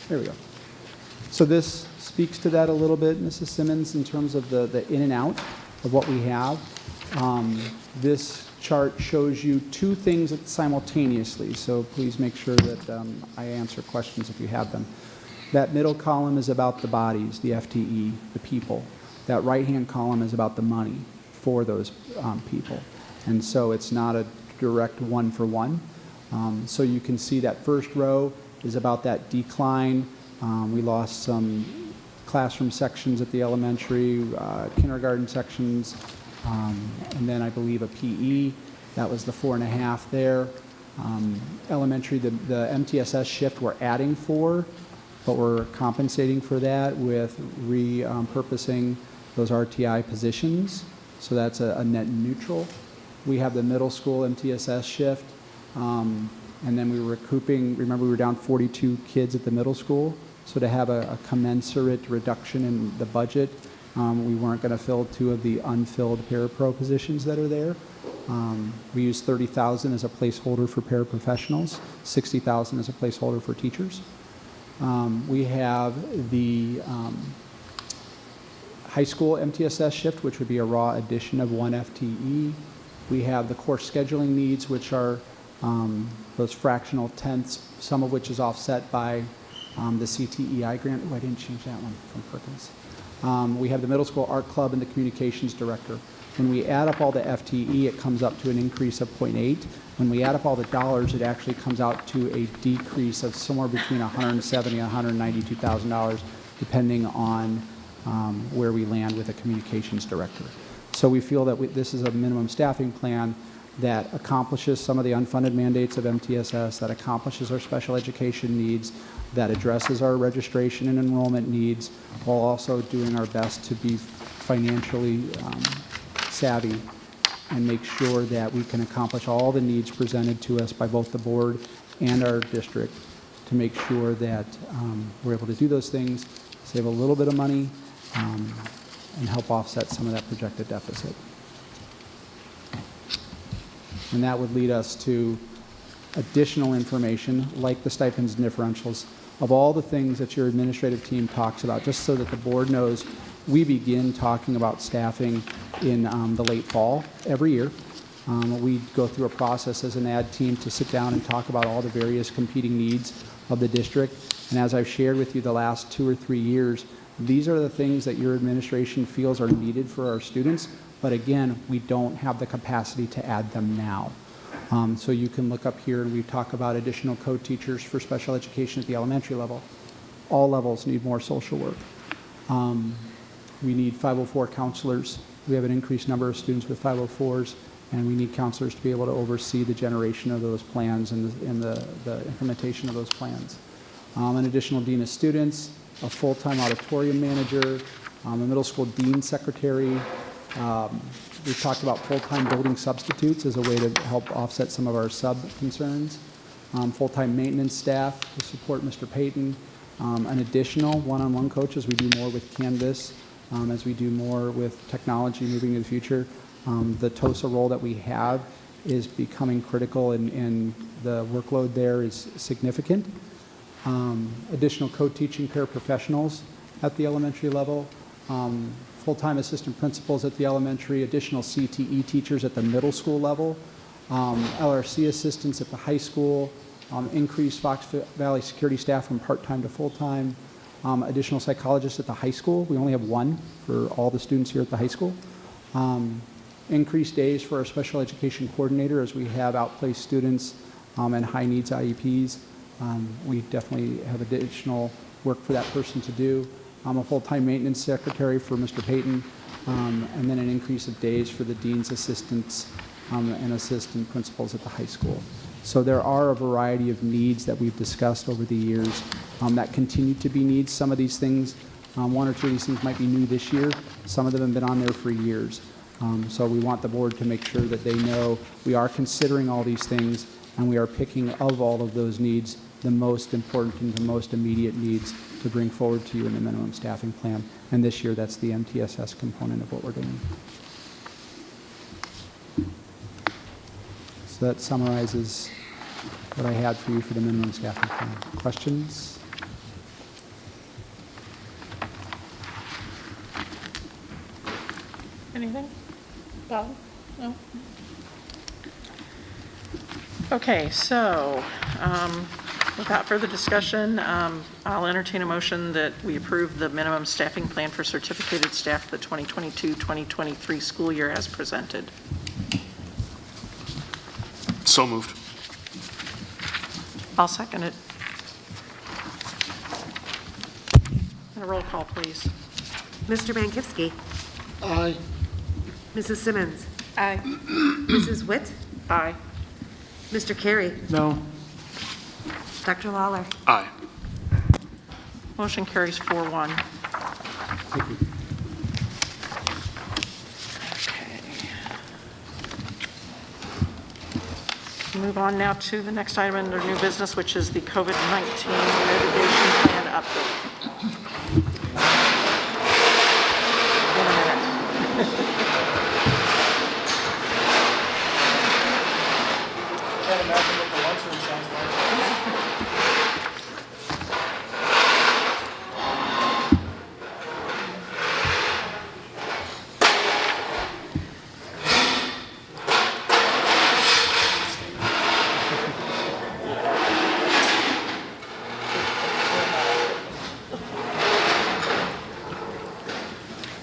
There we go. So this speaks to that a little bit, Mrs. Simmons, in terms of the in and out of what we have. This chart shows you two things simultaneously, so please make sure that I answer questions if you have them. That middle column is about the bodies, the FTE, the people. That right-hand column is about the money for those people. And so it's not a direct one-for-one. So you can see that first row is about that decline. We lost some classroom sections at the elementary, kindergarten sections, and then I believe a PE. That was the 4.5 there. Elementary, the MTSS shift, we're adding 4, but we're compensating for that with repurposing those RTI positions. So that's a net neutral. We have the middle school MTSS shift. And then we were recouping, remember we were down 42 kids at the middle school. So to have a commensurate reduction in the budget, we weren't going to fill 2 of the unfilled parapro positions that are there. We used $30,000 as a placeholder for paraprofessionals, $60,000 as a placeholder for teachers. We have the high school MTSS shift, which would be a raw addition of 1 FTE. We have the course scheduling needs, which are those fractional tenths, some of which is offset by the CTEI grant. Oh, I didn't change that one from Perkins. We have the middle school art club and the communications director. When we add up all the FTE, it comes up to an increase of 0.8. When we add up all the dollars, it actually comes out to a decrease of somewhere between $170,000 and $192,000, depending on where we land with a communications director. So we feel that this is a minimum staffing plan that accomplishes some of the unfunded mandates of MTSS, that accomplishes our special education needs, that addresses our registration and enrollment needs, while also doing our best to be financially savvy and make sure that we can accomplish all the needs presented to us by both the board and our district to make sure that we're able to do those things, save a little bit of money, and help offset some of that projected deficit. And that would lead us to additional information like the stipends and differentials of all the things that your administrative team talks about, just so that the board knows we begin talking about staffing in the late fall every year. We go through a process as an ad team to sit down and talk about all the various competing needs of the district. And as I've shared with you the last 2 or 3 years, these are the things that your administration feels are needed for our students. But again, we don't have the capacity to add them now. So you can look up here and we talk about additional co-teachers for special education at the elementary level. All levels need more social work. We need 504 counselors. We have an increased number of students with 504s, and we need counselors to be able to oversee the generation of those plans and the implementation of those plans. An additional dean of students, a full-time auditorium manager, a middle school dean secretary. We've talked about full-time building substitutes as a way to help offset some of our sub-concerns. Full-time maintenance staff to support Mr. Payton. An additional one-on-one coach as we do more with Canvas, as we do more with technology moving into the future. The TOSA role that we have is becoming critical, and the workload there is significant. Additional co-teaching paraprofessionals at the elementary level. Full-time assistant principals at the elementary, additional CTE teachers at the middle school level, LRC assistants at the high school, increased Fox Valley security staff from part-time to full-time, additional psychologists at the high school. We only have one for all the students here at the high school. Increased days for our special education coordinator as we have outplaced students and high needs IEPs. We definitely have additional work for that person to do. A full-time maintenance secretary for Mr. Payton, and then an increase of days for the dean's assistants and assistant principals at the high school. So there are a variety of needs that we've discussed over the years that continue to be needs. Some of these things, 1 or 2 of these things might be new this year. Some of them have been on there for years. So we want the board to make sure that they know we are considering all these things and we are picking of all of those needs the most important and the most immediate needs to bring forward to you in the minimum staffing plan. And this year, that's the MTSS component of what we're doing. So that summarizes what I had for you for the minimum staffing plan. Questions? Anything? Bob? No? Okay, so without further discussion, I'll entertain a motion that we approve the minimum staffing plan for certificated staff for the 2022-2023 school year as presented. So moved. I'll second it. And a roll call, please. Mr. Ncjc. Aye. Mrs. Simmons. Aye. Mrs. Witt. Aye. Mr. Carey. No. Dr. Lawler. Aye. Motion carries 4-1. Okay. Move on now to the next item under new business, which is the COVID-19 mitigation plan update. In a minute. Can't imagine what the lunchroom sounds like.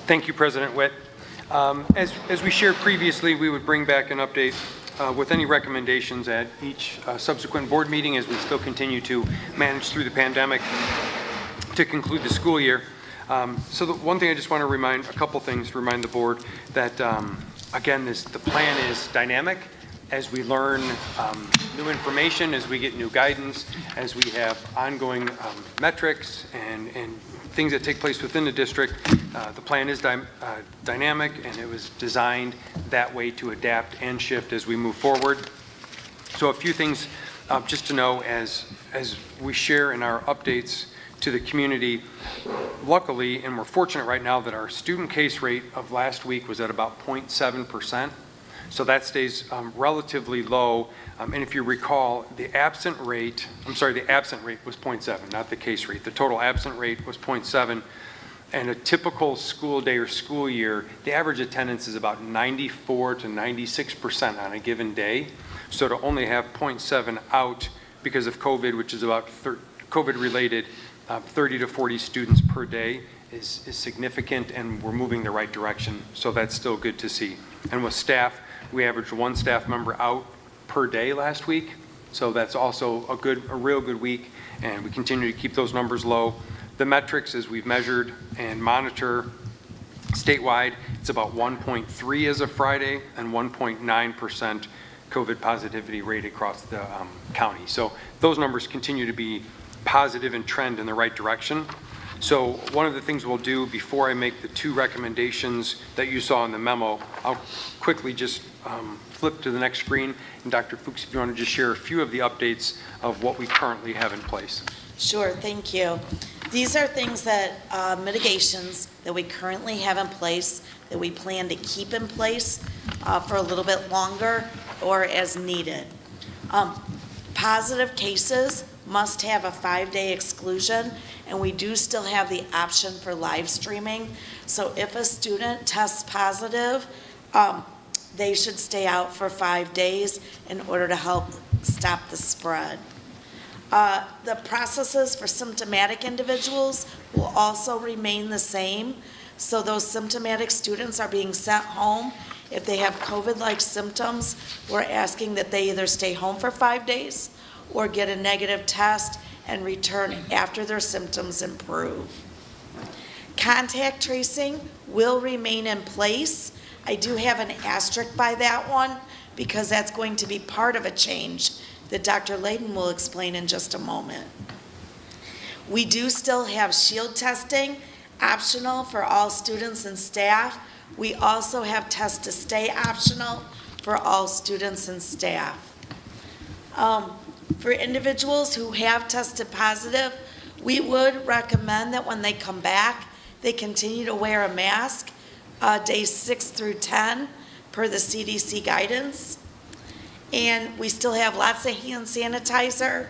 Thank you, President Witt. As we shared previously, we would bring back an update with any recommendations at each subsequent board meeting as we still continue to manage through the pandemic to conclude the school year. So the one thing I just want to remind, a couple things to remind the board that, again, the plan is dynamic. As we learn new information, as we get new guidance, as we have ongoing metrics and things that take place within the district, the plan is dynamic, and it was designed that way to adapt and shift as we move forward. So a few things just to know as we share in our updates to the community. Luckily, and we're fortunate right now that our student case rate of last week was at about 0.7%. So that stays relatively low. And if you recall, the absent rate was 0.7, not the case rate. The total absent rate was 0.7. And a typical school day or school year, the average attendance is about 94 to 96% on a given day. So to only have 0.7 out because of COVID, which is about COVID-related, 30 to 40 students per day is significant, and we're moving the right direction. So that's still good to see. And with staff, we averaged 1 staff member out per day last week. So that's also a real good week, and we continue to keep those numbers low. The metrics, as we've measured and monitor statewide, it's about 1.3 as of Friday and 1.9% COVID positivity rate across the county. So those numbers continue to be positive and trend in the right direction. So one of the things we'll do before I make the 2 recommendations that you saw in the memo, I'll quickly just flip to the next screen. And Dr. Fuchs, if you want to just share a few of the updates of what we currently have in place. Sure, thank you. These are things that, mitigations that we currently have in place, that we plan to keep in place for a little bit longer or as needed. Positive cases must have a 5-day exclusion, and we do still have the option for live streaming. So if a student tests positive, they should stay out for 5 days in order to help stop the spread. The processes for symptomatic individuals will also remain the same. So those symptomatic students are being sent home. If they have COVID-like symptoms, we're asking that they either stay home for 5 days or get a negative test and return after their symptoms improve. Contact tracing will remain in place. I do have an asterisk by that one because that's going to be part of a change that Dr. Layden will explain in just a moment. We do still have shield testing, optional for all students and staff. We also have test to stay optional for all students and staff. For individuals who have tested positive, we would recommend that when they come back, they continue to wear a mask days 6 through 10 per the CDC guidance. And we still have lots of hand sanitizer,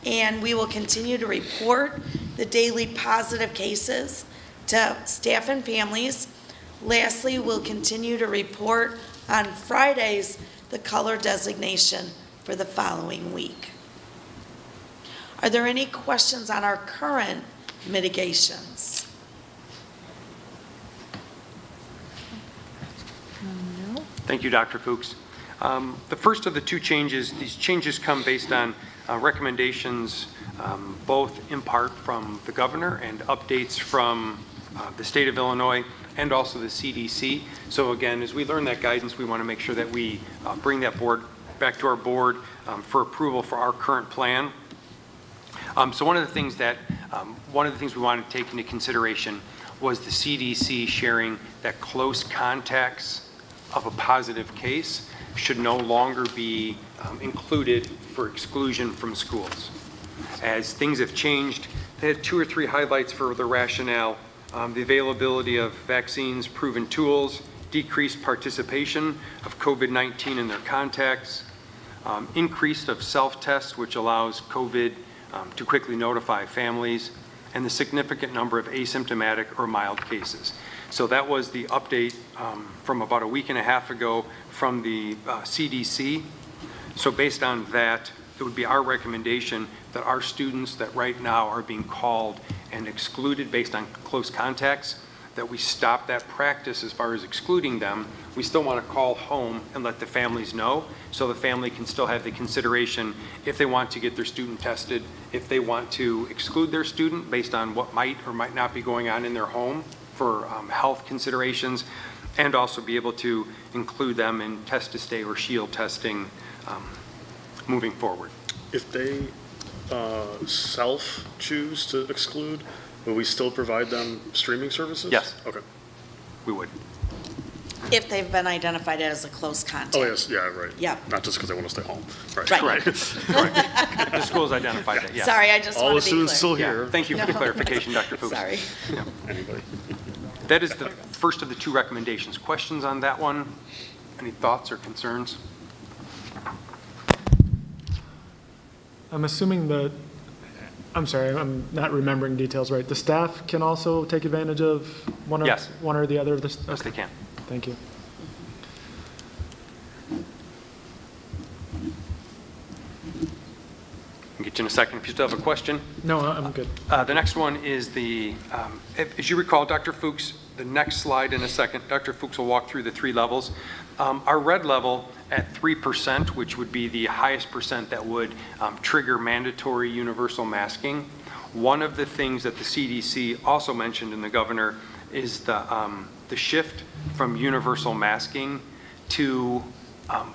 and we will continue to report the daily positive cases to staff and families. Lastly, we'll continue to report on Fridays the color designation for the following week. Are there any questions on our current mitigations? No. Thank you, Dr. Fuchs. The first of the 2 changes, these changes come based on recommendations both in part from the governor and updates from the state of Illinois and also the CDC. So again, as we learn that guidance, we want to make sure that we bring that back to our board for approval for our current plan. So one of the things we wanted to take into consideration was the CDC sharing that close contacts of a positive case should no longer be included for exclusion from schools. As things have changed, they had 2 or 3 highlights for the rationale. The availability of vaccines, proven tools, decreased participation of COVID-19 in their contacts, increased of self-tests, which allows COVID to quickly notify families, and the significant number of asymptomatic or mild cases. So that was the update from about a week and a half ago from the CDC. So based on that, it would be our recommendation that our students that right now are being called and excluded based on close contacts, that we stop that practice as far as excluding them. We still want to call home and let the families know, so the family can still have the consideration if they want to get their student tested, if they want to exclude their student based on what might or might not be going on in their home for health considerations, and also be able to include them in test to stay or shield testing moving forward. If they self-choose to exclude, will we still provide them streaming services? Yes. Okay. We would. If they've been identified as a close contact. Oh, yes, yeah, right. Yep. Not just because they want to stay home. Right. Right. Correct. The school's identified that, yes. Sorry, I just All want the to be students clear. still here. Yeah. Thank you for the No. clarification, Dr. Fuchs. Sorry. Yeah. Anybody? That is the first of the 2 recommendations. Questions on that one? Any thoughts or concerns? I'm assuming that I'm sorry, I'm not remembering details right. The staff can also take advantage of one or, Yes. one or the other of this? Yes, they can. Thank you. I'll get you in a second if you still have a question. No, I'm good. The next one is as you recall, Dr. Fuchs, the next slide in a second, Dr. Fuchs will walk through the 3 levels. Our red level at 3%, which would be the highest percent that would trigger mandatory universal masking. One of the things that the CDC also mentioned in the governor is the shift from universal masking to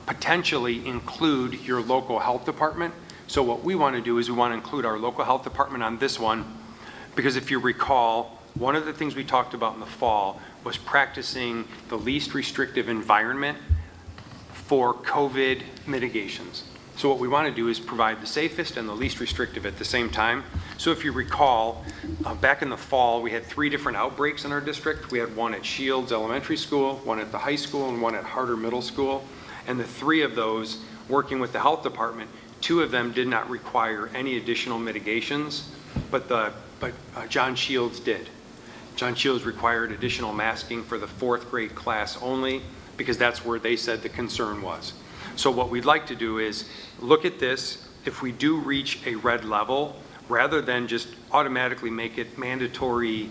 potentially include your local health department. So what we want to do is we want to include our local health department on this one, because if you recall, one of the things we talked about in the fall was practicing the least restrictive environment for COVID mitigations. So what we want to do is provide the safest and the least restrictive at the same time. So if you recall, back in the fall, we had 3 different outbreaks in our district. We had one at Shields Elementary School, one at the high school, and one at Harder Middle School. And the 3 of those, working with the health department, 2 of them did not require any additional mitigations, but John Shields did. John Shields required additional masking for the 4th grade class only, because that's where they said the concern was. So what we'd like to do is look at this. If we do reach a red level, rather than just automatically make it mandatory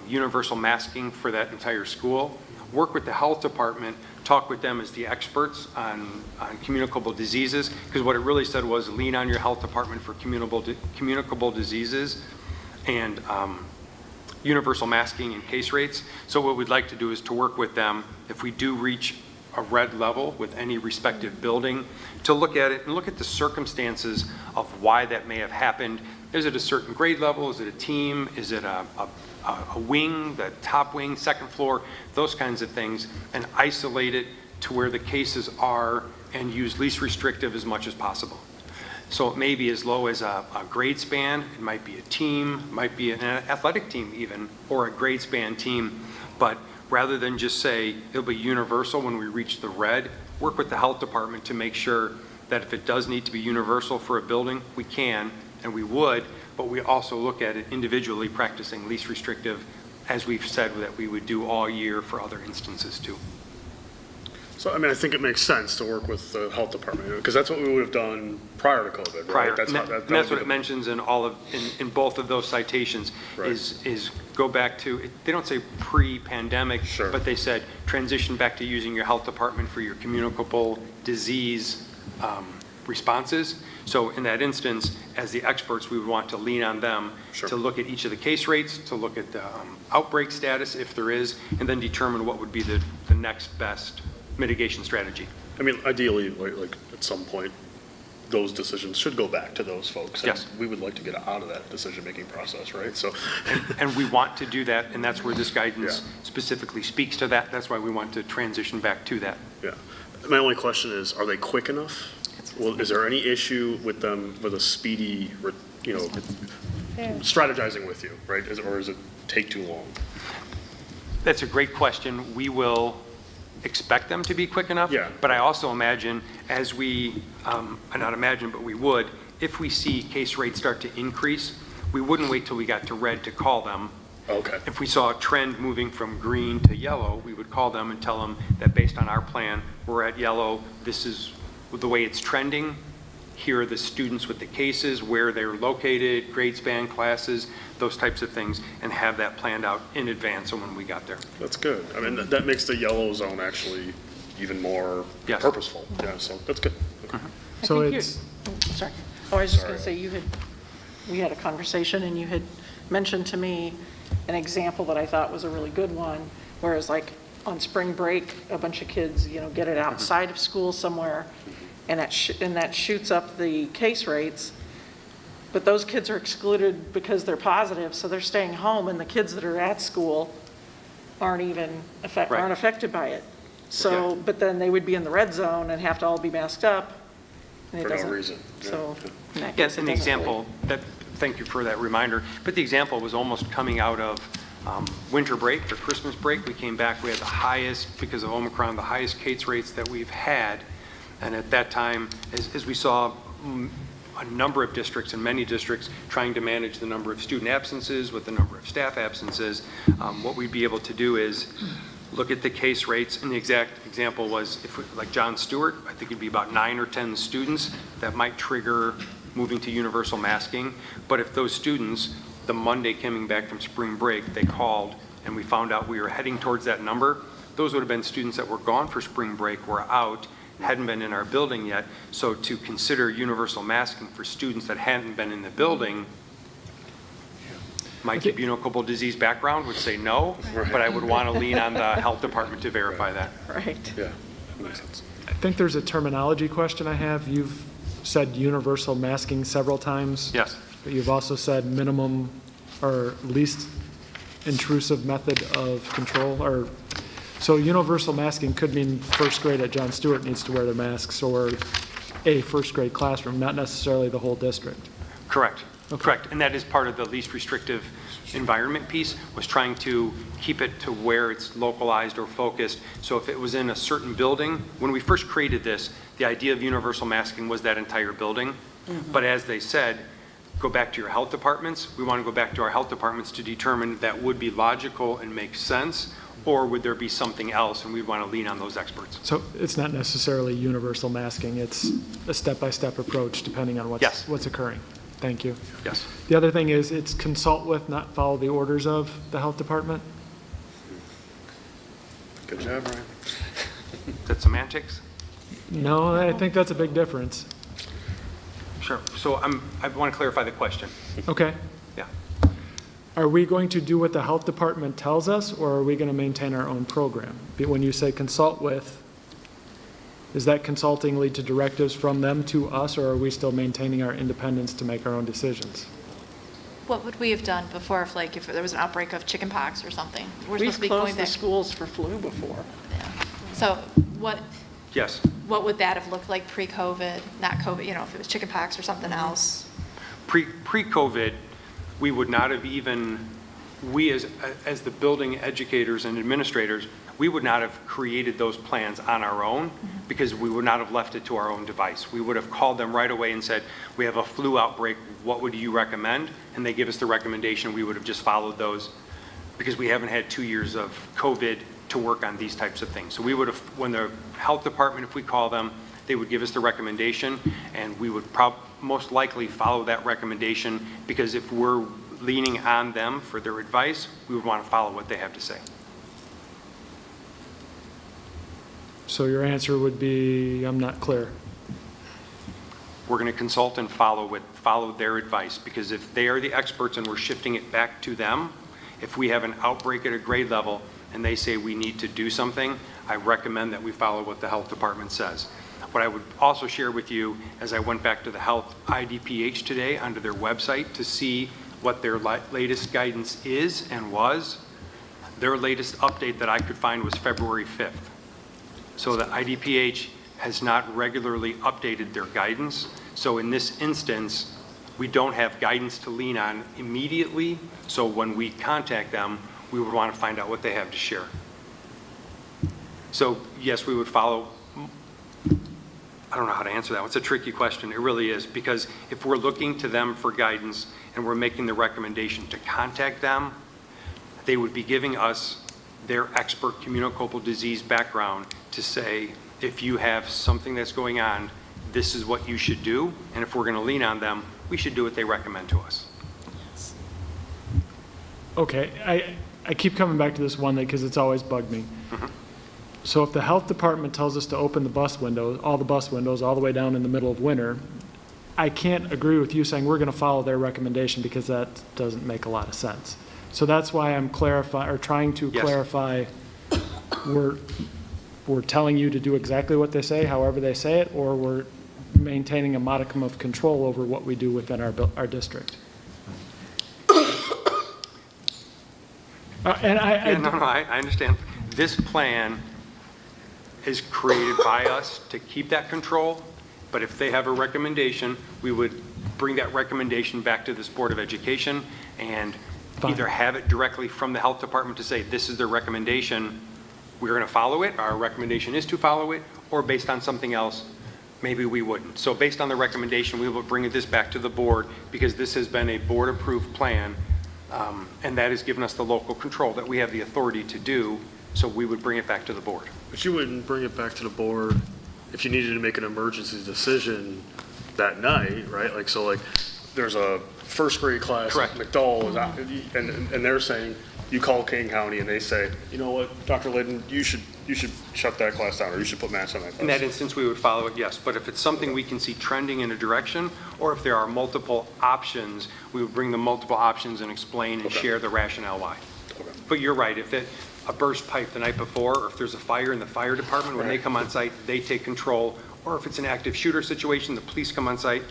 universal masking for that entire school, work with the health department, talk with them as the experts on communicable diseases, because what it really said was lean on your health department for communicable diseases and universal masking and case rates. So what we'd like to do is to work with them, if we do reach a red level with any respective building, to look at it and look at the circumstances of why that may have happened. Is it a certain grade level? Is it a team? Is it a wing, the top wing, 2nd floor, those kinds of things, and isolate it to where the cases are and use least restrictive as much as possible. So it may be as low as a grade span, it might be a team, might be an athletic team even, or a grade span team, but rather than just say it'll be universal when we reach the red, work with the health department to make sure that if it does need to be universal for a building, we can, and we would, but we also look at it individually practicing least restrictive, as we've said that we would do all year for other instances too. So, I mean, I think it makes sense to work with the health department, because that's what we would have done prior to COVID, right? Prior, That's and how- that- that and that's would what be it mentions in in both of those citations, Right. is go back to, they don't say pre-pandemic, Sure. but they said transition back to using your health department for your communicable disease responses. So in that instance, as the experts, we would want to lean on them to look at each of the case rates, to look at the outbreak status, if there is, and then determine what would be the next best mitigation strategy. I mean, ideally, like at some point, those decisions should go back to those folks. And Yes. we would like to get out of that decision-making process, right? So, And we want to do that, and that's where this guidance specifically speaks to that. That's why we want to transition back to that. yeah. My only question is, are they quick enough? Well, is there any issue with them, with a speedy, strategizing with you, right? Or does it take too long? That's a great question. We will expect them to be quick enough. Yeah. But I also imagine as we, not imagine, but we would, if we see case rates start to increase, we wouldn't wait till we got to red to call them. Okay. If we saw a trend moving from green to yellow, we would call them and tell them that based on our plan, we're at yellow, this is the way it's trending. Here are the students with the cases, where they're located, grade span, classes, those types of things, and have that planned out in advance of when we got there. That's good. I mean, that makes the yellow zone actually even more purposeful. Yeah, so that's good. So I think it's, sorry. Oh, I was just going to say, we had a conversation and you had mentioned to me an example that I thought was a really good one, whereas like on spring break, a bunch of kids, get it outside of school somewhere, and that shoots up the case rates, but those kids are excluded because they're positive, so they're staying home, and the kids that are at school aren't even aren't affected by it. So, but then they would be in the red zone and have to all be masked up. And it For no doesn't- reason. So, in that Yes, case, and it the doesn't example, thank you for that reminder, but the example was almost coming out of winter break or Christmas break. We came back, we had the highest, because of Omicron, the highest case rates that we've had. And at that time, as we saw a number of districts and many districts trying to manage the number of student absences with the number of staff absences. What we'd be able to do is look at the case rates, and the exact example was, like John Stewart, I think it'd be about 9 or 10 students that might trigger moving to universal masking. But if those students, the Monday coming back from spring break, they called and we found out we were heading towards that number, those would have been students that were gone for spring break, were out, hadn't been in our building yet. So to consider universal masking for students that hadn't been in the building, my communicable disease background would say no, but I would want to lean on the health department to verify that. Right. Yeah, that makes sense. I think there's a terminology question I have. You've said universal masking several times. Yes. But you've also said minimum or least intrusive method of control. Or so universal masking could mean first grade at John Stewart needs to wear their masks, or a first grade classroom, not necessarily the whole district. Correct. Okay. Correct. And that is part of the least restrictive environment piece, was trying to keep it to where it's localized or focused. So if it was in a certain building, when we first created this, the idea of universal masking was that entire building. Mm-hmm. But as they said, go back to your health departments. We want to go back to our health departments to determine that would be logical and make sense, or would there be something else, and we'd want to lean on those experts. So it's not necessarily universal masking. It's a step-by-step approach depending on what's occurring. Thank you. Yes. The other thing is it's consult with, not follow the orders of the health department. Good job, Brian. Is that semantics? No, I think that's a big difference. Sure. So I want to clarify the question. Okay. Yeah. Are we going to do what the health department tells us, or are we going to maintain our own program? When you say consult with, is that consulting lead to directives from them to us, or are we still maintaining our independence to make our own decisions? What would we have done before if there was an outbreak of chickenpox or something? We're We've supposed to be going closed the back. schools for flu before. So what Yes. would that have looked like pre-COVID, not COVID, if it was chickenpox or something else? Pre-COVID, we would not have even, we as the building educators and administrators, we would not have created those plans on our own, because we would not have left it to our own device. We would have called them right away and said, we have a flu outbreak, what would you recommend? And they give us the recommendation, we would have just followed those, because we haven't had 2 years of COVID to work on these types of things. So we would have, when the health department, if we call them, they would give us the recommendation, and we would most likely follow that recommendation, because if we're leaning on them for their advice, we would want to follow what they have to say. So your answer would be, I'm not clear. We're going to consult and follow their advice, because if they are the experts and we're shifting it back to them, if we have an outbreak at a grade level and they say we need to do something, I recommend that we follow what the health department says. What I would also share with you, as I went back to the health IDPH today onto their website to see what their latest guidance is and was, their latest update that I could find was February 5th. So the IDPH has not regularly updated their guidance. So in this instance, we don't have guidance to lean on immediately. So when we contact them, we would want to find out what they have to share. So yes, we would follow. I don't know how to answer that. It's a tricky question. It really is, because if we're looking to them for guidance and we're making the recommendation to contact them, they would be giving us their expert communicable disease background to say, if you have something that's going on, this is what you should do. And if we're going to lean on them, we should do what they recommend to us. Okay, I keep coming back to this one thing because it's always bugged me. Mm-hmm. So if the health department tells us to open the bus windows, all the way down in the middle of winter, I can't agree with you saying we're going to follow their recommendation, because that doesn't make a lot of sense. So that's why I'm trying to clarify, we're telling you to do exactly what they say, however they say it, or we're maintaining a modicum of control over what we do within our district. I understand. This plan is created by us to keep that control, but if they have a recommendation, we would bring that recommendation back to this Board of Education and either have it directly from the health department to say, this is their recommendation, we're going to follow it, our recommendation is to follow it, or based on something else, maybe we wouldn't. So based on the recommendation, we will bring this back to the board because this has been a board-approved plan, and that has given us the local control that we have the authority to do, so we would bring it back to the board. But you wouldn't bring it back to the board if you needed to make an emergency decision that night, right? Like, so like, there's a first grade class at McDowell, is out, and they're saying, you call King County and they say, you know what, Dr. Layden, you should shut that class down, or you should put masks on that class. In that instance, we would follow it, yes. But if it's something we can see trending in a direction, or if there are multiple options, we would bring the multiple options and explain and share the rationale why. But you're right, if a burst pipe the night before, or if there's a fire in the fire department, when they come on site, they take control. Or if it's an active shooter situation, the police come on site,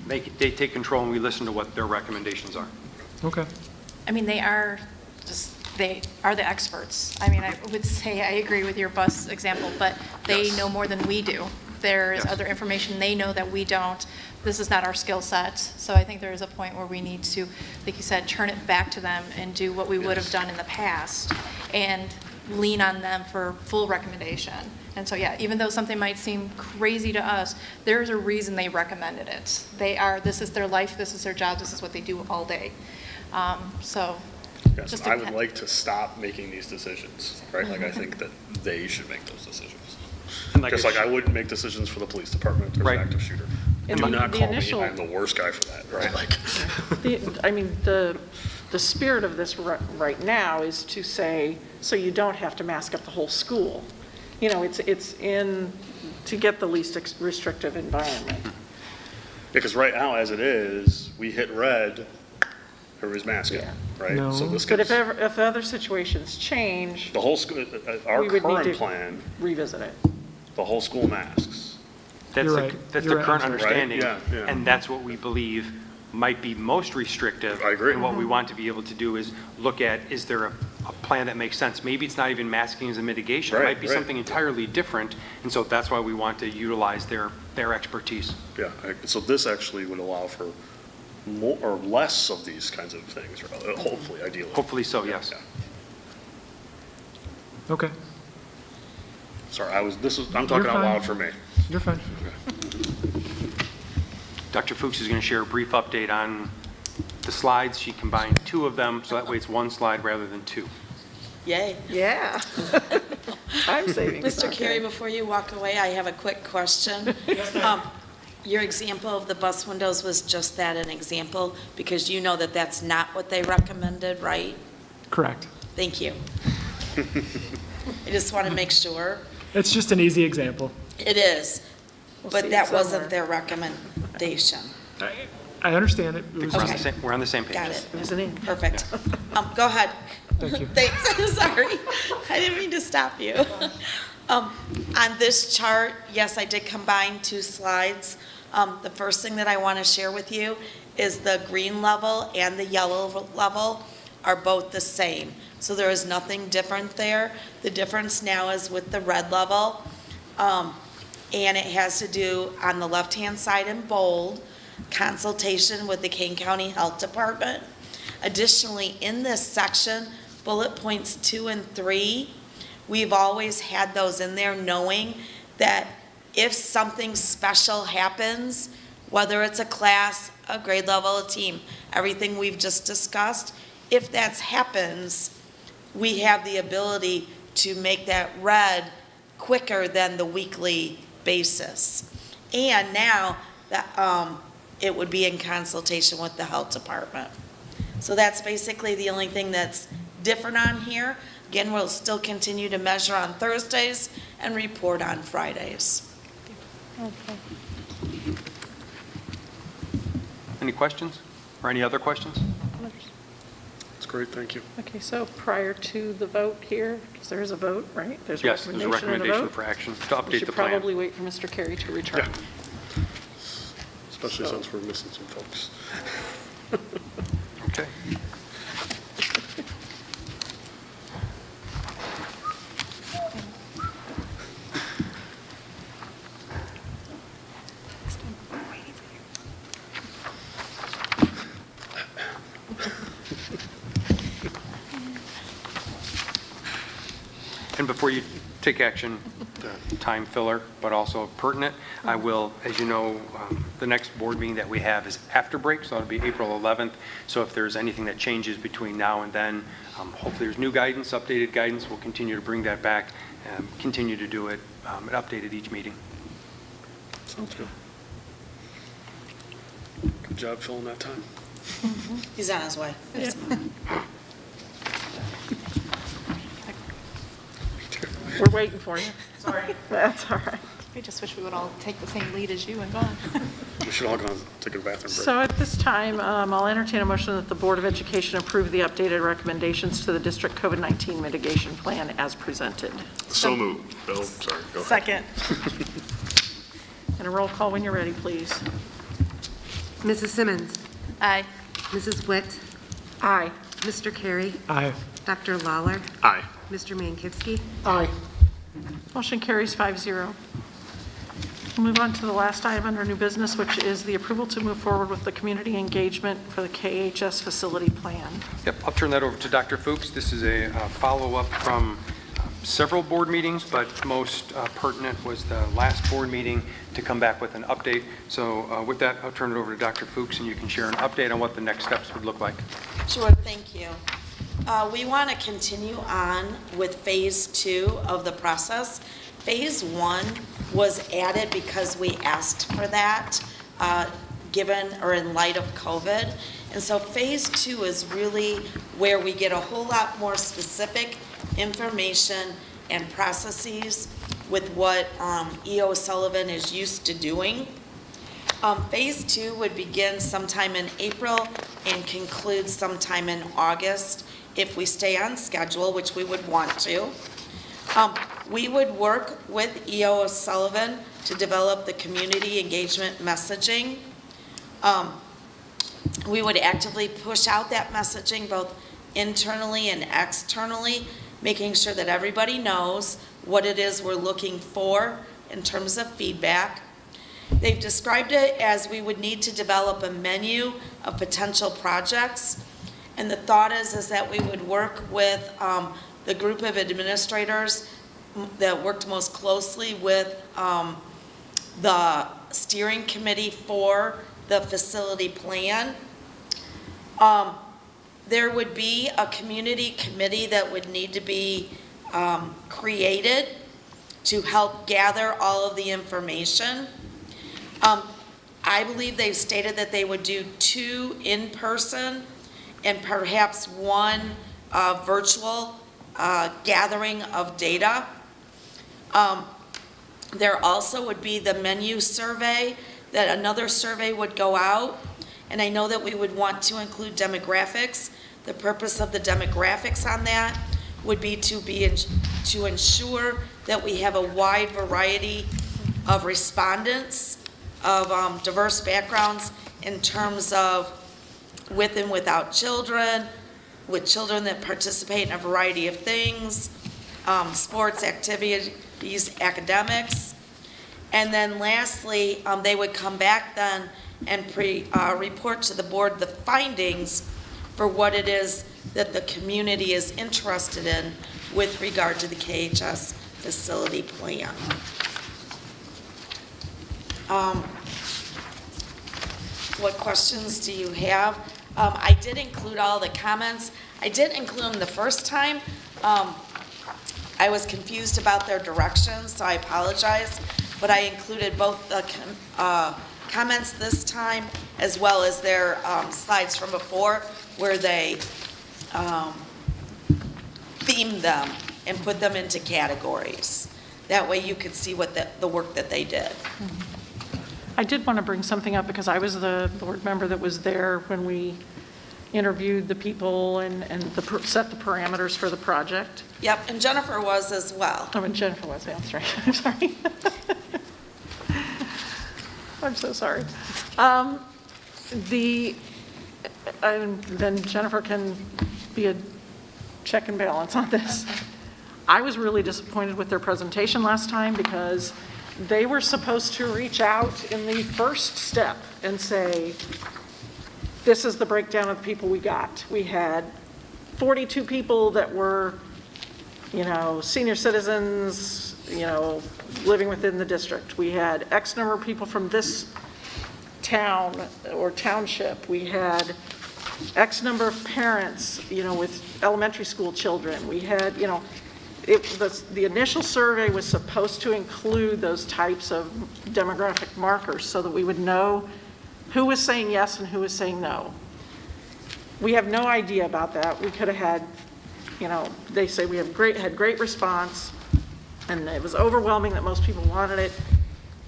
they take control, and we listen to what their recommendations are. Okay. I mean, they are the experts. I mean, I would say I agree with your bus example, but they know more than we do. There is other information they know that we don't. This is not our skill set. So I think there is a point where we need to, like you said, turn it back to them and do what we would have done in the past and lean on them for full recommendation. And so, yeah, even though something might seem crazy to us, there's a reason they recommended it. This is their life, this is their job, this is what they do all day. Yes, I would like to stop making these decisions, right? Like, I think that they should make those decisions. Just like I wouldn't make decisions for the police department if there's an active shooter. Do not call me, I'm the worst guy for that, right? Like, The spirit of this right now is to say, so you don't have to mask up the whole school. You know, it's in to get the least restrictive environment. because right now, as it is, we hit red, everybody's masking, right? No. So this But gets, if other situations change, the whole school, our we would need current to plan, revisit it. the whole school masks. That's the current understanding, Right? Yeah. and that's what we believe might be most restrictive. I agree. And what we want to be able to do is look at, is there a plan that makes sense? Maybe it's not even masking as a mitigation. It might be something entirely different, and so that's why we want to utilize their expertise. Yeah, so this actually would allow for more or less of these kinds of things, hopefully, ideally. Hopefully so, yes. Okay. Sorry, I'm talking out loud for me. You're fine. Dr. Fuchs is going to share a brief update on the slides. She combined two of them, so that way it's one slide rather than two. Yay. Yeah. I'm saving. Mr. Carey, before you walk away, I have a quick question. Your example of the bus windows was just that, an example, because you know that that's not what they recommended, right? Correct. Thank you. I just want to make sure. It's just an easy example. It is, We'll but see that it wasn't somewhere. their recommendation. I understand it. It was Okay. We're on the same page. Got it. Isn't it? Perfect. Go ahead. Thank you. Thanks, I'm sorry. I didn't mean to stop you. On this chart, yes, I did combine two slides. The first thing that I want to share with you is the green level and the yellow level are both the same. So there is nothing different there. The difference now is with the red level. And it has to do, on the left-hand side in bold, consultation with the Kane County Health Department. Additionally, in this section, bullet points 2 and 3, we've always had those in there knowing that if something special happens, whether it's a class, a grade level, a team, everything we've just discussed, if that happens, we have the ability to make that red quicker than the weekly basis. And now that it would be in consultation with the health department. So that's basically the only thing that's different on here. Again, we'll still continue to measure on Thursdays and report on Fridays. Okay. Any questions or any other questions? That's great, thank you. Okay, so prior to the vote here, because there is a vote, right? There's Yes, there's a recommendation vote. for action to update the plan. We should probably wait for Mr. Carey to return. Yeah. Especially since we're missing some folks. Okay. And before you take action, time filler, but also pertinent. I will, as you know, the next board meeting that we have is after break, so it'll be April 11th. So if there's anything that changes between now and then, hopefully there's new guidance, updated guidance. We'll continue to bring that back and continue to do it and update at each meeting. Sounds good. Good job filling that time. He's on his way. Yeah. We're waiting for you. Sorry. That's all right. We just wish we would all take the same lead as you and gone. We should all go and take a bathroom break. So at this time, I'll entertain a motion that the Board of Education approve the updated recommendations to the district COVID-19 mitigation plan as presented. So moved. Bill, sorry, go ahead. Second. And a roll call when you're ready, please. Mrs. Simmons. Aye. Mrs. Witt. Aye. Mr. Carey. Aye. Dr. Lawler. Aye. Mr. Ncjc. Aye. Motion carries 5-0. We'll move on to the last item under new business, which is the approval to move forward with the community engagement for the KHS facility plan. Yep, I'll turn that over to Dr. Fuchs. This is a follow-up from several board meetings, but most pertinent was the last board meeting to come back with an update. So with that, I'll turn it over to Dr. Fuchs, and you can share an update on what the next steps would look like. Sure, thank you. We want to continue on with phase 2 of the process. Phase 1 was added because we asked for that, given or in light of COVID. And so phase 2 is really where we get a whole lot more specific information and processes with what E.O. Sullivan is used to doing. Phase 2 would begin sometime in April and conclude sometime in August if we stay on schedule, which we would want to. We would work with E.O. Sullivan to develop the community engagement messaging. We would actively push out that messaging both internally and externally, making sure that everybody knows what it is we're looking for in terms of feedback. They've described it as we would need to develop a menu of potential projects. And the thought is that we would work with the group of administrators that worked most closely with the steering committee for the facility plan. There would be a community committee that would need to be created to help gather all of the information. I believe they've stated that they would do 2 in-person and perhaps 1 virtual gathering of data. There also would be the menu survey, that another survey would go out. And I know that we would want to include demographics. The purpose of the demographics on that would be to ensure that we have a wide variety of respondents of diverse backgrounds in terms of with and without children, with children that participate in a variety of things, sports, activities, academics. And then lastly, they would come back then and report to the board the findings for what it is that the community is interested in with regard to the KHS facility plan. What questions do you have? I did include all the comments. I didn't include them the first time. I was confused about their directions, so I apologize. But I included both the comments this time as well as their slides from before where they themed them and put them into categories. That way you could see what the work that they did. I did want to bring something up because I was the board member that was there when we interviewed the people and set the parameters for the project. Yep, and Jennifer was as well. Oh, and Jennifer was, that's right. I'm sorry. I'm so sorry. Then Jennifer can be a check and balance on this. I was really disappointed with their presentation last time because they were supposed to reach out in the first step and say, this is the breakdown of the people we got. We had 42 people that were, senior citizens living within the district. We had X number of people from this town or township. We had X number of parents, with elementary school children. We had, the initial survey was supposed to include those types of demographic markers so that we would know who was saying yes and who was saying no. We have no idea about that. We could have had, they say we had great response, and it was overwhelming that most people wanted it.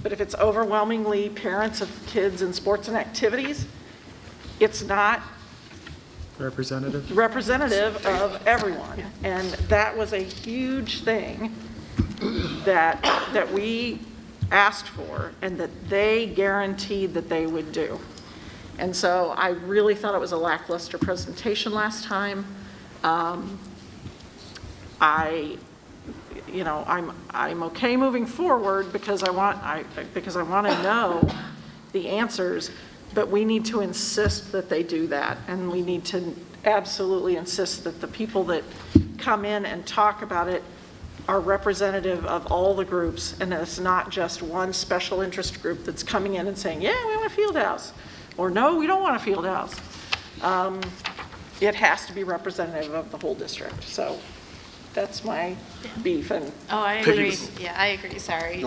But if it's overwhelmingly parents of kids in sports and activities, it's not representative of everyone. And that was a huge thing that we asked for and that they guaranteed that they would do. And so I really thought it was a lackluster presentation last time. I'm okay moving forward because I want to know the answers, but we need to insist that they do that, and we need to absolutely insist that the people that come in and talk about it are representative of all the groups, and that it's not just one special interest group that's coming in and saying, yeah, we want a field house, or no, we don't want a field house. It has to be representative of the whole district. So that's my beef. And I agree. Yeah, I agree. Sorry.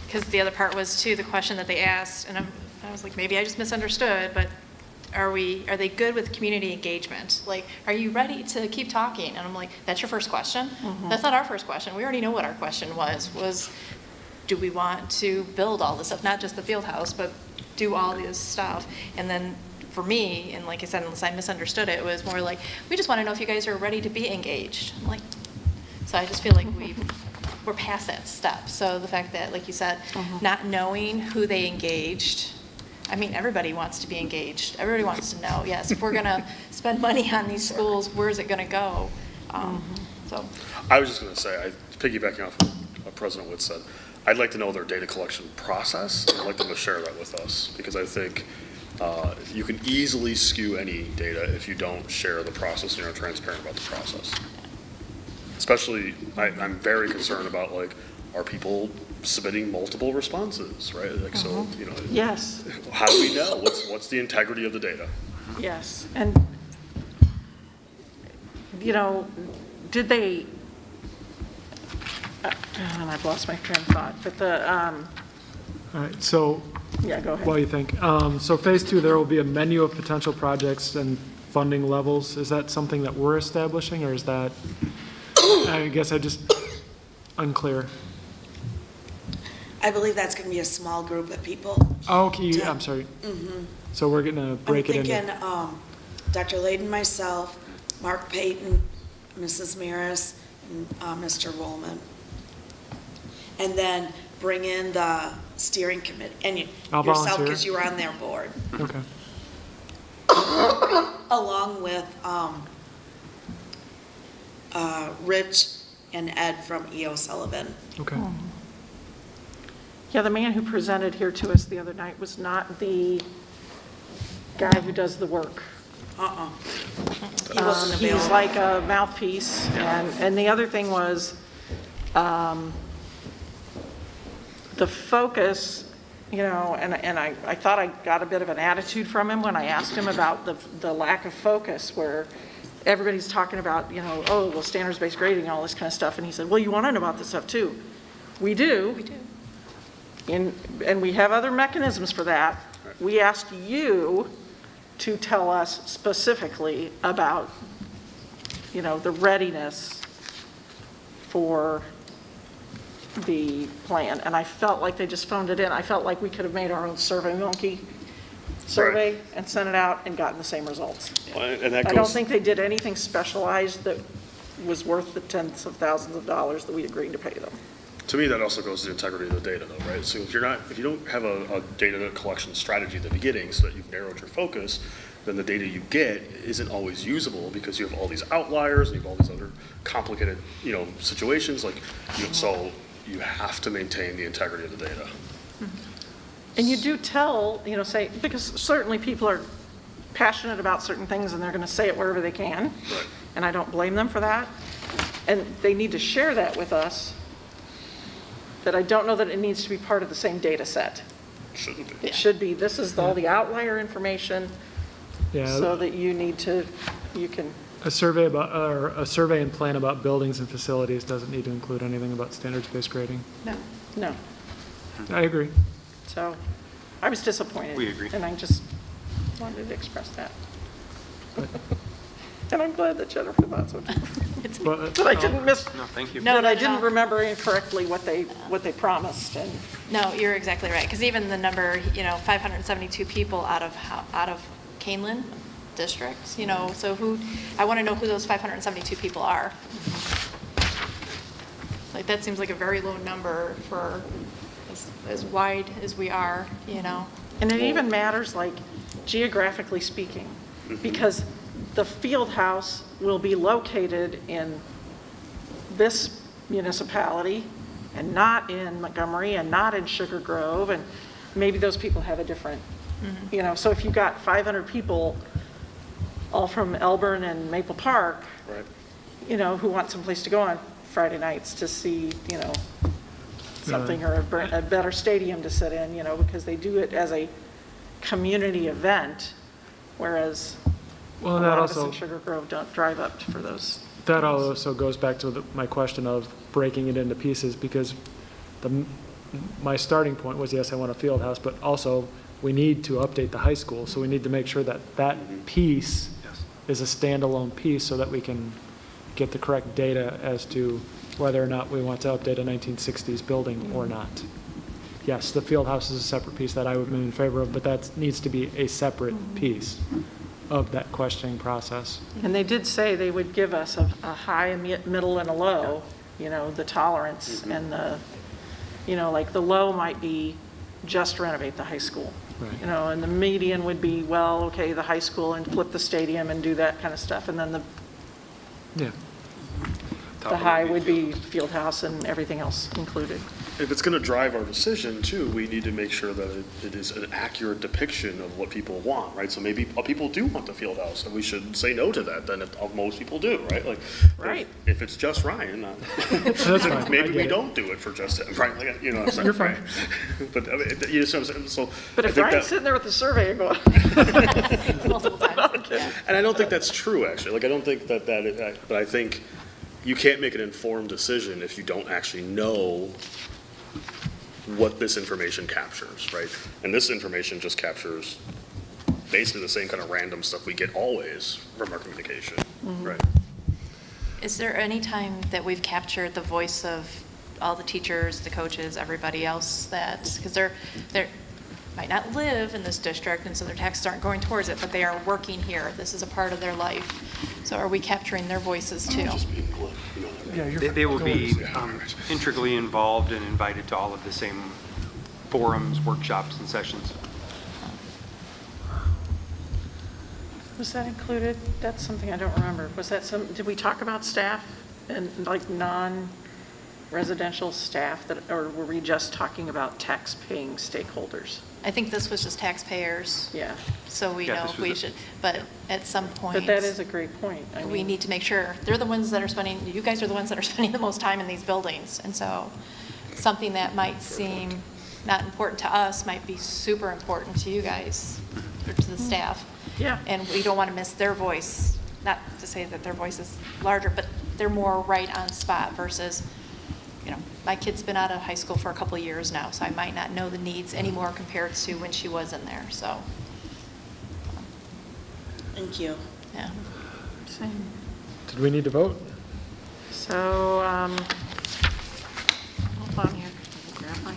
Because the other part was too the question that they asked, and I was like, maybe I just misunderstood, but are they good with community engagement? Like, are you ready to keep talking? And I'm like, that's your first question? Mm-hmm. That's not our first question. We already know what our question was do we want to build all this stuff, not just the field house, but do all this stuff? And then for me, and like I said, unless I misunderstood it, it was more like, we just want to know if you guys are ready to be engaged. I'm like, so I just feel like we're past that step. So the fact that, like you said, not knowing who they engaged, I mean, everybody wants to be engaged. Everybody wants to know, yes, if we're going to spend money on these schools, where's it going to go? So I was just going to say, piggybacking off what President Witt said, I'd like to know their data collection process. I'd like them to share that with us, because I think you can easily skew any data if you don't share the process and you're not transparent about the process. Especially, I'm very concerned about, like, are people submitting multiple responses, right? Like, so, yes. How do we know? What's the integrity of the data? Yes. And, did they, and I've lost my train of thought, but all right, so. Yeah, go ahead. What do you think? So phase 2, there will be a menu of potential projects and funding levels. Is that something that we're establishing, or is that, I guess unclear. I believe that's going to be a small group of people. Oh, okay, I'm sorry. Mm-hmm. So we're going to break it into. I'm thinking Dr. Layden, myself, Mark Payton, Mrs. Maris, and Mr. Woolman. And then bring in the steering committee, and yourself, because you were on their board. Okay. Along with Rich and Ed from E.O. Sullivan. Okay. Yeah, the man who presented here to us the other night was not the guy who does the work. He wasn't available. He's like a mouthpiece, and the other thing was the focus, and I thought I got a bit of an attitude from him when I asked him about the lack of focus, where everybody's talking about, standards-based grading, all this kind of stuff, and he said, well, you want to know about this stuff too. We do. We do. And we have other mechanisms for that. We asked you to tell us specifically about, the readiness for the plan. And I felt like they just phoned it in. I felt like we could have made our own SurveyMonkey survey and sent it out and gotten the same results. And that I don't think they did anything specialized that was worth the tens of thousands of dollars that we agreed to pay them. To me, that also goes to the integrity of the data, though, right? So if you don't have a data collection strategy at the beginning so that you've narrowed your focus, then the data you get isn't always usable because you have all these outliers and you have all these other complicated, situations. So you have to maintain the integrity of the data. And you do tell, say, because certainly people are passionate about certain things and they're going to say it wherever they can. Right. And I don't blame them for that. And they need to share that with us. But I don't know that it needs to be part of the same data set. Shouldn't be. It should be, this is all the outlier information, so that you can, A survey about, or a survey and plan about buildings and facilities doesn't need to include anything about standards-based grading. no. I agree. So I was disappointed. We agree. And I just wanted to express that. And I'm glad that Jennifer thought so too. That I didn't miss, No, thank you. that I didn't remember incorrectly what they promised. And No, you're exactly right, because even the number, 572 people out of Kaneland districts, so I want to know who those 572 people are. Like, that seems like a very low number for as wide as we are, And it even matters, like, geographically speaking, because the field house will be located in this municipality and not in Montgomery and not in Sugar Grove, and maybe those people have a different, so if you got 500 people all from Elburn and Maple Park, who want someplace to go on Friday nights to see, something, or a better stadium to sit in, because they do it as a community event, whereas Well, a that lot of us also- in Sugar Grove don't drive up for those. That also goes back to my question of breaking it into pieces, because my starting point was, yes, I want a field house, but also we need to update the high school. So we need to make sure that that piece is a standalone piece so that we can get the correct data as to whether or not we want to update a 1960s building or not. Yes, the field house is a separate piece that I would be in favor of, but that needs to be a separate piece of that questioning process. And they did say they would give us a high, a middle, and a low, the tolerance, and like the low might be just renovate the high school. Right. And the median would be, well, okay, the high school and flip the stadium and do that kind of stuff. And then the high would be field house and everything else included. If it's going to drive our decision too, we need to make sure that it is an accurate depiction of what people want, right? So maybe people do want the field house, and we should say no to that then if most people do, right? Like, if it's just Ryan, That's fine. maybe I we get don't do it for just him, right? Like, what I'm saying, You're fine. right? But I mean, you know what I'm saying? So, But I if think Ryan's that- sitting there with the survey and going, multiple times. and I don't think that's true, actually. Like, I don't think that but I think you can't make an informed decision if you don't actually know what this information captures, right? And this information just captures basically the same kind of random stuff we get always from our communication, right? Is there any time that we've captured the voice of all the teachers, the coaches, everybody else because they're might not live in this district, and so their taxes aren't going towards it, but they are working here. This is a part of their life. So are we capturing their voices too? They will be integrally involved and invited to all of the same forums, workshops, and sessions. was that included? That's something I don't remember. Was that did we talk about staff and like non-residential staff or were we just talking about tax-paying stakeholders? I think this was just taxpayers. Yeah. So we know if we should, but at some point. But that is a great point. We need to make sure, they're the ones that are you guys are the ones that are spending the most time in these buildings. And so something that might seem not important to us might be super important to you guys, or to the staff. Yeah. And we don't want to miss their voice, not to say that their voice is larger, but they're more right on spot versus, my kid's been out of high school for a couple of years now, so I might not know the needs anymore compared to when she was in there, so. Thank you. Yeah. Same. Did we need to vote? So, hold on here. Grab my-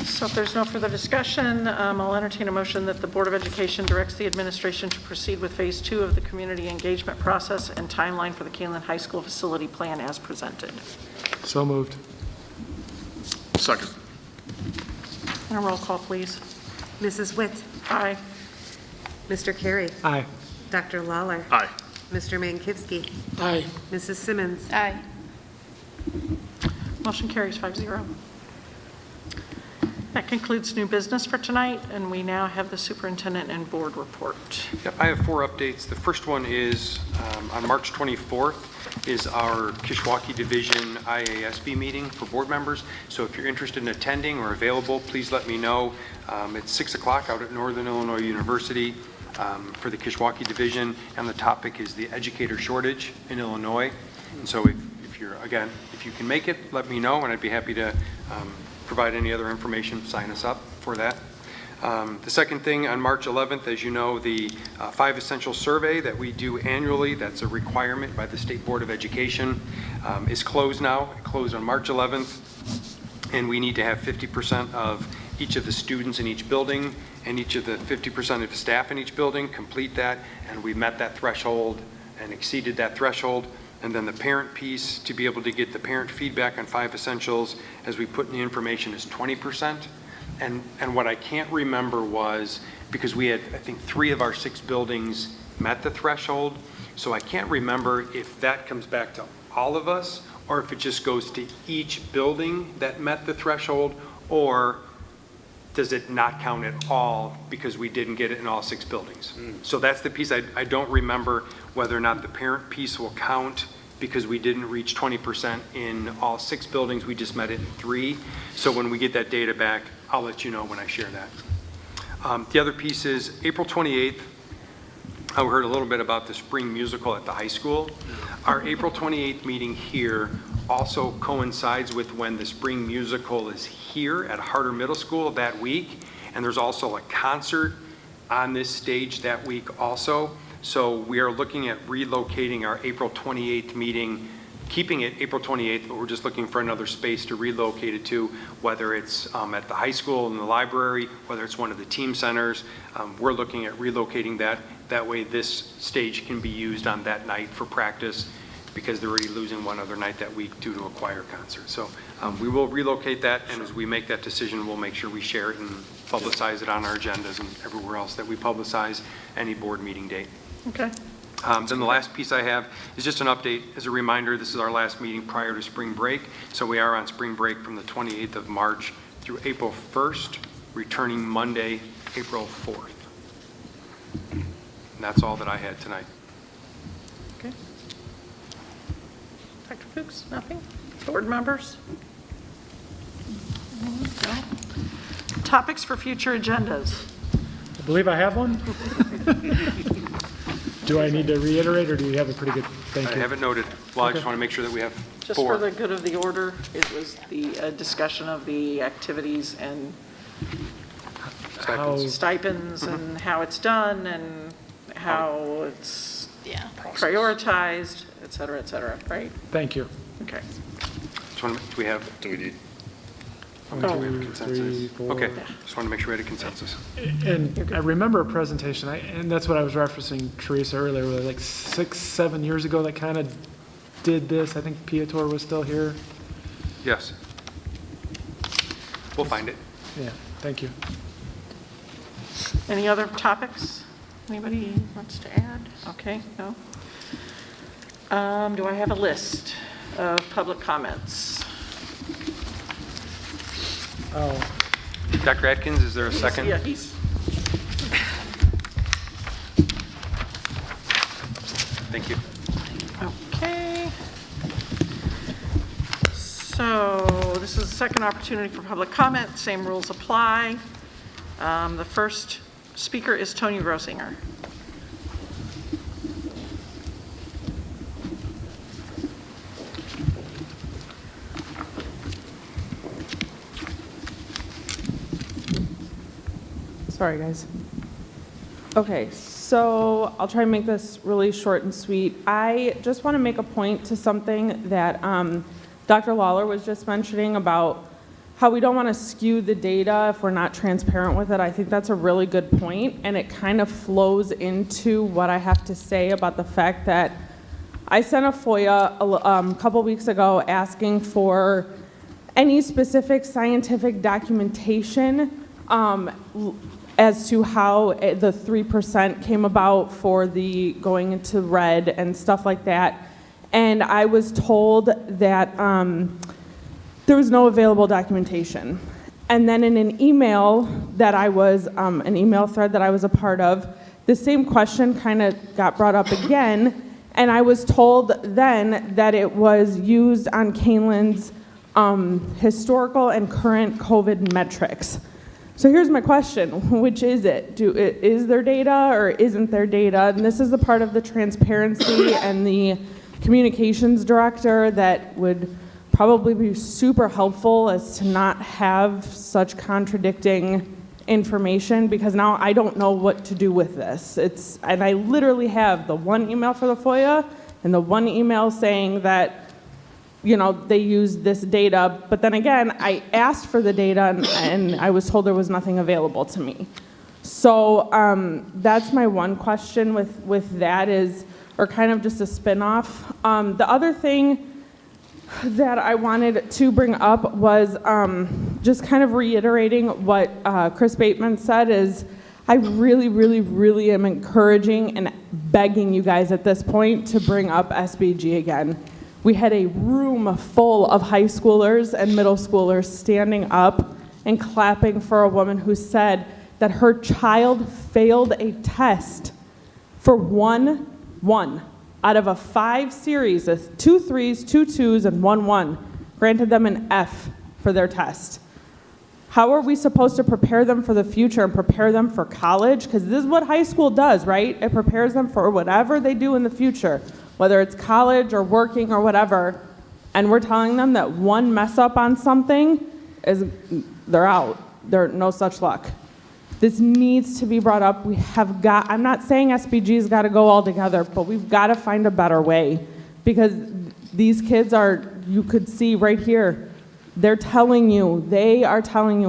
So if there's no further discussion, I'll entertain a motion that the Board of Education directs the administration to proceed with Phase 2 of the community engagement process and timeline for the Kaneland High School facility plan as presented. So moved. Second. And a roll call, please. Mrs. Witt? Aye. Mr. Carey? Aye. Dr. Lawler? Aye. Mr. Mankivsky? Aye. Mrs. Simmons? Aye. Motion carries 5-0. That concludes new business for tonight, and we now have the superintendent and board report. Yep, I have 4 updates. The first one is on March 24th is our Kishwaukee Division IASB meeting for board members. So if you're interested in attending or available, please let me know. It's 6 o'clock out at Northern Illinois University for the Kishwaukee Division, and the topic is the educator shortage in Illinois. And so if you're, again, if you can make it, let me know, and I'd be happy to provide any other information. Sign us up for that. The second thing, on March 11th, as you know, the 5 Essential Survey that we do annually, that's a requirement by the State Board of Education, is closed now. It closed on March 11th, and we need to have 50% of each of the students in each building and each of the 50% of the staff in each building complete that, and we met that threshold and exceeded that threshold. And then the parent piece, to be able to get the parent feedback on 5 Essentials, as we put in the information, is 20%. And what I can't remember was, because we had, I think, 3 of our 6 buildings met the threshold, so I can't remember if that comes back to all of us, or if it just goes to each building that met the threshold, or does it not count at all because we didn't get it in all 6 buildings? So that's the piece I don't remember, whether or not the parent piece will count because we didn't reach 20% in all 6 buildings, we just met it in 3. So when we get that data back, I'll let you know when I share that. The other piece is April 28th, I heard a little bit about the spring musical at the high school. Our April 28th meeting here also coincides with when the spring musical is here at Harder Middle School that week, and there's also a concert on this stage that week also. So we are looking at relocating our April 28th meeting, keeping it April 28th, but we're just looking for another space to relocate it to, whether it's at the high school, in the library, whether it's one of the team centers. We're looking at relocating that. That way this stage can be used on that night for practice, because they're already losing one other night that week due to a choir concert. So we will relocate that, and as we make that decision, we'll make sure we share it and publicize it on our agendas and everywhere else that we publicize any board meeting date. Okay. Then the last piece I have is just an update. As a reminder, this is our last meeting prior to spring break. So we are on spring break from the 28th of March through April 1st, returning Monday, April 4th. And that's all that I had tonight. Okay. Dr. Fuchs, nothing? Board members? No. Topics for future agendas. I believe I have one. Do I need to reiterate, or do you have a pretty good, thank you? I have it noted. Well, I just want to make sure that we have Just 4. for the good of the order, it was the discussion of the activities and stipends and how it's done and how it's prioritized, et cetera, right? Thank you. Okay. Do we have? Do we need? Do we have a consensus? 3, 4. Okay, just want to make sure we had a consensus. And I remember a presentation, and that's what I was referencing Teresa earlier, where like 6, 7 years ago that kind of did this. I think Piotr was still here. Yes. We'll find it. Yeah, thank you. Any other topics? Anybody wants to add? Okay, no? Do I have a list of public comments? Oh. Dr. Atkins, is there a second? Yeah, he's. Thank you. Okay. So this is the second opportunity for public comment. Same rules apply. The first speaker is Tony Rosinger. Sorry, guys. Okay, so I'll try and make this really short and sweet. I just want to make a point to something that Dr. Lawler was just mentioning about how we don't want to skew the data if we're not transparent with it. I think that's a really good point, and it kind of flows into what I have to say about the fact that I sent a FOIA a couple weeks ago asking for any specific scientific documentation as to how the 3% came about for the going into red and stuff like that. And I was told that there was no available documentation. And then in an email that I was, an email thread that I was a part of, the same question kind of got brought up again, and I was told then that it was used on Kaneland's historical and current COVID metrics. So here's my question, which is it? Is there data or isn't there data? And this is the part of the transparency and the communications director that would probably be super helpful as to not have such contradicting information, because now I don't know what to do with this. And I literally have the one email for the FOIA and the one email saying that, you know, they use this data, but then again, I asked for the data and I was told there was nothing available to me. So that's my one question with that is, or kind of just a spin-off. The other thing that I wanted to bring up was just kind of reiterating what Chris Bateman said is, I really, really, really am encouraging and begging you guys at this point to bring up SBG again. We had a room full of high schoolers and middle schoolers standing up and clapping for a woman who said that her child failed a test for one out of a 5 series, 2 3s, 2 2s, and 1 1, granted them an F for their test. How are we supposed to prepare them for the future and prepare them for college? Because this is what high school does, right? It prepares them for whatever they do in the future, whether it's college or working or whatever. And we're telling them that one mess up on something is, they're out. They're no such luck. This needs to be brought up. We have got, I'm not saying SBG's got to go all together, but we've got to find a better way, because these kids are, you could see right here, they are telling you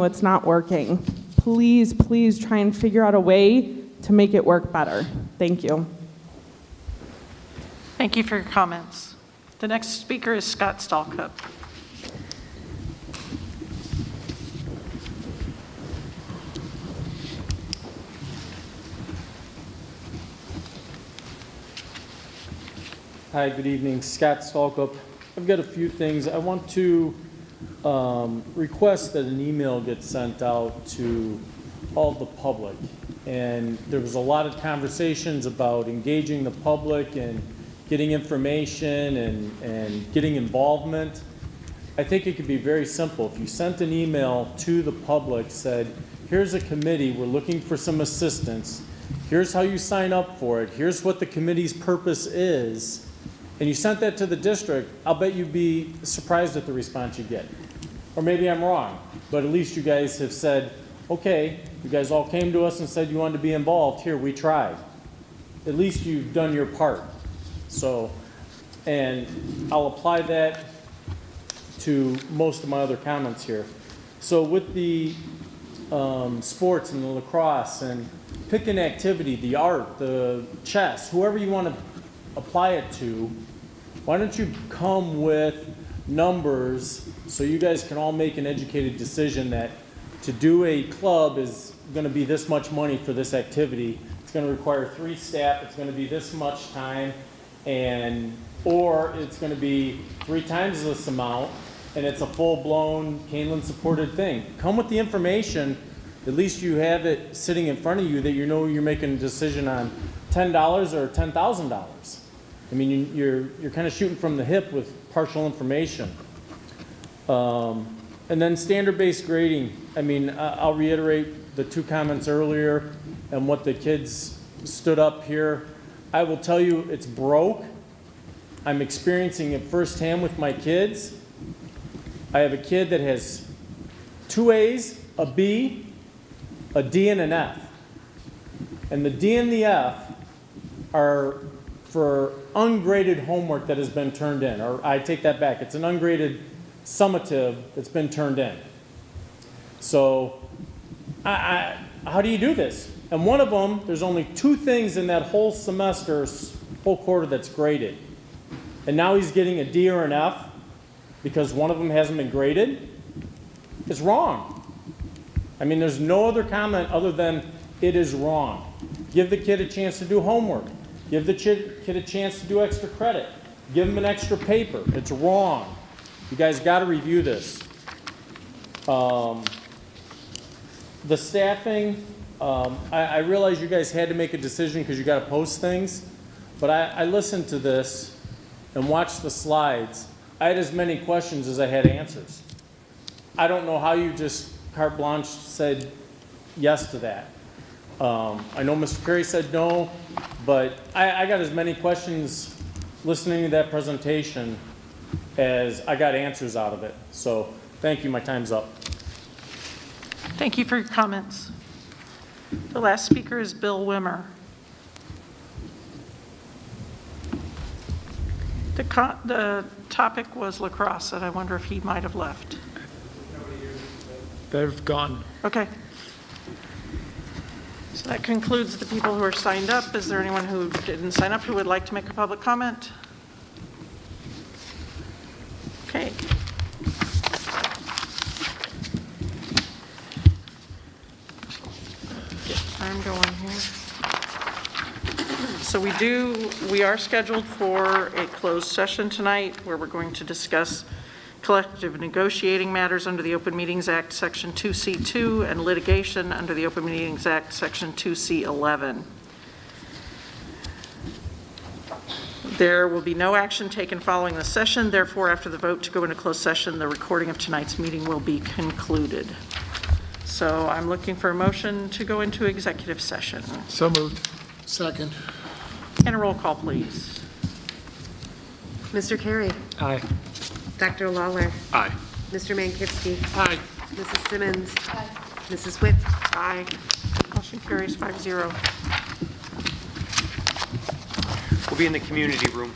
it's not working. Please, please try and figure out a way to make it work better. Thank you. Thank you for your comments. The next speaker is Scott Stalcup. Hi, good evening. Scott Stalkup. I've got a few things. I want to request that an email gets sent out to all the public. And there was a lot of conversations about engaging the public and getting information and getting involvement. I think it could be very simple. If you sent an email to the public, said, here's a committee, we're looking for some assistance, here's how you sign up for it, here's what the committee's purpose is, and you sent that to the district, I'll bet you'd be surprised at the response you get. Or maybe I'm wrong, but at least you guys have said, okay, you guys all came to us and said you wanted to be involved, here, we tried. At least you've done your part. So, and I'll apply that to most of my other comments here. So with the sports and the lacrosse and pick an activity, the art, the chess, whoever you want to apply it to, why don't you come with numbers so you guys can all make an educated decision that to do a club is going to be this much money for this activity. It's going to require 3 staff. It's going to be this much time, or it's going to be 3 times this amount, and it's a full-blown Kaneland supported thing. Come with the information. At least you have it sitting in front of you that you know you're making a decision on $10 or $10,000. I mean, you're kind of shooting from the hip with partial information. And then standard-based grading. I mean, I'll reiterate the 2 comments earlier and what the kids stood up here. I will tell you it's broke. I'm experiencing it firsthand with my kids. I have a kid that has 2 A's, a B, a D, and an F. And the D and the F are for ungraded homework that has been turned in. Or I take that back. It's an ungraded summative that's been turned in. So how do you do this? And one of them, there's only 2 things in that whole semester, whole quarter that's graded. And now he's getting a D or an F because one of them hasn't been graded. It's wrong. I mean, there's no other comment other than it is wrong. Give the kid a chance to do homework. Give the kid a chance to do extra credit. Give him an extra paper. It's wrong. You guys got to review this. The staffing, I realize you guys had to make a decision because you got to post things, but I listened to this and watched the slides. I had as many questions as I had answers. I don't know how you just carte blanche said yes to that. I know Mr. Carey said no, but I got as many questions listening to that presentation as I got answers out of it. So thank you, my time's up. Thank you for your comments. The last speaker is Bill Wimmer. The topic was lacrosse, and I wonder if he might have left. They've gone. Okay. So that concludes the people who are signed up. Is there anyone who didn't sign up who would like to make a public comment? Okay. I'm going here. So we are scheduled for a closed session tonight where we're going to discuss collective negotiating matters under the Open Meetings Act, Section 2C2, and litigation under the Open Meetings Act, Section 2C11. There will be no action taken following the session. Therefore, after the vote to go into closed session, the recording of tonight's meeting will be concluded. So I'm looking for a motion to go into executive session. So moved. Second. And a roll call, please. Mr. Carey. Aye. Dr. Lawler. Aye. Mr. Mankivsky. Aye. Mrs. Simmons. Aye. Mrs. Witt. Aye. Motion carries 5-0. We'll be in the community room.